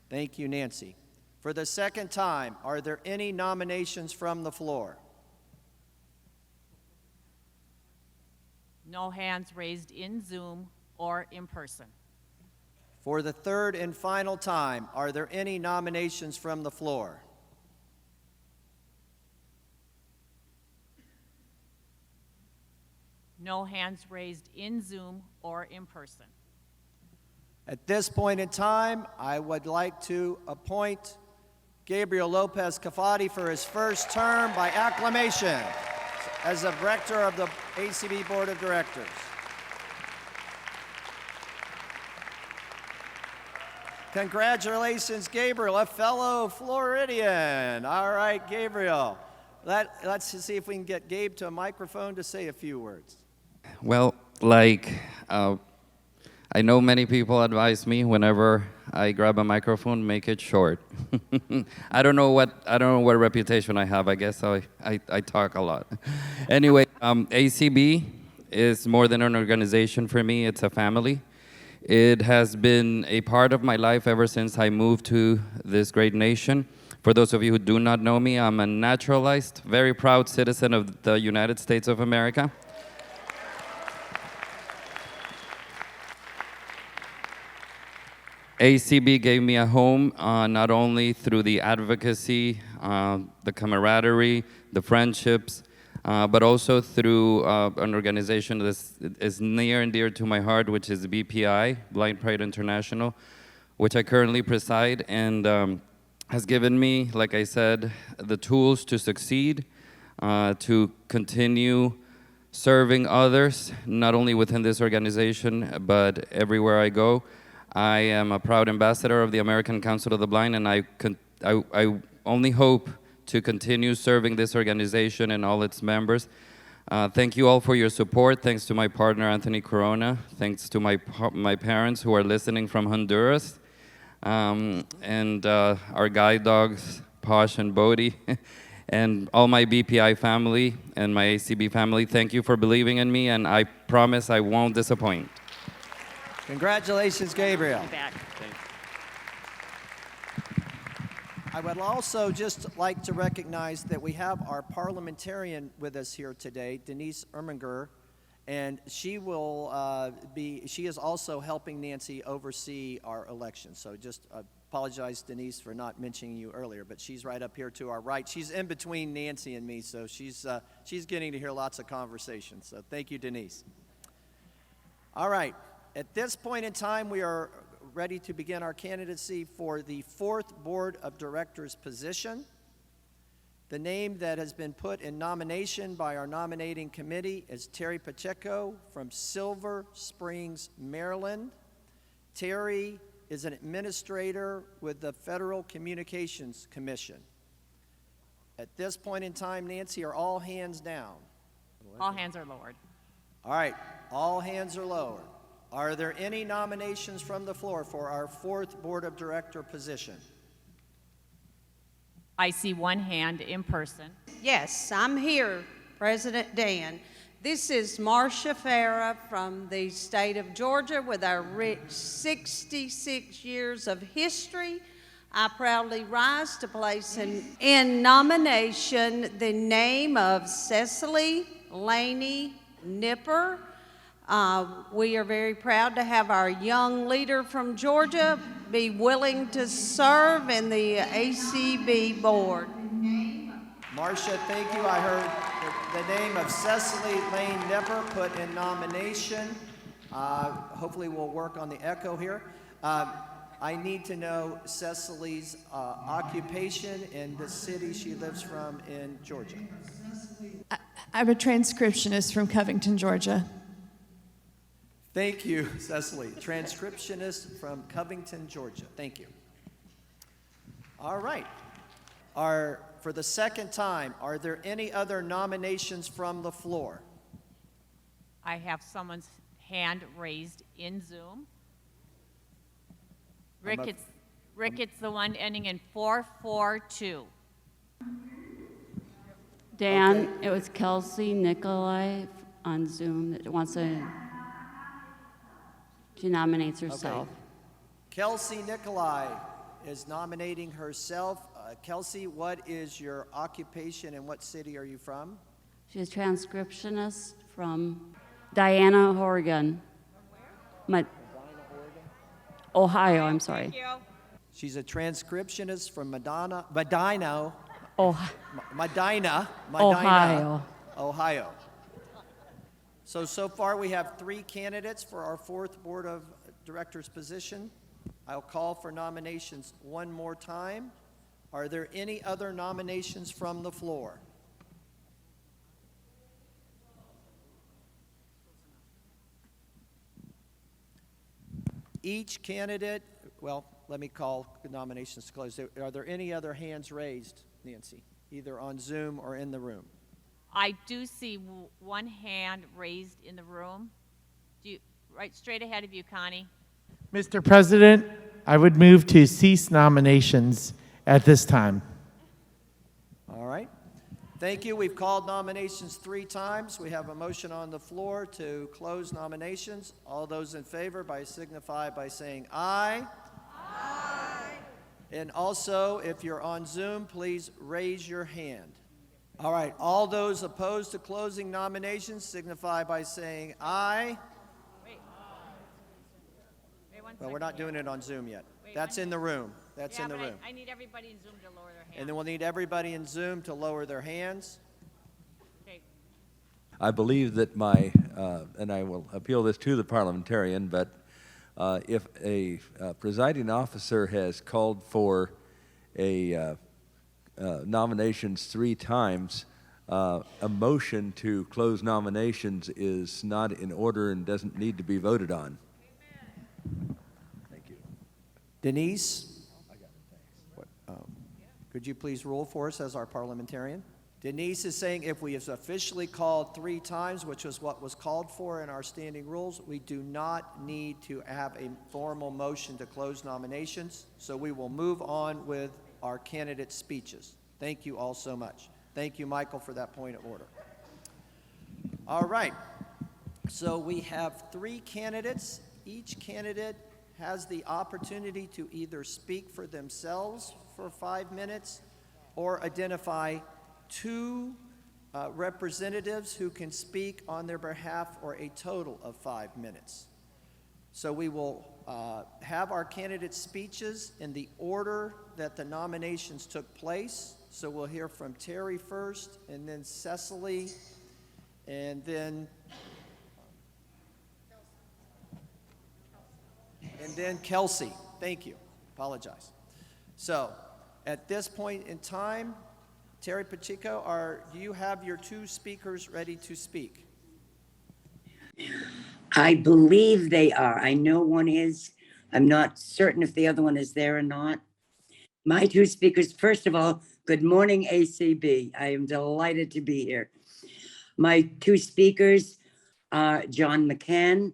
Speaker 18: Thank you, Nancy. For the second time, are there any nominations from the floor?
Speaker 19: No hands raised in Zoom or in person.
Speaker 18: For the third and final time, are there any nominations from the floor?
Speaker 19: No hands raised in Zoom or in person.
Speaker 18: At this point in time, I would like to appoint Gabriel Lopez Cafati for his first term by acclamation as the director of the ACB Board of Directors. Congratulations, Gabriel, a fellow Floridian. All right, Gabriel. Let's see if we can get Gabe to a microphone to say a few words.
Speaker 21: Well, I know many people advise me whenever I grab a microphone, make it short. I don't know what reputation I have. I guess I talk a lot. Anyway, ACB is more than an organization for me. It's a family. It has been a part of my life ever since I moved to this great nation. For those of you who do not know me, I'm a naturalized, very proud citizen of the United States of America. ACB gave me a home not only through the advocacy, the camaraderie, the friendships, but also through an organization that is near and dear to my heart, which is BPI, Blind Pride International, which I currently preside, and has given me, like I said, the tools to succeed, to continue serving others, not only within this organization, but everywhere I go. I am a proud ambassador of the American Council of the Blind, and I only hope to continue serving this organization and all its members. Thank you all for your support. Thanks to my partner, Anthony Corona. Thanks to my parents who are listening from Honduras. And our guide dogs, Posh and Bodie, and all my BPI family and my ACB family. Thank you for believing in me, and I promise I won't disappoint.
Speaker 18: Congratulations, Gabriel.
Speaker 19: Back.
Speaker 18: I would also just like to recognize that we have our parliamentarian with us here today, Denise Erminger, and she is also helping Nancy oversee our election. So just apologize, Denise, for not mentioning you earlier, but she's right up here to our right. She's in between Nancy and me, so she's getting to hear lots of conversations. So thank you, Denise. All right, at this point in time, we are ready to begin our candidacy for the 4th Board of Directors position. The name that has been put in nomination by our nominating committee is Terry Pacheco from Silver Springs, Maryland. Terry is an administrator with the Federal Communications Commission. At this point in time, Nancy, are all hands down?
Speaker 19: All hands are lowered.
Speaker 18: All right, all hands are lowered. Are there any nominations from the floor for our 4th Board of Director position?
Speaker 19: I see one hand in person.
Speaker 3: Yes, I'm here, President Dan. This is Marcia Farah from the state of Georgia with our rich 66 years of history. I proudly rise to place in nomination the name of Cecily Laney Nipper. We are very proud to have our young leader from Georgia be willing to serve in the ACB board.
Speaker 18: Marcia, thank you. I heard the name of Cecily Lane Nipper put in nomination. Hopefully we'll work on the echo here. I need to know Cecily's occupation and the city she lives from in Georgia.
Speaker 4: I'm a transcriptionist from Covington, Georgia.
Speaker 18: Thank you, Cecily. Transcriptionist from Covington, Georgia. Thank you. All right. For the second time, are there any other nominations from the floor?
Speaker 19: I have someone's hand raised in Zoom. Ricketts, the one ending in 442.
Speaker 20: Dan,
Speaker 18: Okay.
Speaker 20: it was Kelsey Nikolai on Zoom that wants to, she nominates herself.
Speaker 18: Okay. Kelsey Nikolai is nominating herself. Kelsey, what is your occupation and what city are you from?
Speaker 20: She's a transcriptionist from Diana, Oregon. Ohio, I'm sorry.
Speaker 18: She's a transcriptionist from Medina,
Speaker 20: Ohio.
Speaker 18: Ohio. So far we have 3 candidates for our 4th Board of Directors position. I'll call for nominations one more time. Are there any other nominations from the floor? Each candidate, well, let me call the nominations closed. Are there any other hands raised, Nancy, either on Zoom or in the room?
Speaker 19: I do see one hand raised in the room. Right straight ahead of you, Connie.
Speaker 22: Mr. President, I would move to cease nominations at this time.
Speaker 18: All right. Thank you. We've called nominations 3 times. We have a motion on the floor to close nominations. All those in favor signify by saying aye. Aye. And also, if you're on Zoom, please raise your hand. All right. All those opposed to closing nominations signify by saying aye. Well, we're not doing it on Zoom yet. That's in the room. That's in the room.
Speaker 19: I need everybody in Zoom to lower their hands.
Speaker 18: And then we'll need everybody in Zoom to lower their hands.
Speaker 19: Okay.
Speaker 23: I believe that and I will appeal this to the parliamentarian, but if a presiding officer has called for nominations 3 times, a motion to close nominations is not in order and doesn't need to be voted on. Thank you.
Speaker 18: Denise, could you please rule for us as our parliamentarian? Denise is saying if we have officially called 3 times, which is what was called for in our standing rules, we do not need to have a formal motion to close nominations. So we will move on with our candidate speeches. Thank you all so much. Thank you, Michael, for that point of order. All right. So we have 3 candidates. Each candidate has the opportunity to either speak for themselves for 5 minutes or identify 2 representatives who can speak on their behalf for a total of 5 minutes. So we will have our candidate speeches in the order that the nominations took place. So we'll hear from Terry first, and then Cecily, and then Kelsey. Thank you. Apologize. So at this point in time, Terry Pacheco, do you have your 2 speakers ready to speak?
Speaker 5: I believe they are. I know one is. I'm not certain if the other one is there or not. My 2 speakers, first of all, good morning, ACB. I am delighted to be here. My 2 speakers are John McCann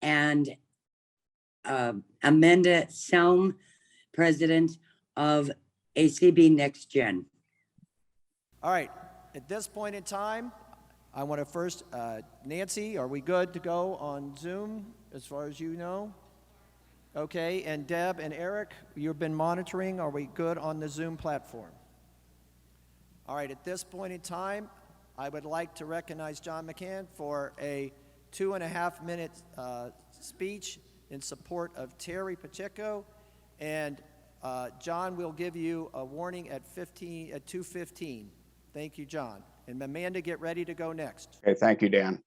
Speaker 5: and Amanda Selm, president of ACB Next Gen.
Speaker 18: All right. At this point in time, I want to first, Nancy, are we good to go on Zoom as far as you know? Okay, and Deb and Eric, you've been monitoring. Are we good on the Zoom platform? All right, at this point in time, I would like to recognize John McCann for a 2.5-minute speech in support of Terry Pacheco. And John will give you a warning at 2:15. Thank you, John. And Amanda, get ready to go next.
Speaker 6: Okay, thank you, Dan.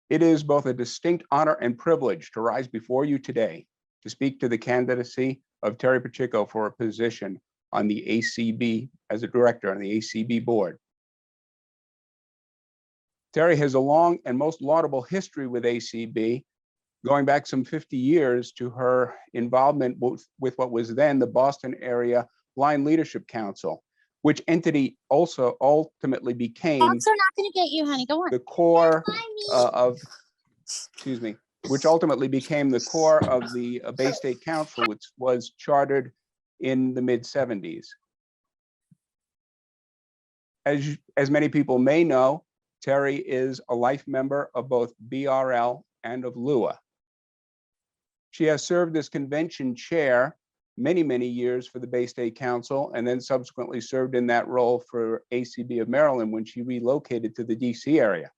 Speaker 6: It is both a distinct honor and privilege to rise before you today to speak to the candidacy of Terry Pacheco for a position on the ACB, as a director on the ACB board. Terry has a long and most laudable history with ACB, going back some 50 years to her involvement with what was then the Boston Area Blind Leadership Council, which entity also ultimately became
Speaker 7: Dogs are not going to get you, honey. Don't worry.
Speaker 6: the core which ultimately became the core of the Bay State Council, which was chartered in the mid-70s. As many people may know, Terry is a life member of both BRL and of LUA. She has served as convention chair many, many years for the Bay State Council, and then subsequently served in that role for ACB of Maryland when she relocated to the DC area.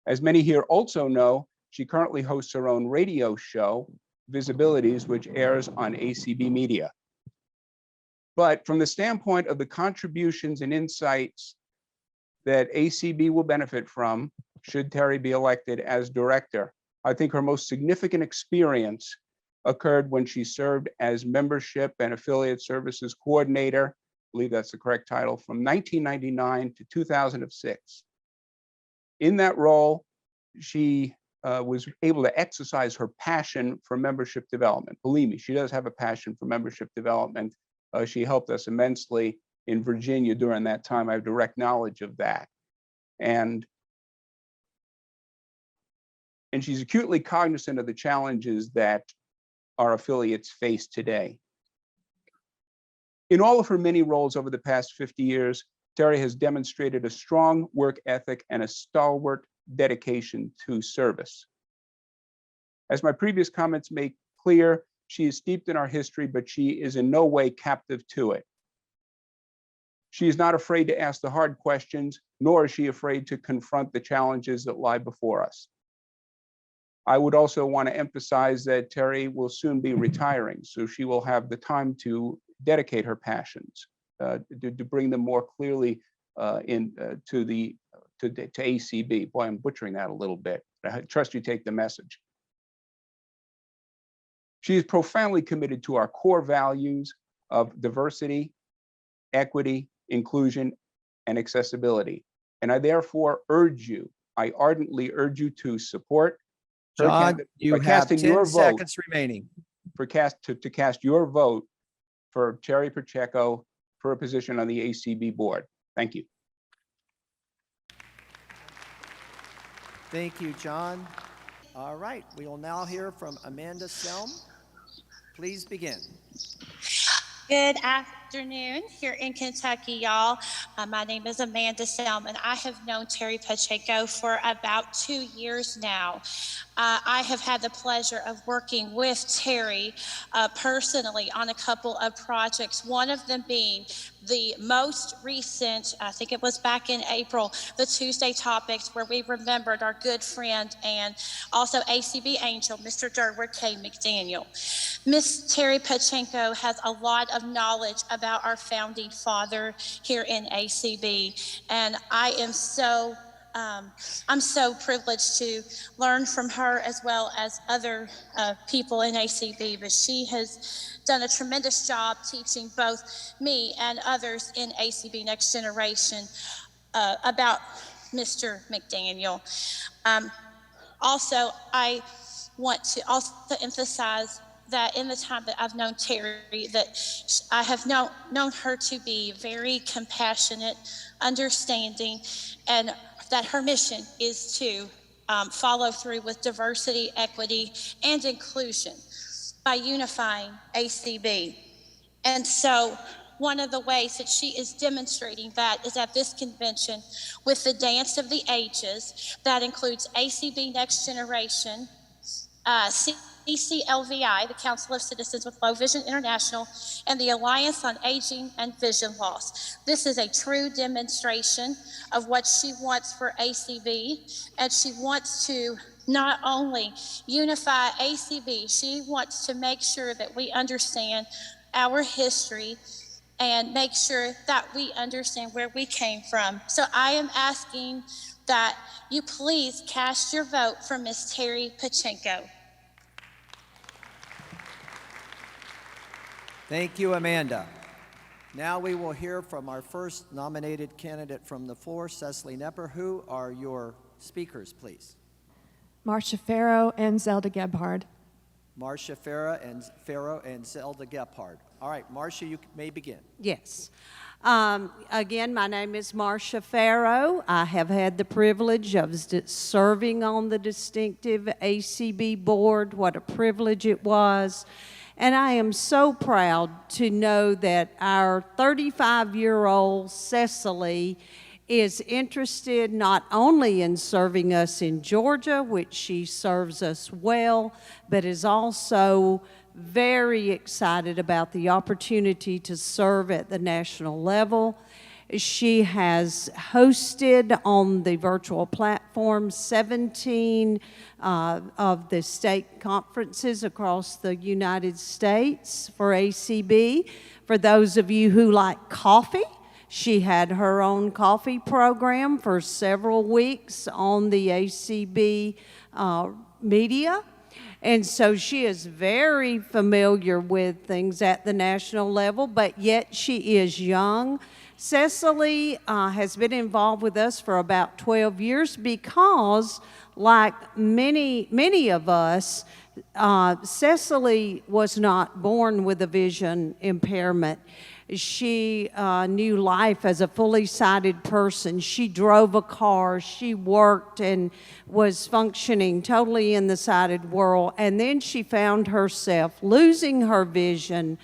Speaker 6: As many here also know, she currently hosts her own radio show, Visibilities, which airs on ACB Media. But from the standpoint of the contributions and insights that ACB will benefit from, should Terry be elected as director, I think her most significant experience occurred when she served as membership and affiliate services coordinator, I believe that's the correct title, from 1999 to 2006. In that role, she was able to exercise her passion for membership development. Believe me, she does have a passion for membership development. She helped us immensely in Virginia during that time. I have direct knowledge of that. And she's acutely cognizant of the challenges that our affiliates face today. In all of her many roles over the past 50 years, Terry has demonstrated a strong work ethic and a stalwart dedication to service. As my previous comments make clear, she is steeped in our history, but she is in no way captive to it. She is not afraid to ask the hard questions, nor is she afraid to confront the challenges that lie before us. I would also want to emphasize that Terry will soon be retiring, so she will have the time to dedicate her passions, to bring them more clearly to ACB. Boy, I'm butchering that a little bit. I trust you take the message. She is profoundly committed to our core values of diversity, equity, inclusion, and accessibility. And I therefore I ardently urge you to support her
Speaker 18: John, you have 10 seconds remaining.
Speaker 6: To cast your vote for Terry Pacheco for a position on the ACB board. Thank you.
Speaker 18: Thank you, John. All right, we will now hear from Amanda Selm. Please begin.
Speaker 7: Good afternoon here in Kentucky, y'all. My name is Amanda Selman. I have known Terry Pacheco for about 2 years now. I have had the pleasure of working with Terry personally on a couple of projects, one of them being the most recent, I think it was back in April, the Tuesday Topics, where we remembered our good friend and also ACB angel, Mr. Durward K. McDaniel. Miss Terry Pacheco has a lot of knowledge about our founding father here in ACB, and I'm so privileged to learn from her as well as other people in ACB, but she has done a tremendous job teaching both me and others in ACB Next Generation about Mr. McDaniel. Also, I want to also emphasize that in the time that I've known Terry, that I have known her to be very compassionate, understanding, and that her mission is to follow through with diversity, equity, and inclusion by unifying ACB. And so one of the ways that she is demonstrating that is at this convention with the Dance of the Ages. That includes ACB Next Generation, CCLVI, the Council of Citizens with Low Vision International, and the Alliance on Aging and Vision Loss. This is a true demonstration of what she wants for ACB, and she wants to not only unify ACB, she wants to make sure that we understand our history and make sure that we understand where we came from. So I am asking that you please cast your vote for Ms. Terry Pacheco.
Speaker 18: Thank you, Amanda. Now we will hear from our first nominated candidate from the floor, Cecily Nepper. Who are your speakers, please?
Speaker 4: Marcia Farrow and Zelda Gebhard.
Speaker 18: Marcia Farrow and Zelda Gebhard. All right, Marcia, you may begin.
Speaker 3: Yes. Again, my name is Marcia Farrow. I have had the privilege of serving on the distinctive ACB board. What a privilege it was. And I am so proud to know that our 35-year-old Cecily is interested not only in serving us in Georgia, which she serves us well, but is also very excited about the opportunity to serve at the national level. She has hosted on the virtual platform 17 of the state conferences across the United States for ACB. For those of you who like coffee, she had her own coffee program for several weeks on the ACB media. And so she is very familiar with things at the national level, but yet she is young. Cecily has been involved with us for about 12 years because, like many of us, Cecily was not born with a vision impairment. She knew life as a fully sighted person. She drove a car. She worked and was functioning totally in the sighted world. And then she found herself losing her vision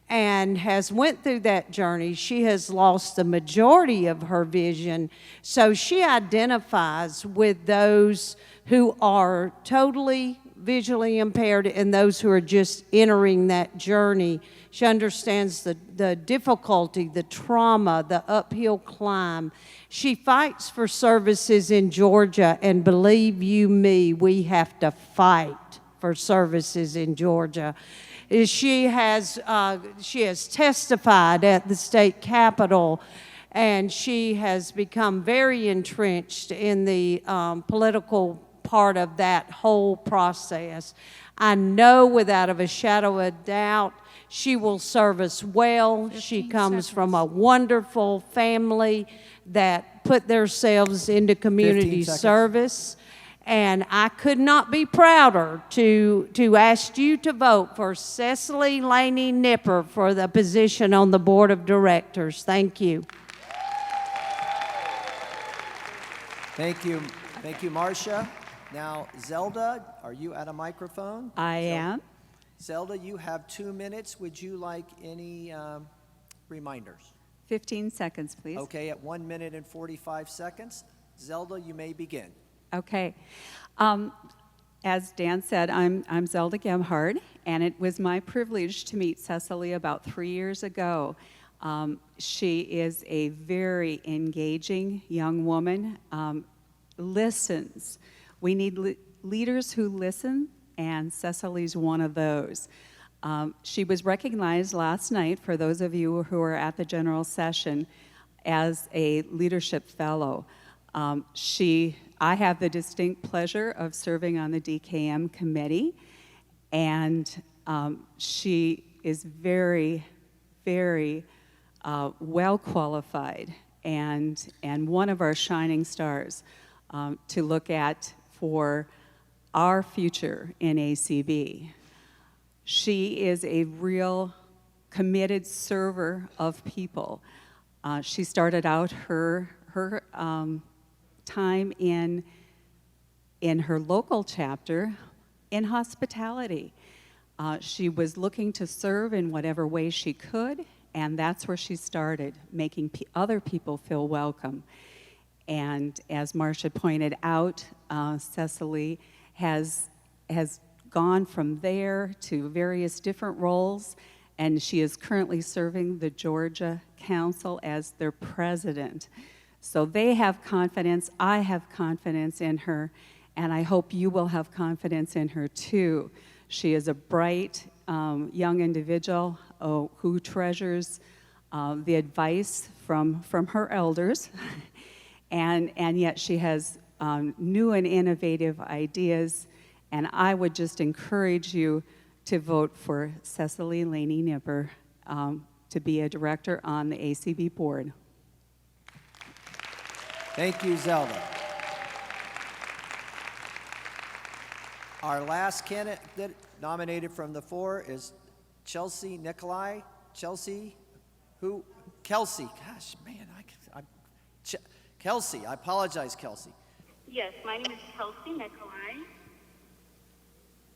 Speaker 3: and has went through that journey. She has lost the majority of her vision. So she identifies with those who are totally visually impaired and those who are just entering that journey. She understands the difficulty, the trauma, the uphill climb. She fights for services in Georgia, and believe you me, we have to fight for services in Georgia. She has testified at the state capitol, and she has become very entrenched in the political part of that whole process. I know without a shadow of doubt she will serve us well. She comes from a wonderful family that put themselves into community service. And I could not be prouder to ask you to vote for Cecily Laney Nipper for the position on the board of directors. Thank you.
Speaker 18: Thank you. Thank you, Marcia. Now, Zelda, are you at a microphone?
Speaker 8: I am.
Speaker 18: Zelda, you have 2 minutes. Would you like any reminders?
Speaker 8: 15 seconds, please.
Speaker 18: Okay, at 1 minute and 45 seconds. Zelda, you may begin.
Speaker 8: Okay. As Dan said, I'm Zelda Gebhard, and it was my privilege to meet Cecily about 3 years ago. She is a very engaging young woman, listens. We need leaders who listen, and Cecily's one of those. She was recognized last night, for those of you who are at the general session, as a leadership fellow. I have the distinct pleasure of serving on the DKM committee, and she is very, very well qualified and one of our shining stars to look at for our future in ACB. She is a real committed server of people. She started out her time in her local chapter in hospitality. She was looking to serve in whatever way she could, and that's where she started, making other people feel welcome. And as Marcia pointed out, Cecily has gone from there to various different roles, and she is currently serving the Georgia Council as their president. So they have confidence, I have confidence in her, and I hope you will have confidence in her too. She is a bright young individual who treasures the advice from her elders, and yet she has new and innovative ideas, and I would just encourage you to vote for Cecily Laney Nipper to be a director on the ACB board.
Speaker 18: Thank you, Zelda. Our last candidate nominated from the floor is Chelsea Nicolai. Chelsea, who? Kelsey. Gosh, man, Kelsey. I apologize, Kelsey.
Speaker 9: Yes, my name is Kelsey Nicolai.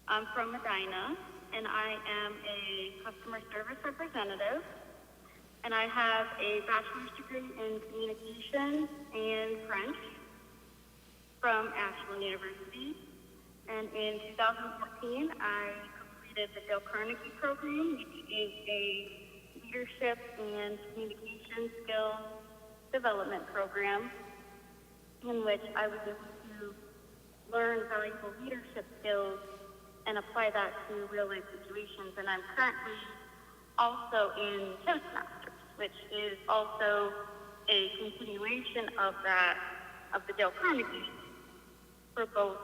Speaker 9: I'm from Medina, and I am a customer service representative. And I have a bachelor's degree in communications and French from Ashland University. And in 2014, I completed the Dale Carnegie program, which is a leadership and communication skills development program in which I was able to learn valuable leadership skills and apply that to real-life situations. And I'm currently also in Toastmasters, which is also a continuation of the Dale Carnegie for both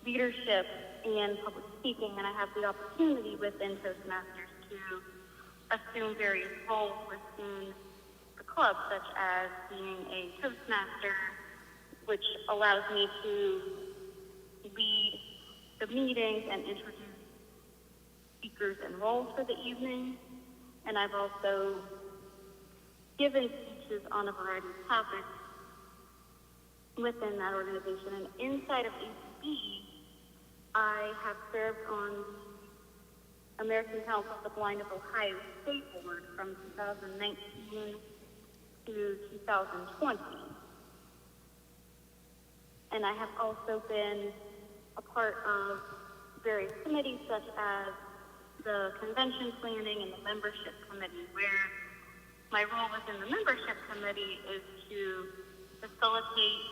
Speaker 9: leadership and public speaking. And I have the opportunity within Toastmasters to assume various roles within the club, such as being a Toastmaster, which allows me to lead the meetings and introduce speakers and roles for the evening. And I've also given speeches on a variety of topics within that organization. And inside of ACB, I have served on the American Council of the Blind of Ohio State Board from 2019 to 2020. And I have also been a part of various committees such as the convention planning and the membership committee, where my role within the membership committee is to facilitate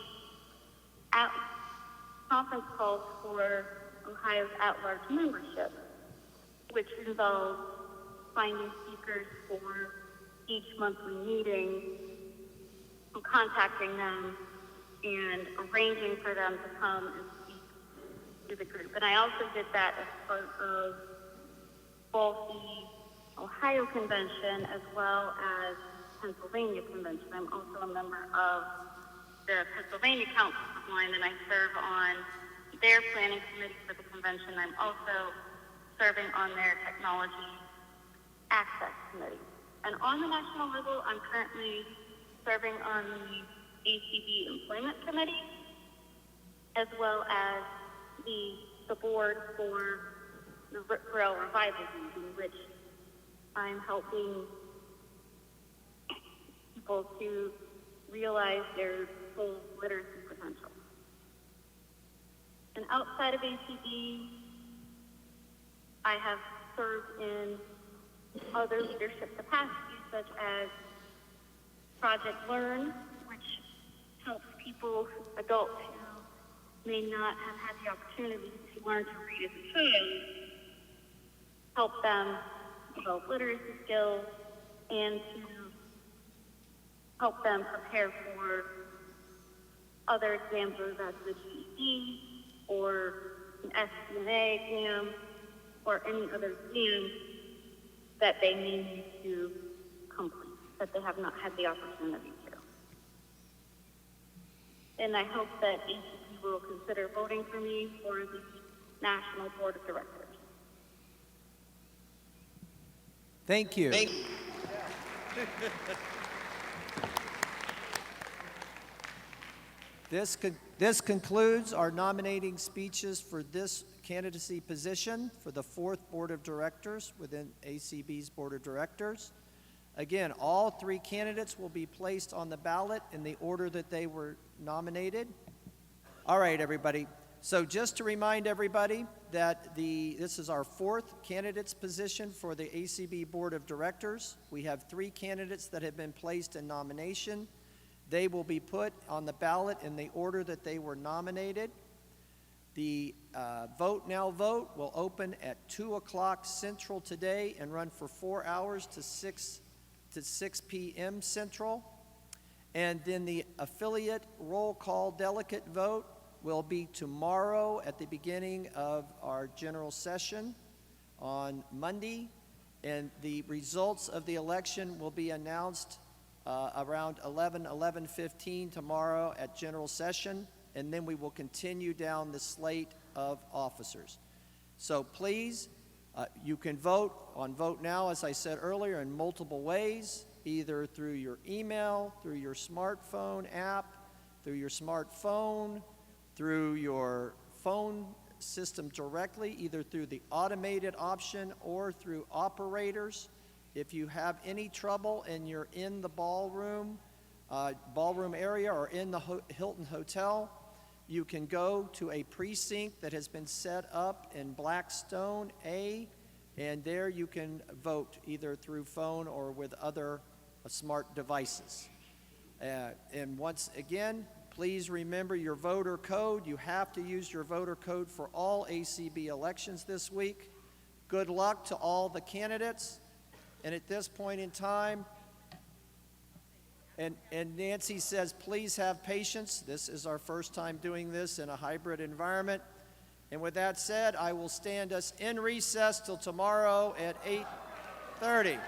Speaker 9: conference calls for Ohio's at-large membership, which involves finding speakers for each monthly meeting, contacting them, and arranging for them to come and speak to the group. And I also did that as part of both the Ohio Convention as well as Pennsylvania Convention. I'm also a member of the Pennsylvania Council of the Blind, and I serve on their planning committee for the convention. I'm also serving on their technology access committee. And on the national level, I'm currently serving on the ACB Employment Committee, as well as the board for the Braille Revival Week, in which I'm helping people to realize their full literacy potential. And outside of ACB, I have served in other leadership capacities, such as Project Learn, which helps people, adults who may not have had the opportunity to learn to read as a child, help them develop literacy skills and to help them prepare for other exams, whether that's the GED or an SCNA exam or any other exam that they may need to complete, that they have not had the opportunity to. And I hope that ACB will consider voting for me for the National Board of Directors.
Speaker 18: Thank you. This concludes our nominating speeches for this candidacy position for the 4th Board of Directors within ACB's Board of Directors. Again, all 3 candidates will be placed on the ballot in the order that they were nominated. All right, everybody. So just to remind everybody that this is our 4th candidate's position for the ACB Board of Directors. We have 3 candidates that have been placed in nomination. They will be put on the ballot in the order that they were nominated. The Vote Now vote will open at 2 o'clock Central today and run for 4 hours to 6 p.m. Central. And then the affiliate roll call delegate vote will be tomorrow at the beginning of our general session on Monday. And the results of the election will be announced around 11:15 tomorrow at general session, and then we will continue down the slate of officers. So please, you can vote on Vote Now, as I said earlier, in multiple ways, either through your email, through your smartphone app, through your smartphone, through your phone system directly, either through the automated option or through operators. If you have any trouble and you're in the ballroom area or in the Hilton Hotel, you can go to a precinct that has been set up in Blackstone A, and there you can vote either through phone or with other smart devices. And once again, please remember your voter code. You have to use your voter code for all ACB elections this week. Good luck to all the candidates. And at this point in time, and Nancy says, please have patience. This is our first time doing this in a hybrid environment. And with that said, I will stand us in recess till tomorrow at 8:30.